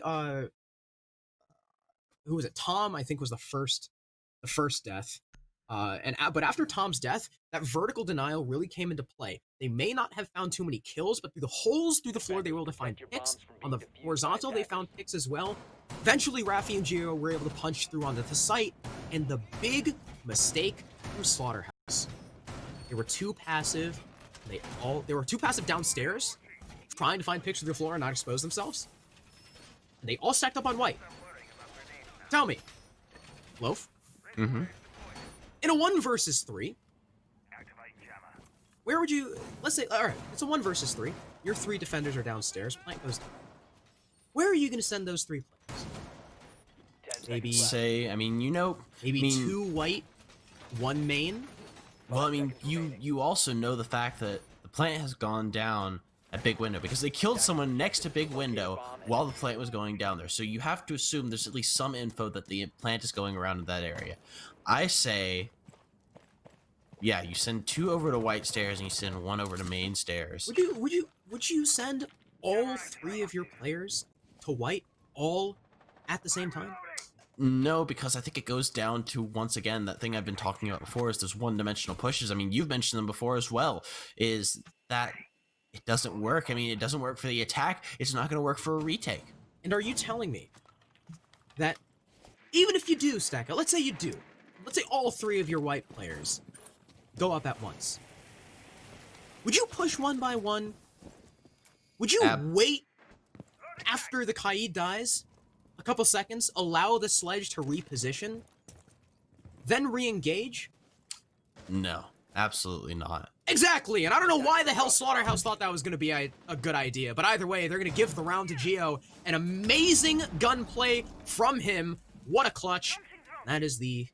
who was it? Tom, I think, was the first death. But after Tom's death, that vertical denial really came into play. They may not have found too many kills, but through the holes through the floor, they were able to find picks. On the horizontal, they found picks as well. Eventually, Raffi and Geo were able to punch through onto the site, and the big mistake from Slaughterhouse. They were too passive. They were too passive downstairs, trying to find picks through the floor and not expose themselves. And they all stacked up on White. Tell me, Loaf. In a 1 versus 3, where would you, let's say, all right, it's a 1 versus 3. Your 3 defenders are downstairs. Plant goes down. Where are you going to send those 3 players? Maybe say, I mean, you know, maybe 2 White, 1 main. Well, I mean, you also know the fact that the plant has gone down at Big Window because they killed someone next to Big Window while the plant was going down there. So you have to assume there's at least some info that the plant is going around in that area. I say, yeah, you send 2 over to White Stairs and you send 1 over to Main Stairs. Would you send all 3 of your players to White all at the same time? No, because I think it goes down to, once again, that thing I've been talking about before is those one-dimensional pushes. I mean, you've mentioned them before as well, is that it doesn't work. I mean, it doesn't work for the attack. It's not going to work for a retake. And are you telling me that Even if you do, Stacko, let's say you do. Let's say all 3 of your white players go up at once. Would you push one by one? Would you wait after the Kaid dies? A couple seconds, allow the sledge to reposition, then re-engage? No, absolutely not. Exactly, and I don't know why the hell Slaughterhouse thought that was going to be a good idea, but either way, they're going to give the round to Geo. An amazing gunplay from him. What a clutch. That is the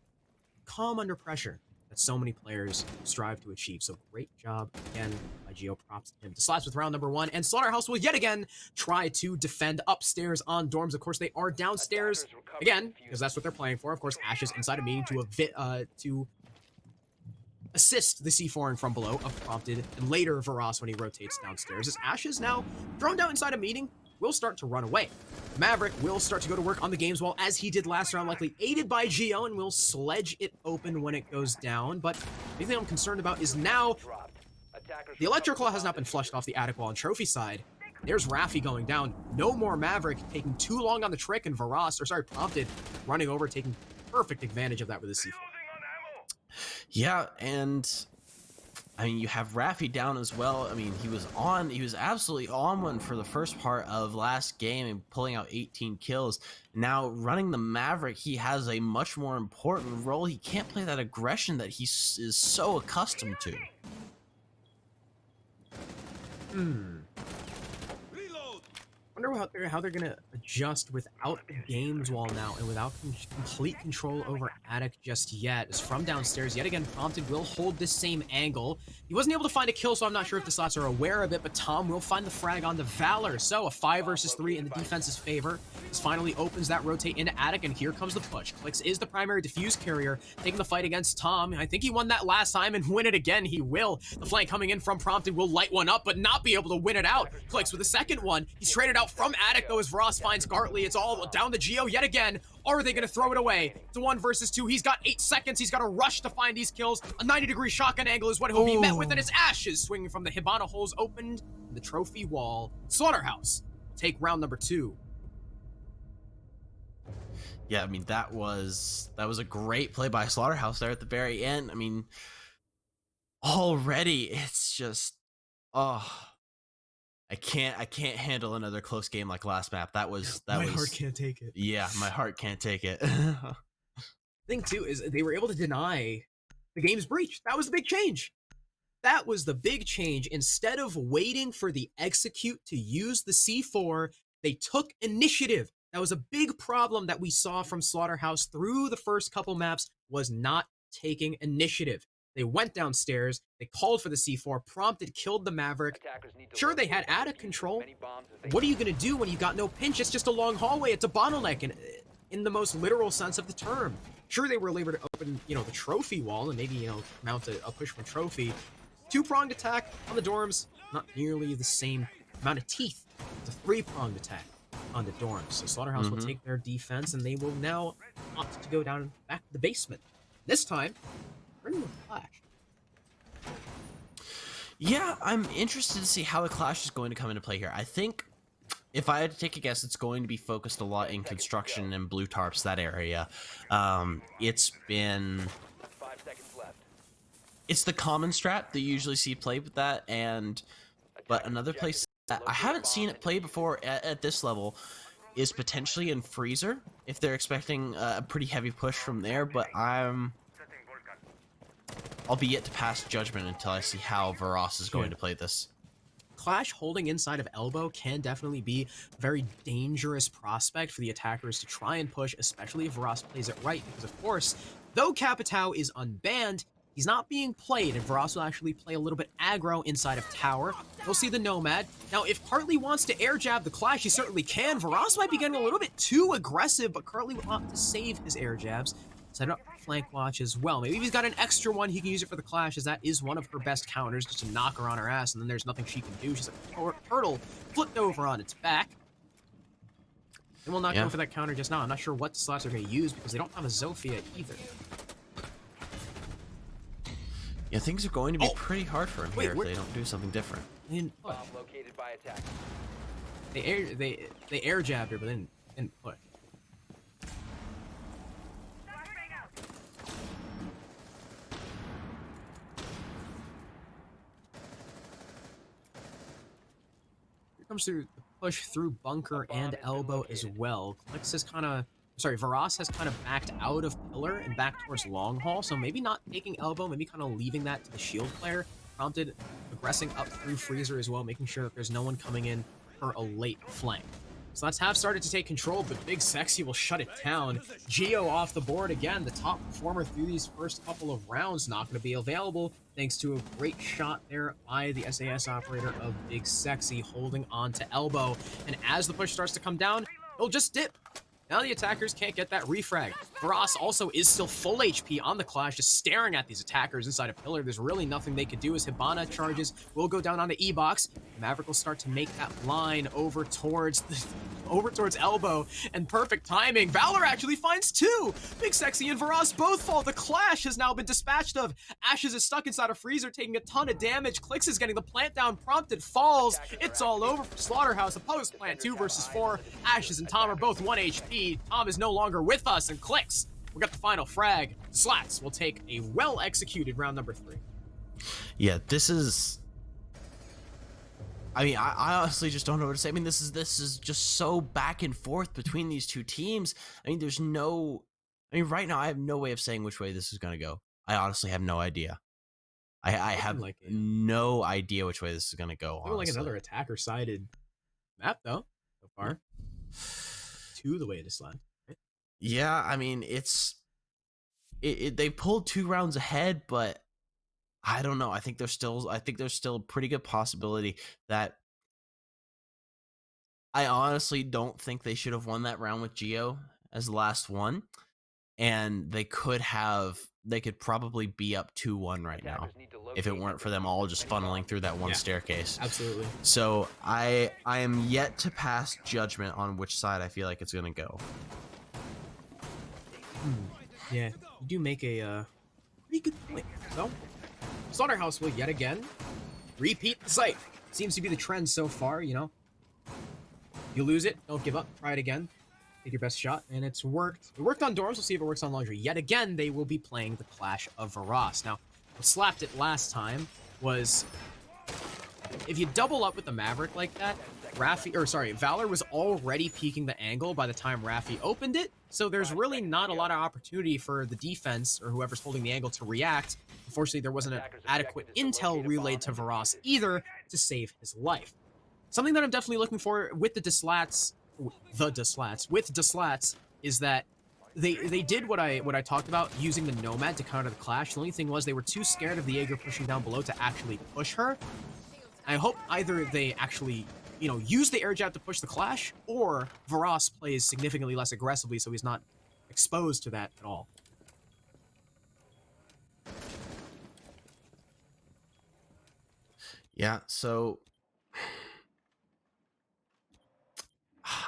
calm under pressure that so many players strive to achieve. So great job again by Geo. Props to him. To Slatts with round number 1, and Slaughterhouse will yet again try to defend upstairs on dorms. Of course, they are downstairs again because that's what they're playing for. Of course, Ash is inside a meeting to assist the C4 from below, unprompted, and later Varas when he rotates downstairs. As Ash is now thrown down inside a meeting, will start to run away. Maverick will start to go to work on the games wall as he did last round, likely aided by Geo, and will sledge it open when it goes down. But the thing I'm concerned about is now the Electroclaw has not been flushed off the attic wall on trophy side. There's Raffi going down. No more Maverick taking too long on the trick, and Varas, prompted, running over, taking perfect advantage of that with his C4. Yeah, and I mean, you have Raffi down as well. I mean, he was absolutely on one for the first part of last game and pulling out 18 kills. Now running the Maverick, he has a much more important role. He can't play that aggression that he is so accustomed to. Wonder how they're gonna adjust without the games wall now and without complete control over attic just yet. As from downstairs, yet again, prompted will hold this same angle. He wasn't able to find a kill, so I'm not sure if the Slatts are aware of it, but Tom will find the frag on the Valor. So a 5 versus 3 in the defense's favor. This finally opens that rotate into attic, and here comes the push. Clicks is the primary diffuse carrier, taking the fight against Tom. I think he won that last time, and win it again he will. The flank coming in from prompted will light one up, but not be able to win it out. Clicks with the second one. He's traded out from attic, though, as Varas finds Gartley. It's all down to Geo yet again. Or are they going to throw it away? It's a 1 versus 2. He's got 8 seconds. He's got to rush to find these kills. A 90-degree shotgun angle is what he'll be met with, and it's Ashes swinging from the Hibana holes opened in the trophy wall. Slaughterhouse take round number 2. Yeah, I mean, that was a great play by Slaughterhouse there at the very end. I mean, already it's just, I can't handle another close game like last map. My heart can't take it. Yeah, my heart can't take it. Thing too is they were able to deny the game's breach. That was the big change. That was the big change. Instead of waiting for the execute to use the C4, they took initiative. That was a big problem that we saw from Slaughterhouse through the first couple maps, was not taking initiative. They went downstairs, they called for the C4, prompted, killed the Maverick. Sure, they had attic control. What are you going to do when you got no pinch? It's just a long hallway. It's a bottleneck in the most literal sense of the term. Sure, they were able to open, the trophy wall and maybe, mount a push from trophy. 2-pronged attack on the dorms, not nearly the same amount of teeth. It's a 3-pronged attack on the dorms. So Slaughterhouse will take their defense, and they will now opt to go down back to the basement. This time, bring the Clash. Yeah, I'm interested to see how the Clash is going to come into play here. I think if I had to take a guess, it's going to be focused a lot in construction and blue tarps, that area. It's been... 5 seconds left. It's the common strat that you usually see played with that, but another place that I haven't seen it played before at this level is potentially in Freezer, if they're expecting a pretty heavy push from there, but I'll be yet to pass judgment until I see how Varas is going to play this. Clash holding inside of elbow can definitely be a very dangerous prospect for the attackers to try and push, especially if Varas plays it right, because of course, though Capitao is unbanned, he's not being played, and Varas will actually play a little bit aggro inside of tower. You'll see the Nomad. Now, if Kartli wants to air jab the Clash, he certainly can. Varas might be getting a little bit too aggressive, but Kartli will opt to save his air jabs. Set up flank watch as well. Maybe if he's got an extra one, he can use it for the Clash, as that is one of her best counters, just to knock her on her ass, and then there's nothing she can do. She's a turtle flipped over on its back. And we'll not go for that counter just now. I'm not sure what the Slatts are going to use, because they don't have a Zofia either. Yeah, things are going to be pretty hard for him here if they don't do something different. Bomb located by attack. They air jabbed her, but then didn't push. comes through the push through bunker and elbow as well. Clix is kind of, sorry, Varas has kind of backed out of pillar and back towards long haul, so maybe not taking elbow, maybe kind of leaving that to the shield player. Prompted aggressing up through freezer as well, making sure that there's no one coming in for a late flank. Slats have started to take control, but Big Sexy will shut it down. Geo off the board again. The top performer through these first couple of rounds not going to be available thanks to a great shot there by the SAS operator of Big Sexy holding on to elbow. And as the push starts to come down, he'll just dip. Now the attackers can't get that refrag. Varas also is still full HP on the Clash, just staring at these attackers inside a pillar. There's really nothing they could do as Hibana charges will go down onto E-Box. Maverick will start to make that line over towards elbow, and perfect timing. Valor actually finds two. Big Sexy and Varas both fall. The Clash has now been dispatched of. Ashes is stuck inside a freezer, taking a ton of damage. Clix is getting the plant down. Prompted falls. It's all over for Slaughterhouse. Opposed plant 2 versus 4. Ashes and Tom are both 1 HP. Tom is no longer with us, and Clix, we got the final frag. Slats will take a well-executed round number 3. Yeah, this is... I mean, I honestly just don't know what to say. I mean, this is just so back and forth between these two teams. I mean, there's no... I mean, right now, I have no way of saying which way this is going to go. I honestly have no idea. I have like no idea which way this is going to go, honestly. Like another attacker-sided map, though, so far. To the way it is slid. Right? Yeah, I mean, they pulled 2 rounds ahead, but I don't know. I think there's still a pretty good possibility that I honestly don't think they should have won that round with Geo as the last one, and they could probably be up 2-1 right now if it weren't for them all just funneling through that one staircase. Absolutely. So I am yet to pass judgment on which side I feel like it's gonna go. Yeah, you do make a pretty good point. So, Slaughterhouse will yet again repeat the site. Seems to be the trend so far, you know. You lose it, don't give up, try it again. Take your best shot, and it's worked. It worked on Dorms, we'll see if it works on Laundry. Yet again, they will be playing the Clash of Varas. Now, what slapped it last time was if you double up with the Maverick like that, Valor was already peeking the angle by the time Raffi opened it, so there's really not a lot of opportunity for the defense or whoever's holding the angle to react. Unfortunately, there wasn't an adequate intel relayed to Varas either to save his life. Something that I'm definitely looking for with the Slats is that they did what I talked about, using the Nomad to counter the Clash. The only thing was they were too scared of the Jaeger pushing down below to actually push her. I hope either they actually, you know, use the air jab to push the Clash, or Varas plays significantly less aggressively so he's not exposed to that at all. Yeah, so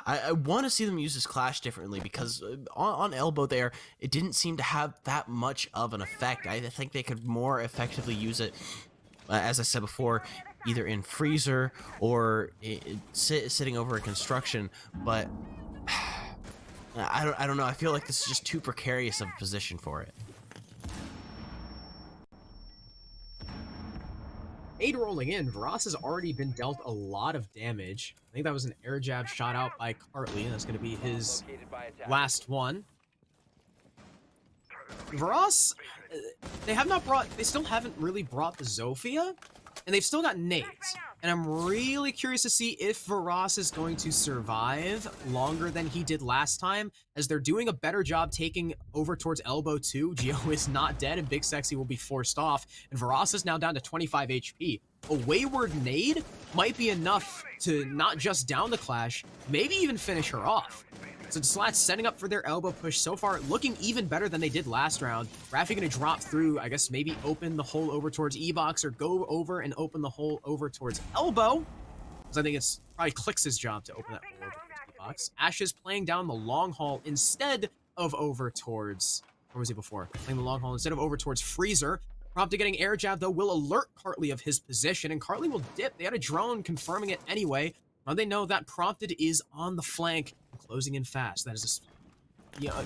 I want to see them use this Clash differently, because on elbow there, it didn't seem to have that much of an effect. I think they could more effectively use it, as I said before, either in freezer or sitting over a construction. But I don't know. I feel like this is just too precarious of a position for it. 8 rolling in, Varas has already been dealt a lot of damage. I think that was an air jab shot out by Cartley, and that's going to be his last one. Varas, they still haven't really brought the Zofia, and they've still got nades. And I'm really curious to see if Varas is going to survive longer than he did last time, as they're doing a better job taking over towards elbow 2. Geo is not dead, and Big Sexy will be forced off, and Varas is now down to 25 HP. A wayward nade might be enough to not just down the Clash, maybe even finish her off. So Slats setting up for their elbow push so far, looking even better than they did last round. Raffi gonna drop through, I guess maybe open the hole over towards E-Box, or go over and open the hole over towards elbow. Because I think it's probably Clix's job to open that hole over towards E-Box. Ashes playing down the long haul instead of over towards, where was he before? Playing the long haul instead of over towards Freezer. Prompted getting air jab though will alert Cartley of his position, and Cartley will dip. They had a drone confirming it anyway. Now they know that Prompted is on the flank, closing in fast. That is just,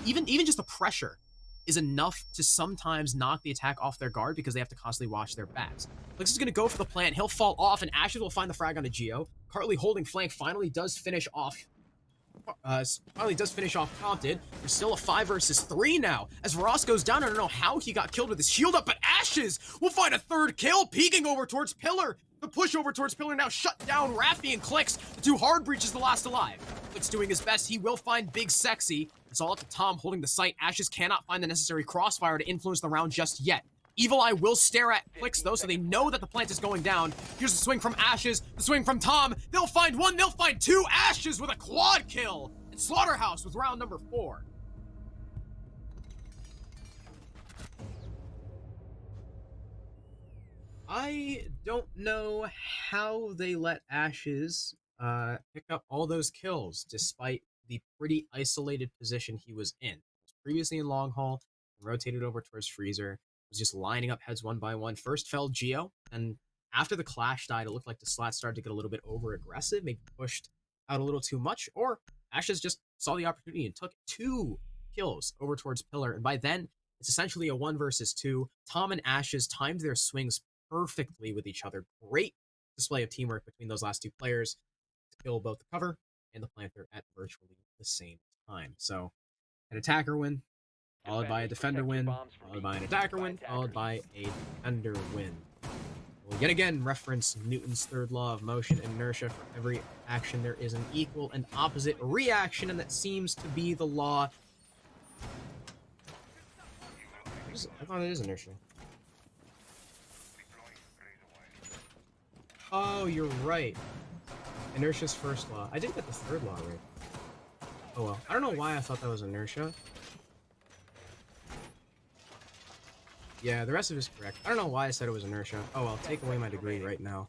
even just the pressure is enough to sometimes knock the attack off their guard because they have to constantly watch their backs. Flix is going to go for the plant. He'll fall off, and Ashes will find the frag onto Geo. Cartley holding flank finally does finish off Prompted. There's still a 5 versus 3 now. As Varas goes down, I don't know how he got killed with his shield up, but Ashes will find a 3rd kill, peeking over towards Pillar. The push over towards Pillar now shut down Raffi and Clicks. The 2 hard breaches the last alive. Clicks doing his best. He will find Big Sexy. It's all up to Tom holding the site. Ashes cannot find the necessary crossfire to influence the round just yet. Evil Eye will stare at Clicks, though, so they know that the plant is going down. Here's the swing from Ashes, the swing from Tom. They'll find 1, they'll find 2. Ashes with a quad kill. And Slaughterhouse with round number 4. I don't know how they let Ashes pick up all those kills, despite the pretty isolated position he was in. He was previously in long haul, rotated over towards Freezer, was just lining up heads one by one. First fell Geo, and after the clash died, it looked like the Slatts started to get a little bit over aggressive, maybe pushed out a little too much, or Ashes just saw the opportunity and took 2 kills over towards Pillar, and by then it's essentially a 1 versus 2. Tom and Ashes timed their swings perfectly with each other. Great display of teamwork between those last 2 players to kill both the cover and the planter at virtually the same time. So an attacker win, followed by a defender win, followed by an attacker win, followed by a defender win. We'll yet again reference Newton's 3rd law of motion and inertia. For every action, there is an equal and opposite reaction, and that seems to be the law. I thought it is inertia. Oh, you're right. Inertia's 1st law. I did get the 3rd law right. Oh well. I don't know why I thought that was inertia. Yeah, the rest of it is correct. I don't know why I said it was inertia. Oh well, take away my degree right now.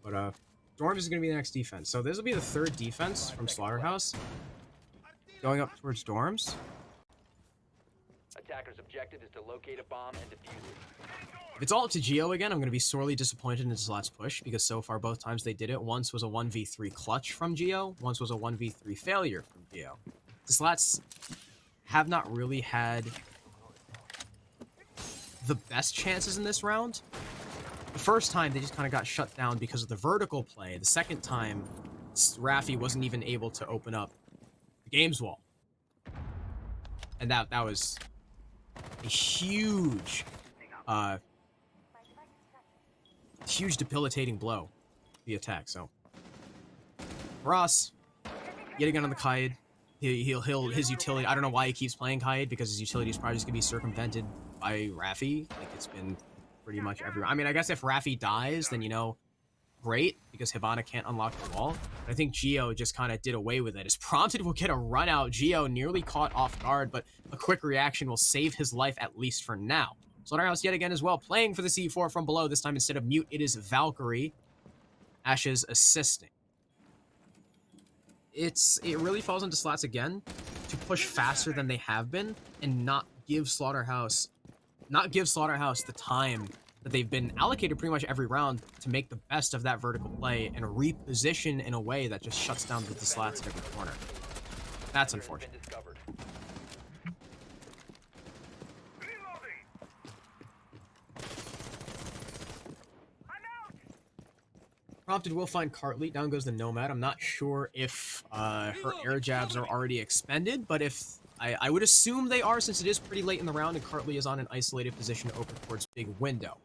But Storms is going to be the next defense. So this will be the 3rd defense from Slaughterhouse. Going up towards Dorms. Attacker's objective is to locate a bomb and defuse it. If it's all up to Geo again, I'm going to be sorely disappointed in his last push, because so far both times they did it, once was a 1v3 clutch from Geo, once was a 1v3 failure from Geo. The Slatts have not really had the best chances in this round. The first time, they just kind of got shut down because of the vertical play. The second time, Raffi wasn't even able to open up the games wall. And that was a huge debilitating blow to the attack. So Ross, yet again on the Kaid, his utility. I don't know why he keeps playing Kaid, because his utility is probably just gonna be circumvented by Raffi. Like, it's been pretty much everywhere. I mean, I guess if Raffi dies, then, you know, great, because Hibana can't unlock the wall. But I think Geo just kind of did away with it. As Prompted will get a run out, Geo nearly caught off guard, but a quick reaction will save his life, at least for now. Slaughterhouse yet again as well, playing for the C4 from below. This time, instead of Mute, it is Valkyrie. Ashes assisting. It really falls into Slatts again to push faster than they have been and not give Slaughterhouse the time that they've been allocated pretty much every round to make the best of that vertical play and reposition in a way that just shuts down the Slatts at every corner. That's unfortunate. Prompted will find Cartley. Down goes the Nomad. I'm not sure if her air jabs are already expended, but if I would assume they are, since it is pretty late in the round and Cartley is on an isolated position over towards Big Window.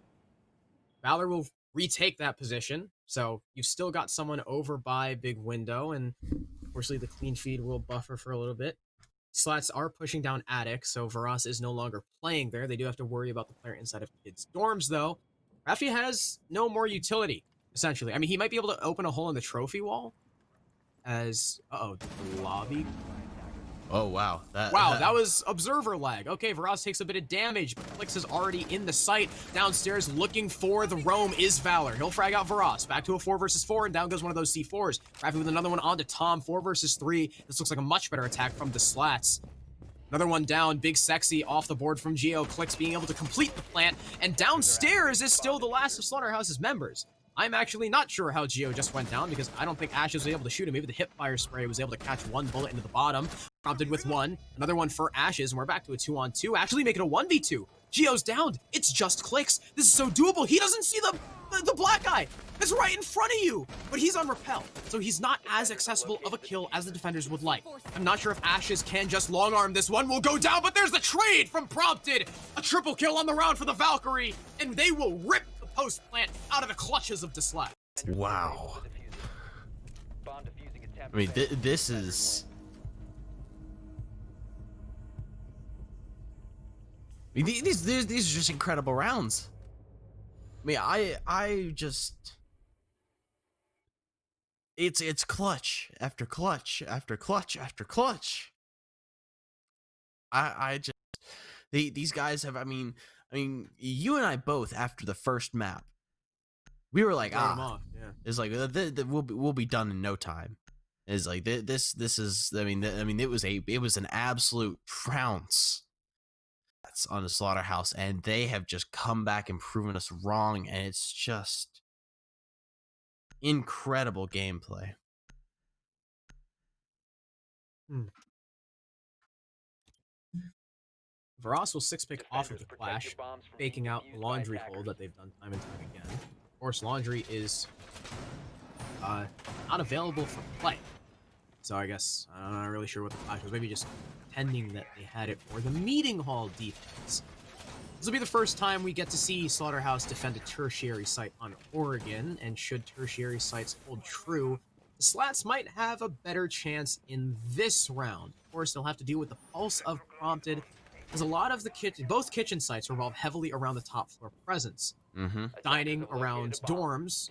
Valor will retake that position, so you've still got someone over by Big Window, and unfortunately the clean feed will buffer for a little bit. Slatts are pushing down Attic, so Varas is no longer playing there. They do have to worry about the player inside of Kids' dorms, though. Raffi has no more utility, essentially. I mean, he might be able to open a hole in the trophy wall as... Uh-oh, the lobby... Oh, wow. That was observer lag. Okay, Varas takes a bit of damage, but Flix is already in the site. Downstairs, looking for the roam is Valor. He'll frag out Varas. Back to a 4 versus 4, and down goes one of those C4s. Raffi with another one onto Tom. 4 versus 3. This looks like a much better attack from the Slatts. Another one down. Big Sexy off the board from Geo. Clicks being able to complete the plant. And downstairs is still the last of Slaughterhouse's members. I'm actually not sure how Geo just went down, because I don't think Ashes was able to shoot him. Maybe the hip fire spray was able to catch one bullet into the bottom. Prompted with one, another one for Ashes, and we're back to a 2-on-2. Actually make it a 1v2. Geo's downed. It's just clicks. This is so doable. He doesn't see the black guy. That's right in front of you. But he's on repel, so he's not as accessible of a kill as the defenders would like. I'm not sure if Ashes can just long arm this one. Will go down, but there's the trade from Prompted. A triple kill on the round for the Valkyrie, and they will rip the post plant out of the clutches of Slatts. Wow. I mean, this is. I mean, these are just incredible rounds. I mean, I just. It's clutch after clutch after clutch after clutch. I just these guys have. I mean, you and I both after the first map, we were like, it's like we'll be done in no time. It's like this is. I mean, it was an absolute trounce on the Slaughterhouse, and they have just come back and proven us wrong, and it's just incredible gameplay. Varas will 6-pick off of the Clash, faking out the Laundry hole that they've done time and time again. Of course, Laundry is not available for play. So I guess I'm not really sure what the Clash was. Maybe just pretending that they had it for the Meeting Hall defense. This will be the first time we get to see Slaughterhouse defend a tertiary site on Oregon, and should tertiary sites hold true, the Slatts might have a better chance in this round. Of course, they'll have to deal with the pulse of Prompted, as a lot of the both kitchen sites revolve heavily around the top floor presence. Dining around dorms,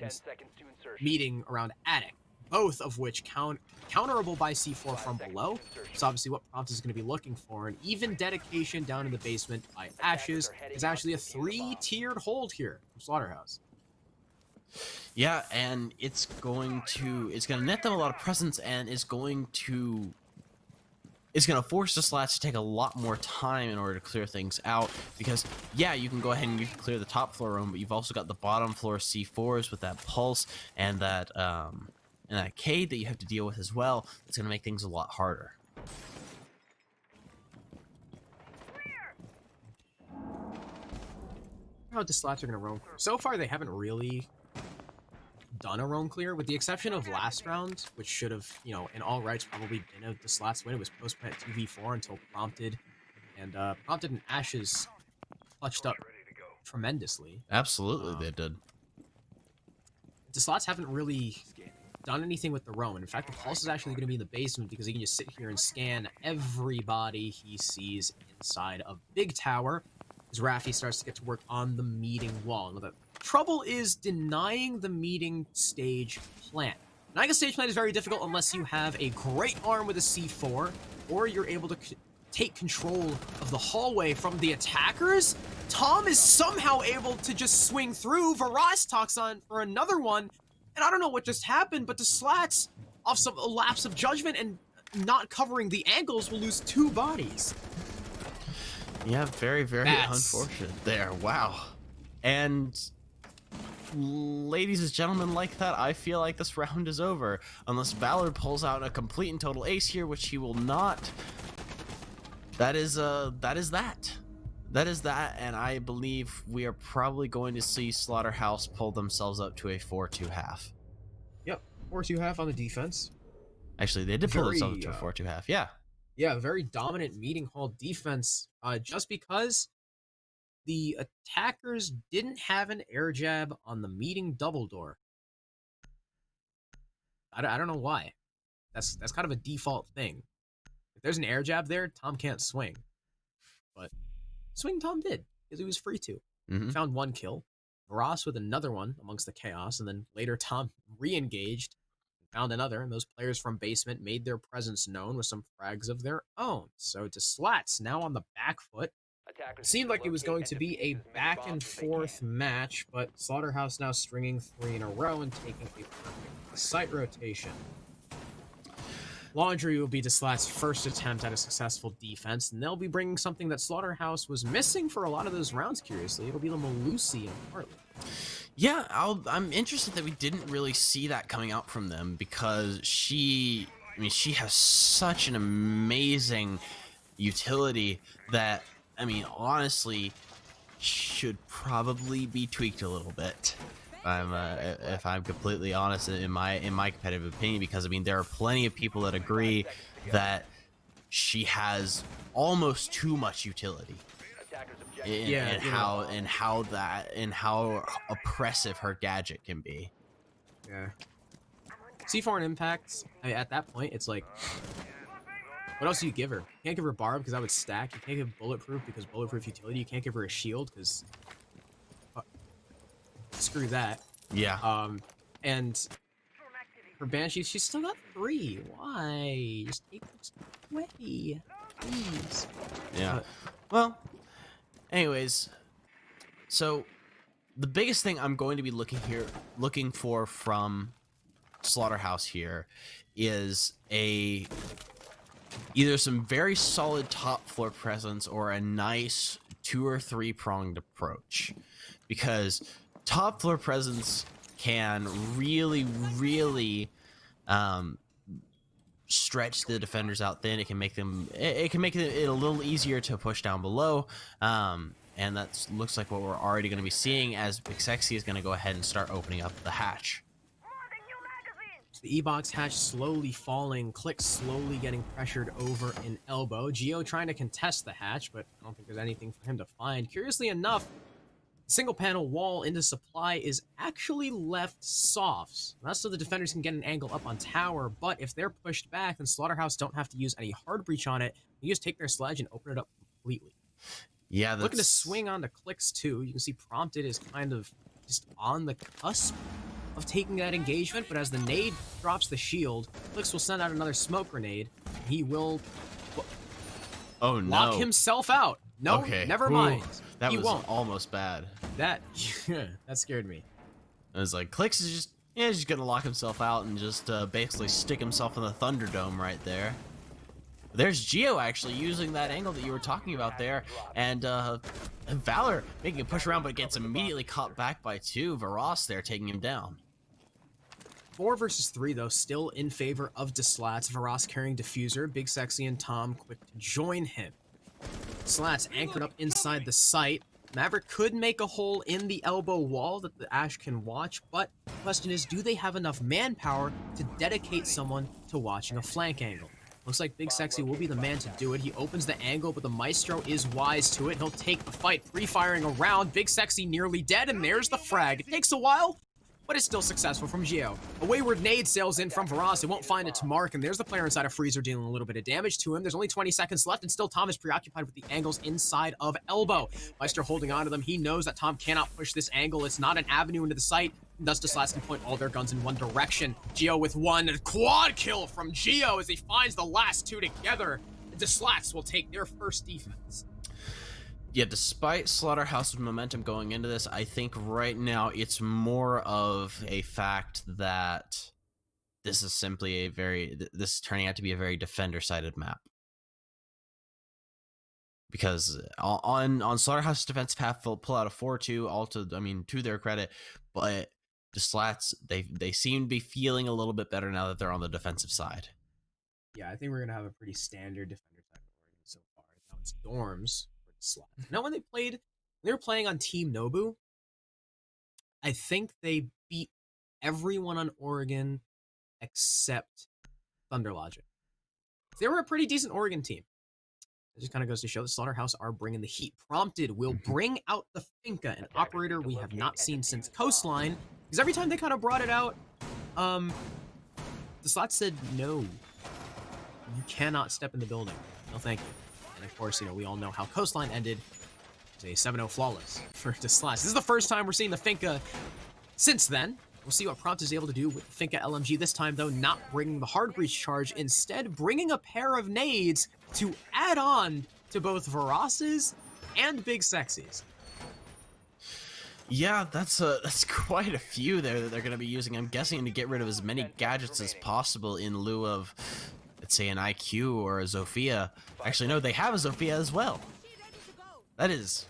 meeting around attic, both of which counterable by C4 from below. So obviously what Prompted is going to be looking for, and even dedication down in the basement by Ashes is actually a 3-tiered hold here from Slaughterhouse. Yeah, and it's going to net them a lot of presence, and it's going to force the Slatts to take a lot more time in order to clear things out, because yeah, you can go ahead and you can clear the top floor room, but you've also got the bottom floor C4s with that pulse and that Cade that you have to deal with as well. It's going to make things a lot harder. How the Slatts are going to roam. So far, they haven't really done a roam clear, with the exception of last round, which should have, in all rights, probably been the Slatts win. It was post-plant 2v4 until Prompted and Ashes clutched up tremendously. Absolutely, they did. The Slatts haven't really done anything with the roam. In fact, the pulse is actually going to be in the basement because he can just sit here and scan everybody he sees inside of Big Tower, as Raffi starts to get to work on the meeting wall. Now, the trouble is denying the meeting stage plant. Denying a stage plant is very difficult unless you have a great arm with a C4, or you're able to take control of the hallway from the attackers. Tom is somehow able to just swing through. Varas talks on for another one, and I don't know what just happened, but the Slatts, off a lapse of judgment and not covering the angles, will lose 2 bodies. Yeah, very, very unfortunate there. Wow. And ladies and gentlemen like that, I feel like this round is over. Unless Valor pulls out a complete and total ace here, which he will not. That is that, and I believe we are probably going to see Slaughterhouse pull themselves up to a 4-2 half. Yep, 4-2 half on the defense. Actually, they did pull themselves up to a 4-2 half, yeah. Yeah, very dominant meeting hall defense, just because the attackers didn't have an air jab on the meeting double door. I don't know why. That's kind of a default thing. If there's an air jab there, Tom can't swing. But swing Tom did, because he was free to. Found 1 kill. Varas with another one amongst the chaos, and then later Tom re-engaged, found another, and those players from basement made their presence known with some frags of their own. So to Slatts, now on the back foot. It seemed like it was going to be a back and forth match, but Slaughterhouse now stringing 3 in a row and taking a perfect site rotation. Laundry will be the Slatts' first attempt at a successful defense, and they'll be bringing something that Slaughterhouse was missing for a lot of those rounds, curiously. It'll be the Malusi and Hartley. Yeah, I'm interested that we didn't really see that coming out from them, because she I mean, she has such an amazing utility that, I mean, honestly, should probably be tweaked a little bit. If I'm completely honest in my competitive opinion, because I mean, there are plenty of people that agree that she has almost too much utility Yeah, you know. and how oppressive her gadget can be. Yeah. C4 impacts. At that point, it's like, what else do you give her? You can't give her barb because that would stack. You can't give bulletproof because bulletproof utility. You can't give her a shield because screw that. Yeah. And for Banshee, she's still got 3. Why? Just take this away, please. Yeah. Well, anyways, so the biggest thing I'm going to be looking for from Slaughterhouse here is either some very solid top floor presence or a nice 2 or 3 pronged approach, because top floor presence can really stretch the defenders out thin. It can make it a little easier to push down below, and that looks like what we're already going to be seeing as Big Sexy is going to go ahead and start opening up the hatch. The E-box hatch slowly falling, Click slowly getting pressured over an elbow. Geo trying to contest the hatch, but I don't think there's anything for him to find. Curiously enough, the single panel wall into supply is actually left soft. That's so the defenders can get an angle up on tower, but if they're pushed back, then Slaughterhouse don't have to use any hard breach on it. You just take their sledge and open it up completely. Yeah, that's... Looking to swing onto Clicks too. You can see Prompted is kind of just on the cusp of taking that engagement, but as the nade drops the shield, Clicks will send out another smoke grenade. He will lock himself out. No, okay. Never mind. That was almost bad. That scared me. It was like, Clicks is just gonna lock himself out and just basically stick himself in the Thunderdome right there. There's Geo actually using that angle that you were talking about there, and Valor making a push around, but gets immediately caught back by 2. Varas there taking him down. 4 versus 3 though, still in favor of Slats. Varas carrying Diffuser, Big Sexy and Tom quick to join him. Slats anchored up inside the site. Maverick could make a hole in the elbow wall that the Ash can watch, but the question is, do they have enough manpower to dedicate someone to watching a flank angle? Looks like Big Sexy will be the man to do it. He opens the angle, but the Maestro is wise to it. He'll take the fight, pre-firing around. Big Sexy nearly dead, and there's the frag. It takes a while, but it's still successful from Geo. A wayward nade sails in from Varas. It won't find it to mark, and there's the player inside of Freezer dealing a little bit of damage to him. There's only 20 seconds left, and still Tom is preoccupied with the angles inside of elbow. Meister holding on to them. He knows that Tom cannot push this angle. It's not an avenue into the site. Thus, Slats can point all their guns in one direction. Geo with 1 quad kill from Geo as he finds the last 2 together. The Slats will take their first defense. Yeah, despite Slaughterhouse's momentum going into this, I think right now it's more of a fact that this is simply this is turning out to be a very defender-sided map. Because on Slaughterhouse's defensive half, they'll pull out a 4-2, to their credit, but the Slats, they seem to be feeling a little bit better now that they're on the defensive side. Yeah, I think we're gonna have a pretty standard defender type of Oregon so far. Now it's Dorms for the Slats. Now when they were playing on Team Nobu, I think they beat everyone on Oregon except Thunder Logic. They were a pretty decent Oregon team. It just kind of goes to show the Slaughterhouse are bringing the heat. Prompted will bring out the Finka, an operator we have not seen since Coastline. Because every time they kind of brought it out, the Slats said, no, you cannot step in the building. No, thank you. And of course, we all know how Coastline ended. It was a 7-0 flawless for the Slats. This is the first time we're seeing the Finka since then. We'll see what Prompt is able to do with the Finka LMG this time, though, not bringing the hard breach charge, instead bringing a pair of nades to add on to both Varas's and Big Sexy's. Yeah, that's quite a few there that they're going to be using. I'm guessing to get rid of as many gadgets as possible in lieu of, let's say, an IQ or a Zofia. Actually, no, they have a Zofia as well. That is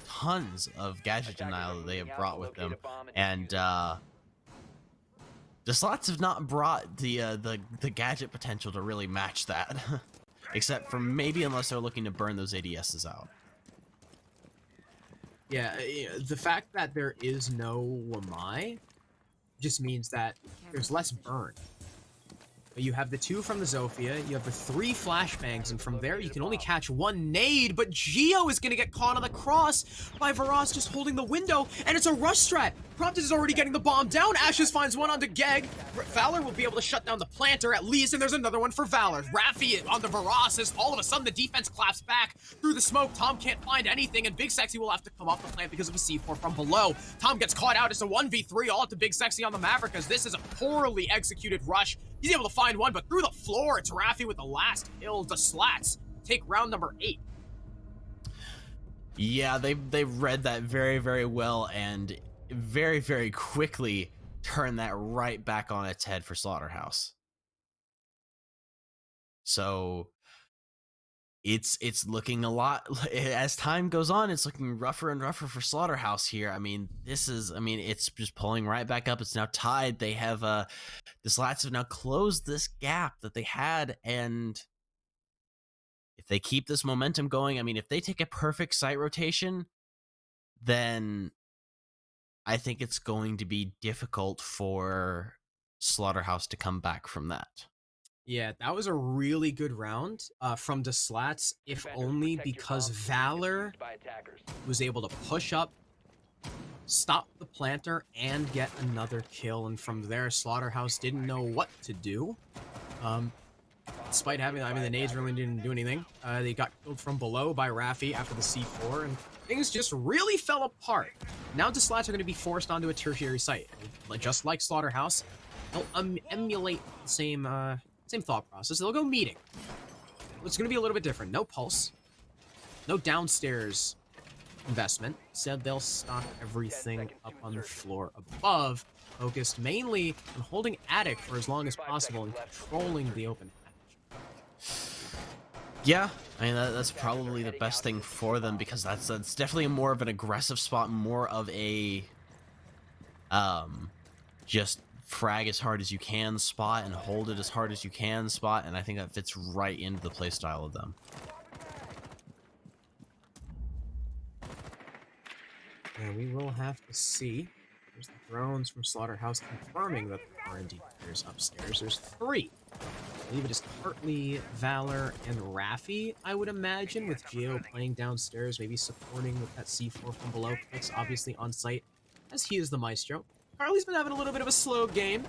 tons of gadget denial that they have brought with them. And The Slats have not brought the gadget potential to really match that, except for maybe unless they're looking to burn those ADSs out. Yeah, the fact that there is no Wamai just means that there's less burn. You have the 2 from the Zofia, you have the 3 flashbangs, and from there you can only catch 1 nade, but Geo is gonna get caught on the cross by Varas just holding the window, and it's a rush strat! Prompted is already getting the bomb down, Ashes finds one onto Geg, Valor will be able to shut down the planter at least, and there's another one for Valor. Raffi onto Varas as all of a sudden the defense claps back through the smoke. Tom can't find anything, and Big Sexy will have to come off the plant because of a C4 from below. Tom gets caught out, it's a 1v3 all to Big Sexy on the Maverick, as this is a poorly executed rush. He's able to find one, but through the floor, it's Raffi with the last kill. The Slats take round number 8. Yeah, they read that very, very well and very, very quickly turned that right back on its head for Slaughterhouse. So it's looking a lot, as time goes on, it's looking rougher and rougher for Slaughterhouse here. I mean, it's just pulling right back up. It's now tied. They have the Slats have now closed this gap that they had, and if they keep this momentum going, I mean, if they take a perfect site rotation, then I think it's going to be difficult for Slaughterhouse to come back from that. Yeah, that was a really good round from the Slats, if only because Valor was able to push up, stop the planter, and get another kill. And from there, Slaughterhouse didn't know what to do. Despite having, the nades really didn't do anything. They got killed from below by Raffi after the C4, and things just really fell apart. Now the Slats are going to be forced onto a tertiary site. Just like Slaughterhouse, they'll emulate the same thought process. They'll go meeting. It's going to be a little bit different. No pulse. No downstairs investment. Instead, they'll stock everything up on the floor above, focused mainly on holding attic for as long as possible and controlling the open hatch. Yeah, I mean, that's probably the best thing for them, because that's definitely more of an aggressive spot, more of a just frag as hard as you can spot and hold it as hard as you can spot, and I think that fits right into the playstyle of them. And we will have to see. There's the drones from Slaughterhouse confirming that there are indeed players upstairs. There's 3. I believe it is Hartley, Valor, and Raffi, I would imagine, with Geo playing downstairs, maybe supporting with that C4 from below. Clicks obviously on site, as he is the Maestro. Hartley's been having a little bit of a slow game.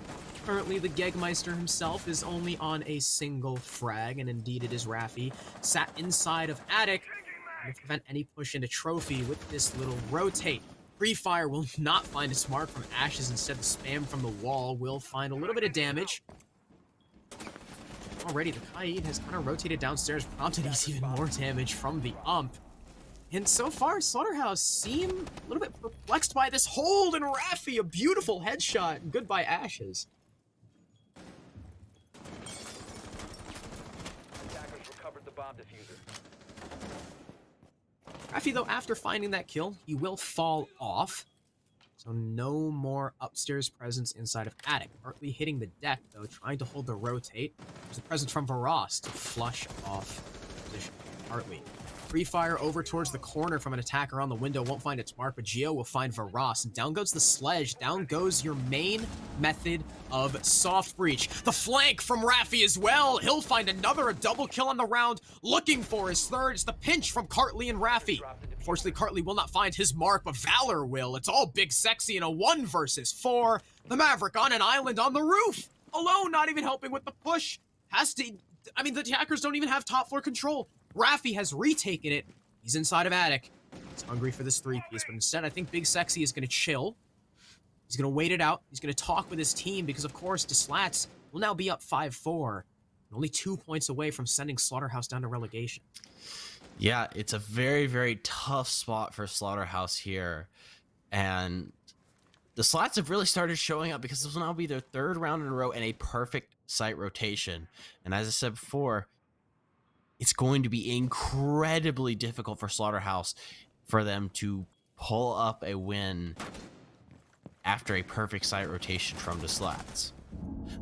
Currently, the Gegmeister himself is only on a single frag, and indeed it is Raffi, sat inside of attic to prevent any push into trophy with this little rotate. Free Fire will not find its mark from Ashes. Instead, the spam from the wall will find a little bit of damage. Already, the Kaid has kind of rotated downstairs, prompted even more damage from the ump. And so far, Slaughterhouse seem a little bit perplexed by this hold, and Raffi, a beautiful headshot. Goodbye, Ashes. Attackers recovered the bomb diffuser. Raffi, though, after finding that kill, he will fall off. So no more upstairs presence inside of attic. Hartley hitting the deck, though, trying to hold the rotate. There's a presence from Varas to flush off position. Hartley. Free Fire over towards the corner from an attacker on the window. Won't find its mark, but Geo will find Varas. And down goes the sledge. Down goes your main method of soft breach. The flank from Raffi as well. He'll find a double kill on the round, looking for his third. It's the pinch from Cartley and Raffi. Unfortunately, Cartley will not find his mark, but Valor will. It's all Big Sexy in a 1 versus 4. The Maverick on an island on the roof. Alone, not even helping with the push. The attackers don't even have top floor control. Raffi has retaken it. He's inside of attic. He's hungry for this 3-piece, but instead I think Big Sexy is going to chill. He's going to wait it out. He's going to talk with his team because, of course, the Slats will now be up 5-4. Only 2 points away from sending Slaughterhouse down to relegation. Yeah, it's a very, very tough spot for Slaughterhouse here. And the Slats have really started showing up, because this will now be their 3rd round in a row and a perfect site rotation. And as I said before, it's going to be incredibly difficult for Slaughterhouse for them to pull up a win after a perfect site rotation from the Slats.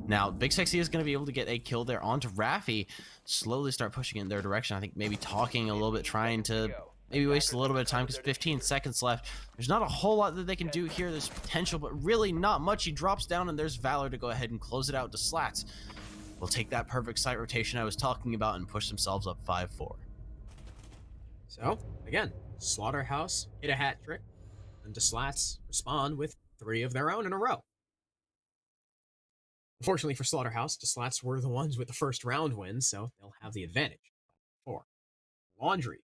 Now, Big Sexy is going to be able to get a kill there onto Raffi, slowly start pushing in their direction. I think maybe talking a little bit, trying to maybe waste a little bit of time because 15 seconds left. There's not a whole lot that they can do here. There's potential, but really not much. He drops down, and there's Valor to go ahead and close it out to Slatts. Will take that perfect site rotation I was talking about and push themselves up 5-4. So, again, Slaughterhouse hit a hat trick, and the Slatts respond with 3 of their own in a row. Unfortunately for Slaughterhouse, the Slatts were the ones with the first round win, so they'll have the advantage. 4. Laundry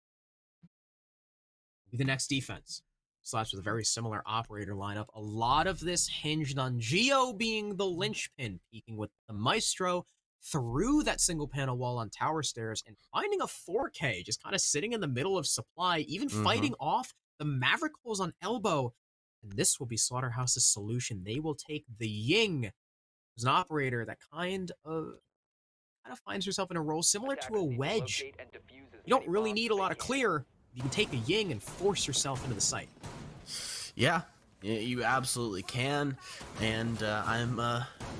be the next defense. Slatts with a very similar operator lineup. A lot of this hinged on Geo being the linchpin, peeking with the Maestro through that single panel wall on tower stairs and finding a 4K, just kind of sitting in the middle of supply, even fighting off the Maverick holes on elbow. And this will be Slaughterhouse's solution. They will take the Ying, who's an operator that kind of finds herself in a role similar to a wedge. You don't really need a lot of clear. You can take a Ying and force yourself into the site. Yeah, you absolutely can, and I'm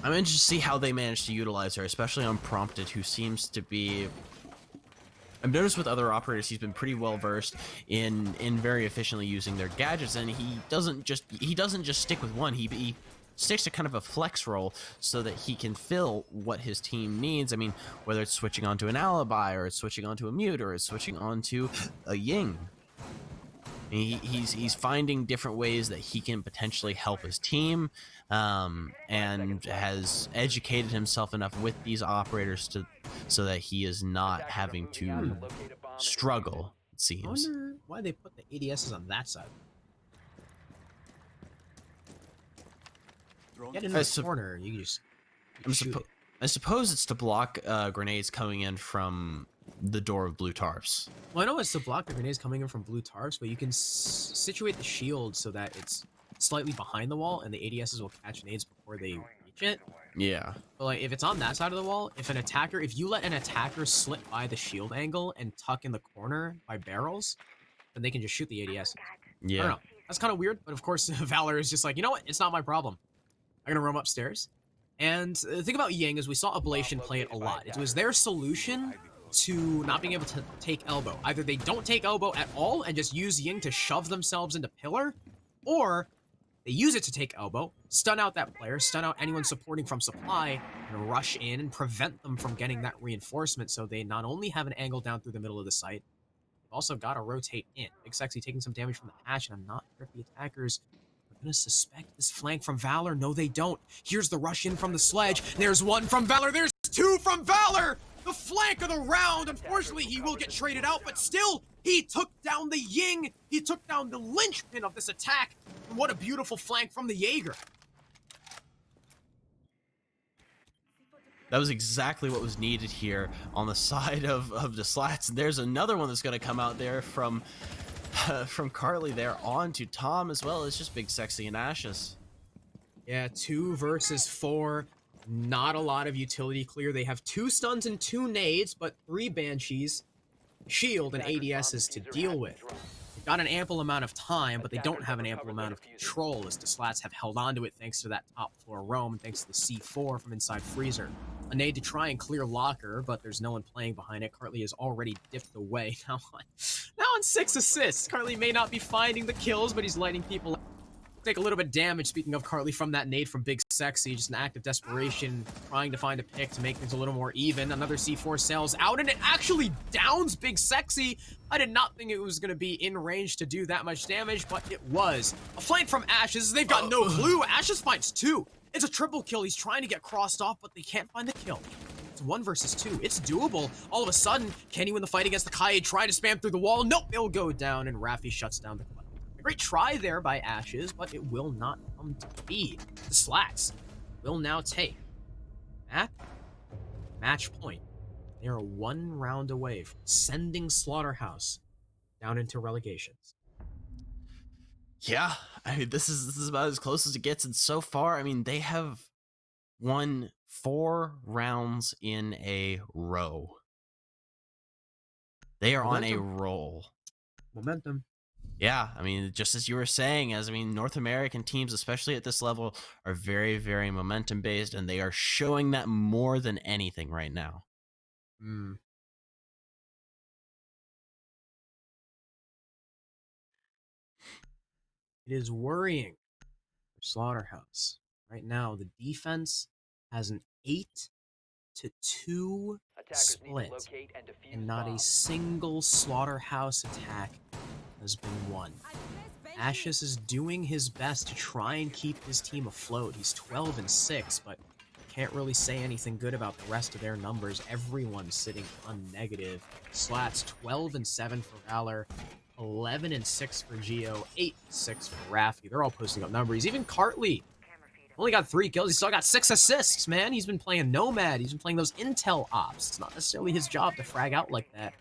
interested to see how they manage to utilize her, especially Unprompted, who seems to be. I've noticed with other operators, he's been pretty well versed in very efficiently using their gadgets, and he doesn't just stick with one. He sticks to kind of a flex role so that he can fill what his team needs. I mean, whether it's switching onto an alibi, or it's switching onto a mute, or it's switching onto a Ying. He's finding different ways that he can potentially help his team, and has educated himself enough with these operators so that he is not having to struggle, it I seems. wonder why they put the ADSs on that side. Get in the corner, you just shoot it. I suppose it's to block grenades coming in from the door of blue tarps. Well, I know it's to block the grenades coming in from blue tarps, but you can situate the shield so that it's slightly behind the wall, and the ADSs will catch nades before they reach it. Yeah. But like, if it's on that side of the wall, if you let an attacker slip by the shield angle and tuck in the corner by barrels, then they can just shoot the ADSs. Yeah. I don't know. That's kind of weird, but of course, Valor is just like, you know what? It's not my problem. I'm gonna roam upstairs. And the thing about Ying is we saw Ablation play it a lot. It was their solution to not being able to take elbow. Either they don't take elbow at all and just use Ying to shove themselves into pillar, or they use it to take elbow, stun out that player, stun out anyone supporting from supply, and rush in and prevent them from getting that reinforcement, so they not only have an angle down through the middle of the site, they've also got to rotate in. Big Sexy taking some damage from the hatch, and I'm not sure if the attackers are going to suspect this flank from Valor. No, they don't. Here's the rush in from the sledge. There's one from Valor. There's 2 from Valor! The flank of the round. Unfortunately, he will get traded out, but still, he took down the Ying. He took down the linchpin of this attack. And what a beautiful flank from the Jaeger. That was exactly what was needed here on the side of the Slatts. There's another one that's going to come out there from Carly there on to Tom as well. It's just Big Sexy and Ashes. Yeah, 2 versus 4. Not a lot of utility clear. They have 2 stuns and 2 nades, but 3 Banshees, shield, and ADSs to deal with. They've got an ample amount of time, but they don't have an ample amount of control, as the Slatts have held onto it thanks to that top floor roam and thanks to the C4 from inside Freezer. A nade to try and clear Locker, but there's no one playing behind it. Cartley has already dipped away. Now on 6 assists. Cartley may not be finding the kills, but he's lighting people up. Take a little bit of damage, speaking of Cartley, from that nade from Big Sexy. Just an act of desperation, trying to find a pick to make things a little more even. Another C4 sails out, and it actually downs Big Sexy. I did not think it was going to be in range to do that much damage, but it was. A flank from Ashes. They've got no clue. Ashes finds 2. It's a triple kill. He's trying to get crossed off, but they can't find the kill. It's 1 versus 2. It's doable. All of a sudden, Kenny win the fight against the Kai, try to spam through the wall. Nope, it'll go down, and Raffi shuts down the club. A great try there by Ashes, but it will not come to be. The Slatts will now take at match point. They are 1 round away from sending Slaughterhouse down into relegations. Yeah, I mean, this is about as close as it gets, and so far, I mean, they have won 4 rounds in a row. They are on a roll. Momentum. Yeah, I mean, just as you were saying, as I mean, North American teams, especially at this level, are very, very momentum based, and they are showing that more than anything right now. Hmm. It is worrying for Slaughterhouse. Right now, the defense has an 8-2 Attackers need to split, locate and defuse and not a bombs. single Slaughterhouse attack has been won. Ashes is doing his best to try and keep his team afloat. He's 12-6, but can't really say anything good about the rest of their numbers. Everyone's sitting on negative. Slatts 12-7 for Valor, 11-6 for Geo, 8-6 for Raffi. They're all posting up numbers. Even Cartley only got 3 kills. He's still got 6 assists, man. He's been playing Nomad. He's been playing those intel ops. It's not necessarily his job to frag out like that.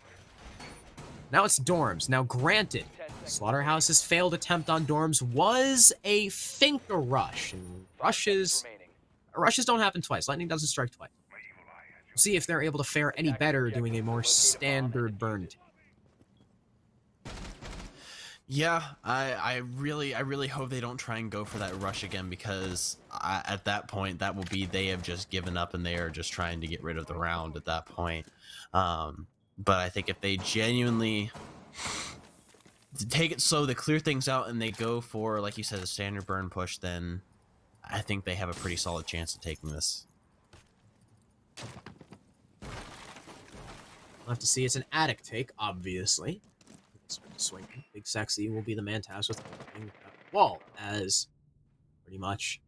Now it's Dorms. Now, granted, Slaughterhouse's failed attempt on Dorms was a Finka rush. And rushes don't happen twice. Lightning doesn't strike twice. We'll see if they're able to fare any better doing a more standard burn team. Yeah, I really hope they don't try and go for that rush again, because at that point, that will be they have just given up and they are just trying to get rid of the round at that point. But I think if they genuinely take it slow, they clear things out, and they go for, like you said, a standard burn push, then I think they have a pretty solid chance of taking this. We'll have to see. It's an attic take, obviously. Swinging. Big Sexy will be the man tasked with holding that wall, as pretty much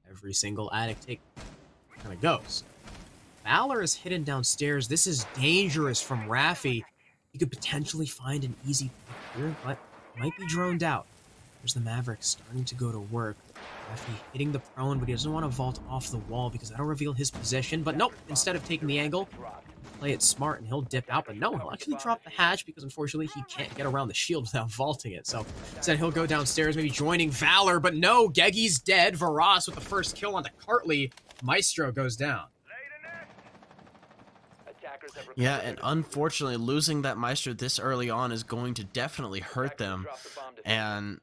every single attic take kind of goes. Valor is hidden downstairs. This is dangerous from Raffi. He could potentially find an easy pick here, but might be droned out. There's the Maverick starting to go to work. Raffi hitting the prone, but he doesn't want to vault off the wall because that'll reveal his position. But nope, instead of taking the angle, play it smart and he'll dip out. But no, he'll actually drop the hatch because unfortunately he can't get around the shield without vaulting it. So instead he'll go downstairs, maybe joining Valor. But no, Gegi's dead. Varas with the first kill onto Cartley. Maestro goes down. Yeah, and unfortunately, losing that Meister this early on is going to definitely hurt them. And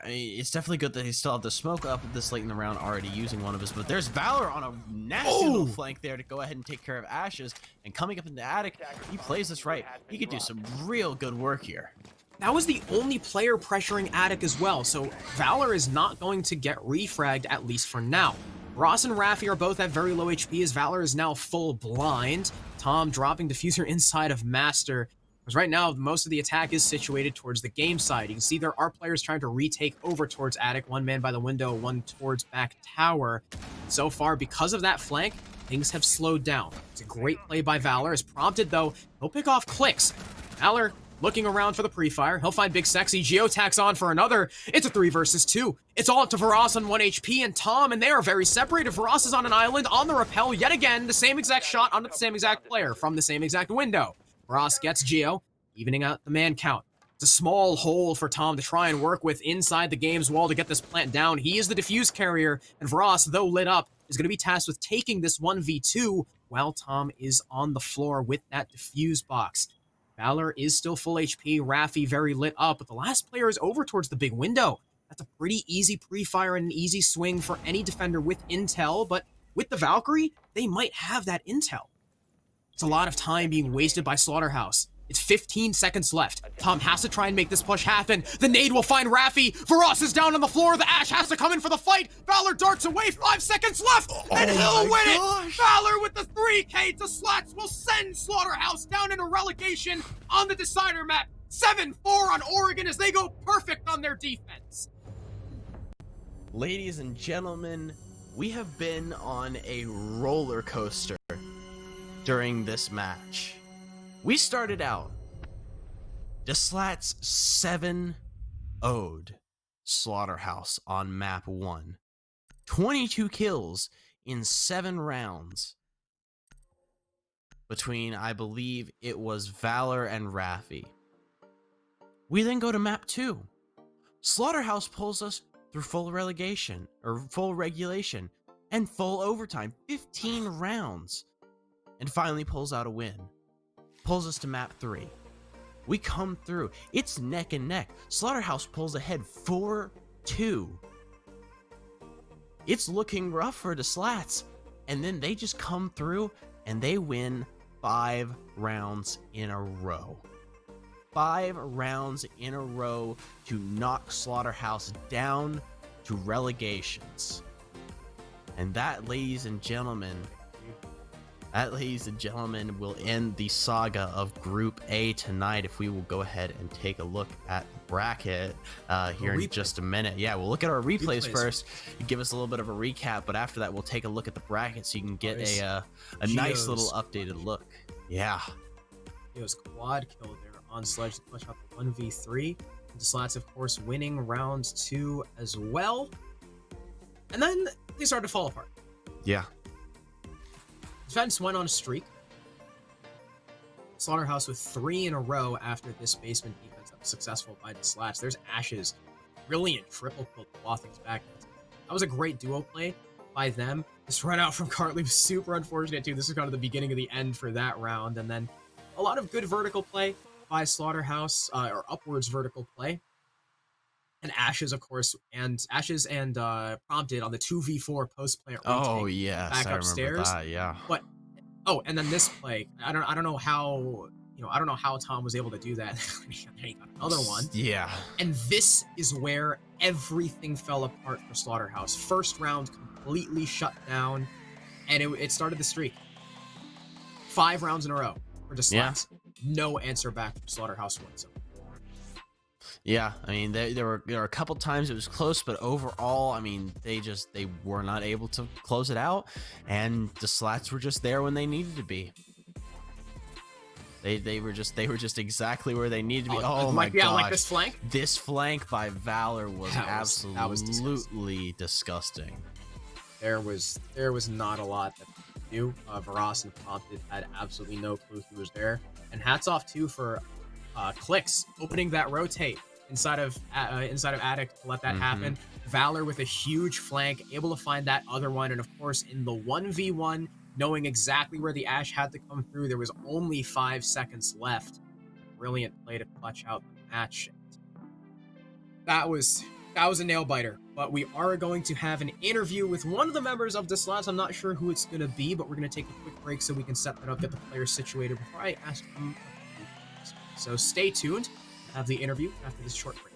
it's definitely good that he still have the smoke up this late in the round, already using one of his. But there's Valor on a nasty little flank there to go ahead and take care of Ashes. And coming up in the attic, he plays this right. He could do some real good work here. That was the only player pressuring attic as well, so Valor is not going to get refragged, at least for now. Ross and Raffi are both at very low HP as Valor is now full blind. Tom dropping Diffuser inside of Master. Because right now, most of the attack is situated towards the game side. You can see there are players trying to retake over towards attic. One man by the window, one towards back tower. So far, because of that flank, things have slowed down. It's a great play by Valor. As prompted, though, he'll pick off clicks. Valor looking around for the pre-fire. He'll find Big Sexy. Geo tacks on for another. It's a 3 versus 2. It's all up to Varas on 1 HP and Tom, and they are very separated. Varas is on an island on the rappel yet again. The same exact shot onto the same exact player from the same exact window. Varas gets Geo, evening out the man count. It's a small hole for Tom to try and work with inside the game's wall to get this plant down. He is the diffuse carrier, and Varas, though lit up, is going to be tasked with taking this 1v2 while Tom is on the floor with that diffuse box. Valor is still full HP, Raffi very lit up, but the last player is over towards the big window. That's a pretty easy pre-fire and an easy swing for any defender with intel, but with the Valkyrie, they might have that intel. It's a lot of time being wasted by Slaughterhouse. It's 15 seconds left. Tom has to try and make this push happen. The nade will find Raffi. Varas is down on the floor. The Ash has to come in for the fight. Valor darts away. 5 seconds left. And he'll win it. Valor with the 3K to Slatts will send Slaughterhouse down into relegation on the decider map. 7-4 on Oregon as they go perfect on their defense. Ladies and gentlemen, we have been on a roller coaster during this match. We started out, Slatts 7-0'd Slaughterhouse on map 1. 22 kills in 7 rounds between, I believe it was Valor and Raffi. We then go to map 2. Slaughterhouse pulls us through full relegation, or full regulation, and full overtime, 15 rounds, and finally pulls out a win. Pulls us to map 3. We come through. It's neck and neck. Slaughterhouse pulls ahead 4-2. It's looking rough for the Slats. And then they just come through and they win 5 rounds in a row. 5 rounds in a row to knock Slaughterhouse down to relegations. And that, ladies and gentlemen, will end the saga of Group A tonight. If we will go ahead and take a look at the bracket here in just a minute. Yeah, we'll look at our replays first, give us a little bit of a recap, but after that, we'll take a look at the bracket so you can get a nice little updated look. Yeah. Geo's quad kill there on Sledge to clutch out the 1v3. The Slats, of course, winning round 2 as well. And then they started to fall apart. Yeah. Defense went on a streak. Slaughterhouse with 3 in a row after this basement defense that was successful by the Slats. There's Ashes. Brilliant triple kill to claw things back. That was a great duo play by them. This run out from Cartley was super unfortunate too. This is kind of the beginning of the end for that round. And then a lot of good vertical play by Slaughterhouse, or upwards vertical play. And Ashes, of course, and Prompted on the 2v4 post plant retake. Oh yes, back I upstairs. remember that, yeah. But and then this play, I don't know how Tom was able to do that. He got another one. Yeah. And this is where everything fell apart for Slaughterhouse. First round completely shut down, and it started the streak. 5 rounds in a row for the Slats. Yeah. No answer back from Slaughterhouse whatsoever. Yeah, I mean, there were a couple times it was close, but overall, I mean, they were not able to close it out, and the Slats were just there when they needed to be. They were just exactly where they needed to be. Oh my gosh! Like this flank. This flank by Valor was absolutely disgusting. There was not a lot that they could do. Varas and Prompted had absolutely no clue he was there, and hats off too for Clicks opening that rotate inside of Attic to let that happen. Valor with a huge flank, able to find that other one, and of course in the 1v1, knowing exactly where the Ash had to come through, there was only 5 seconds left. Brilliant play to clutch out the match. That was a nail biter. But we are going to have an interview with one of the members of the Slats. I'm not sure who it's going to be, but we're going to take a quick break so we can set that up, get the players situated before I ask them. So stay tuned. Have the interview after this short break.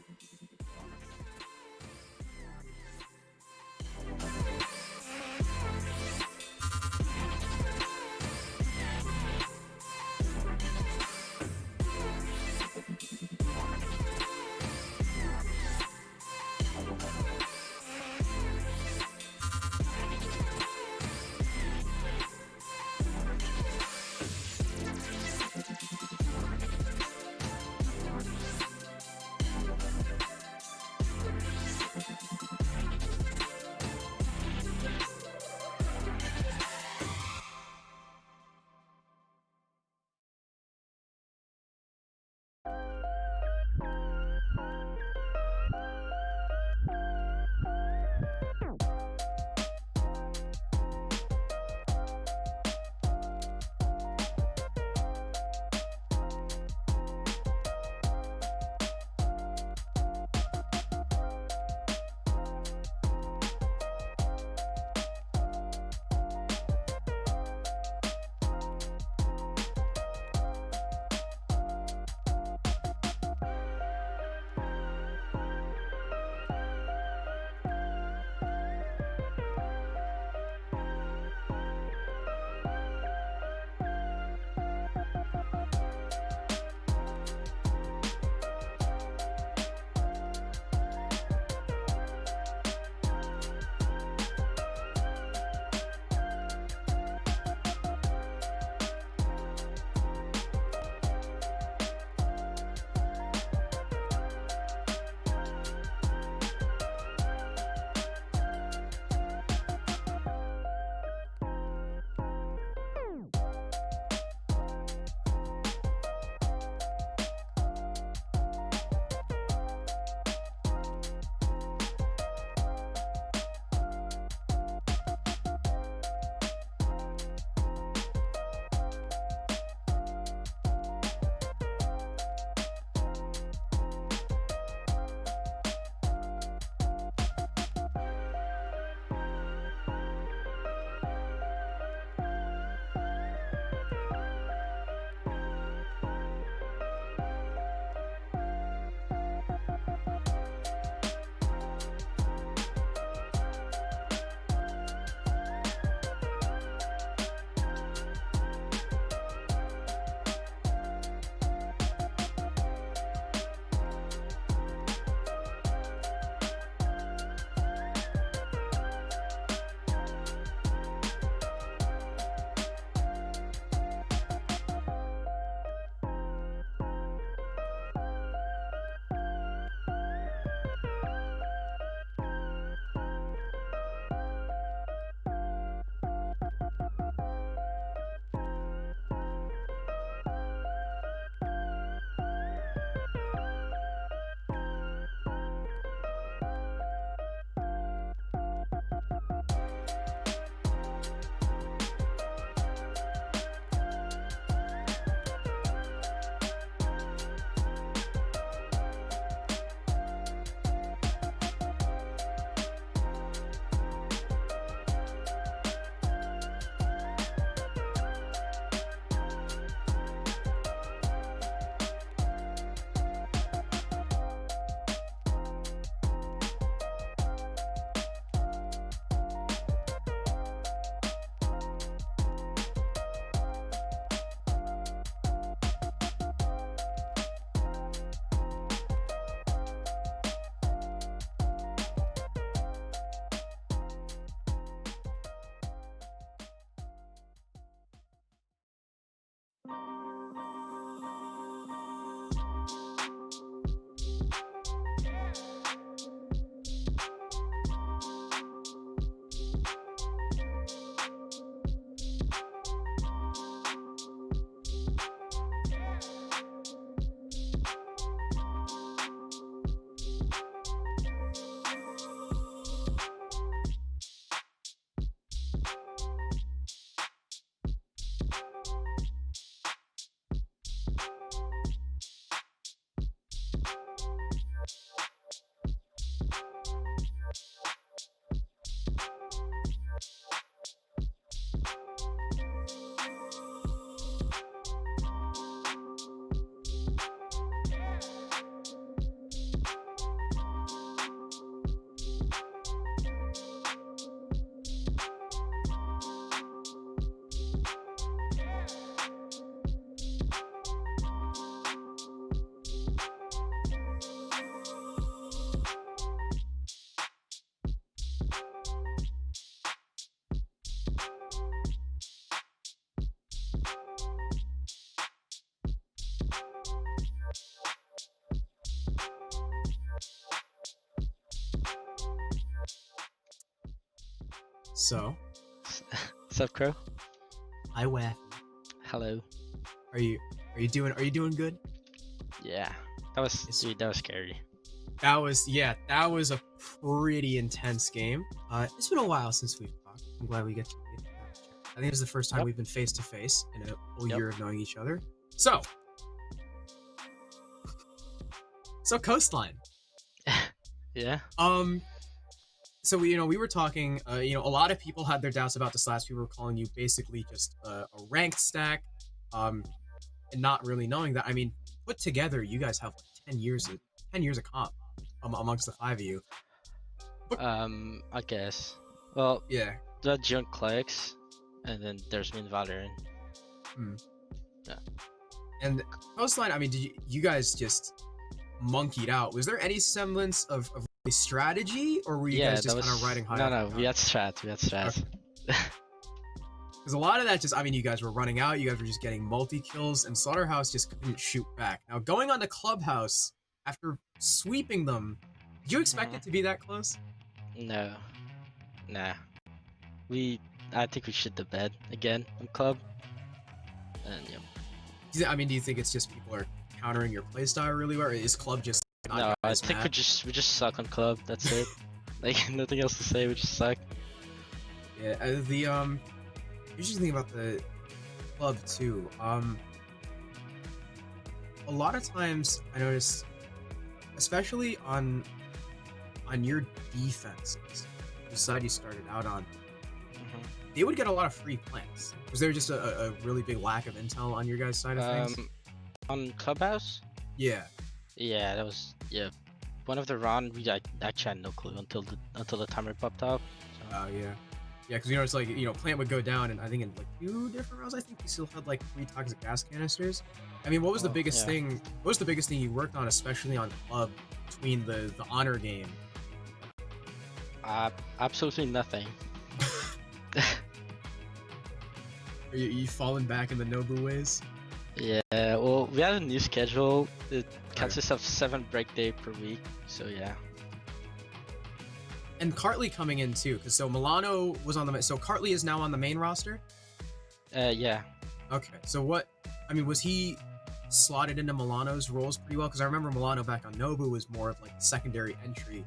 So, What's up, Crow? hi, Waff. Hello. Are you doing good? Yeah, that was It's- dude. That was scary. That was a pretty intense game. It's been a while since we've talked. I'm glad we get to meet. I think it was the first time Yep. we've been face to face in a whole Yep. year of knowing each other. So Coastline. Yeah. So we were talking. A lot of people had their doubts about the Slatts. People were calling you basically just a ranked stack, and not really knowing that. I mean, put together, you guys have like 10 years of comp amongst the five of you. I guess. Well, Yeah. the Junk Clicks, and then there's me and Valerian. And Coastline, I mean, did you guys just monkeyed out? Was there any semblance of a strategy, or were you guys just kind of riding high? No, we had strats. We had strats. Because a lot of that just, I mean, you guys were running out, you guys were just getting multi-kills, and Slaughterhouse just couldn't shoot back. Now, going on to Clubhouse, after sweeping them, did you expect it to be that close? No. Nah. I think we shit the bed again on club. And yeah. I mean, do you think it's just people are countering your playstyle really well, or is Club just not No, I guys think mad? we just suck on club. That's it. Like nothing else to say. We just suck. Yeah, here's the thing about the Club too. A lot of times I notice, especially on your defenses, the side you started out on, they would get a lot of free plants. Was there just a really big lack of intel on your guys' side of things? On Clubhouse? Yeah. Yeah, that was one of the round we actually had no clue until the timer popped up. So. Oh yeah. Yeah, because it's like plant would go down, and I think in like 2 different rounds, I think you still had like 3 toxic gas canisters. I mean, what was the biggest thing? What was the biggest thing you worked on, especially on Club, between the honor game? Absolutely nothing. Are you falling back in the Nobu ways? Yeah, well, we had a new schedule. It consists of 7 break day per week, so yeah. And Cartley coming in too, because so Milano was on the so Cartley is now on the main roster. Yeah. Okay, so was he slotted into Milano's roles pretty well? Because I remember Milano back on Nobu was more of like the secondary entry,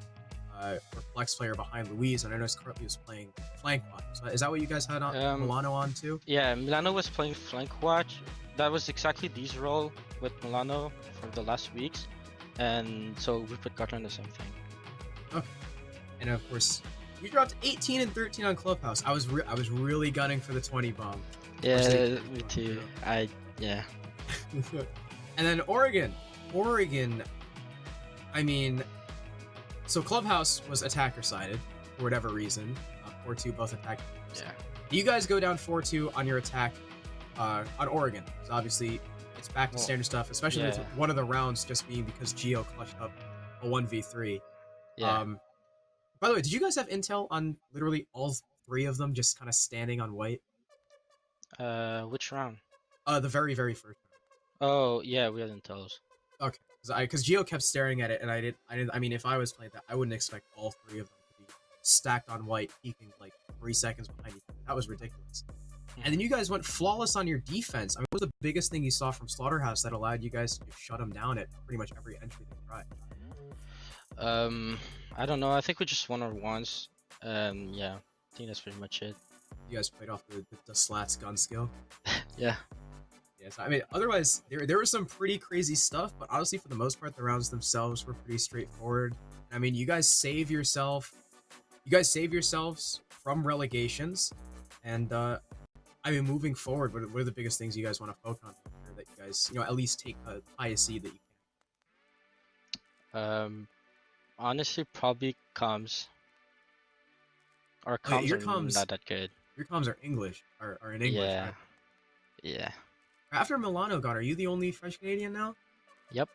or flex player behind Luis, and I noticed Cartley was playing flank watch. So is that what you guys had on Milano on too? Yeah, Milano was playing flank watch. That was exactly D's role with Milano for the last weeks, and so we put Cartley on the same thing. Okay. And of course, you dropped 18 and 13 on Clubhouse. I was really gunning for the 20 bomb. Yeah, me too. Yeah. And then Oregon, I mean, so Clubhouse was attacker sided for whatever reason. 4-2 both attack. Yeah. You guys go down 4-2 on your attack on Oregon. So obviously, it's back to standard stuff, especially with one of the rounds just being because Geo clutched up a 1v3. Yeah. By the way, did you guys have intel on literally all 3 of them just kind of standing on white? Which round? The very, very first round. Oh, yeah, we had intels. Okay, because Geo kept staring at it, and I didn't. I mean, if I was playing that, I wouldn't expect all 3 of them to be stacked on white, peeking like 3 seconds behind each other. That was ridiculous. And then you guys went flawless on your defense. I mean, what was the biggest thing you saw from Slaughterhouse that allowed you guys to shut them down at pretty much every entry they tried? I don't know. I think we just won our ones. Yeah, I think that's pretty much it. You guys played off the Slatts gun skill. Yeah. Yes, I mean, otherwise there was some pretty crazy stuff, but honestly, for the most part, the rounds themselves were pretty straightforward. I mean, you guys save yourselves from relegations, and I mean, moving forward, what are the biggest things you guys want to focus on here that you guys, at least take a highest seed that you can? Honestly, probably comms. Our Oh, yeah, comms your are comms- not that good. Your comms are English, are in English, Yeah. right? Yeah. After Milano got, are you the only French Canadian now? Yep.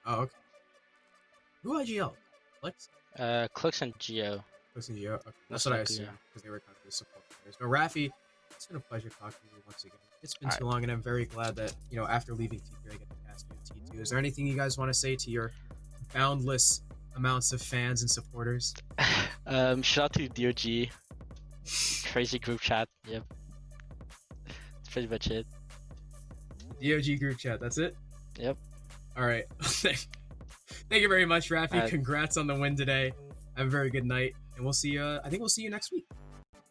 Oh, okay. Who IGL? Flex? Clicks and Geo. Flex and Geo? Okay. That's Most what I likely, assumed, because they were kind of the support players. But Rafi, it's been a pleasure talking to you once again. It's been too long, and I'm very glad that, after leaving T3, I get to cast you in T2. Is there anything you guys want to say to your boundless amounts of fans and supporters? Shout out to DOG. Crazy group chat. Yep. That's pretty much it. DOG group chat, that's it? Yep. All right. Thank you very much, Rafi. Congrats on the win today. Have a very good night, and we'll see you. I think we'll see you next week.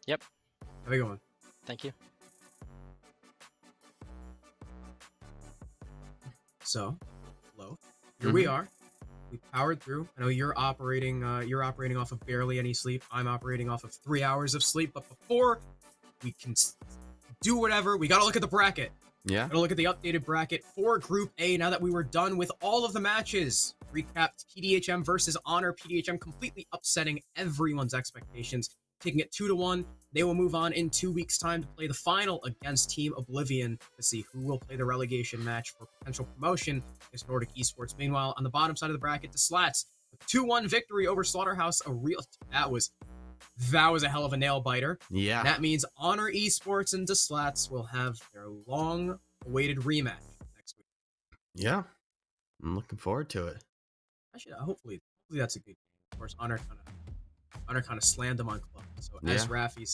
Yep. Have a good one. Thank you. So, hello. Here we are. We powered through. I know you're operating off of barely any sleep. I'm operating off of 3 hours of sleep. But before we can do whatever, we gotta look at the bracket. Yeah. Gotta look at the updated bracket for Group A now that we were done with all of the matches. Recapped PDHM versus Honor. PDHM completely upsetting everyone's expectations, taking it 2-1. They will move on in 2 weeks' time to play the final against Team Oblivion to see who will play the relegation match for potential promotion against Nordic Esports. Meanwhile, on the bottom side of the bracket, the Slatts, a 2-1 victory over Slaughterhouse. That was a hell of a nail biter. Yeah. That means Honor Esports and the Slatts will have their long-awaited rematch next week. Yeah. I'm looking forward to it. Actually, hopefully that's a good game. Of course, Honor kind of slammed them on club. So as Rafi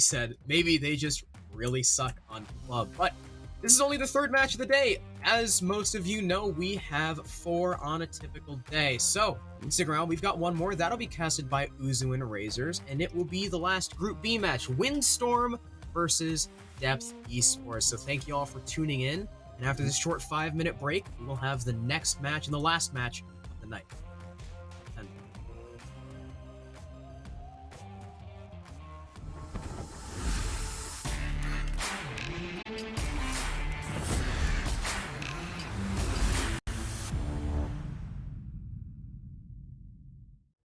said, maybe they just really suck on club. But this is only the third match of the day. As most of you know, we have 4 on a typical day. So stick around. We've got one more. That'll be casted by Uzu and Razors, and it will be the last Group B match: Windstorm versus Depth Esports. So thank you all for tuning in. And after this short 5-minute break, we will have the next match and the last match of the night.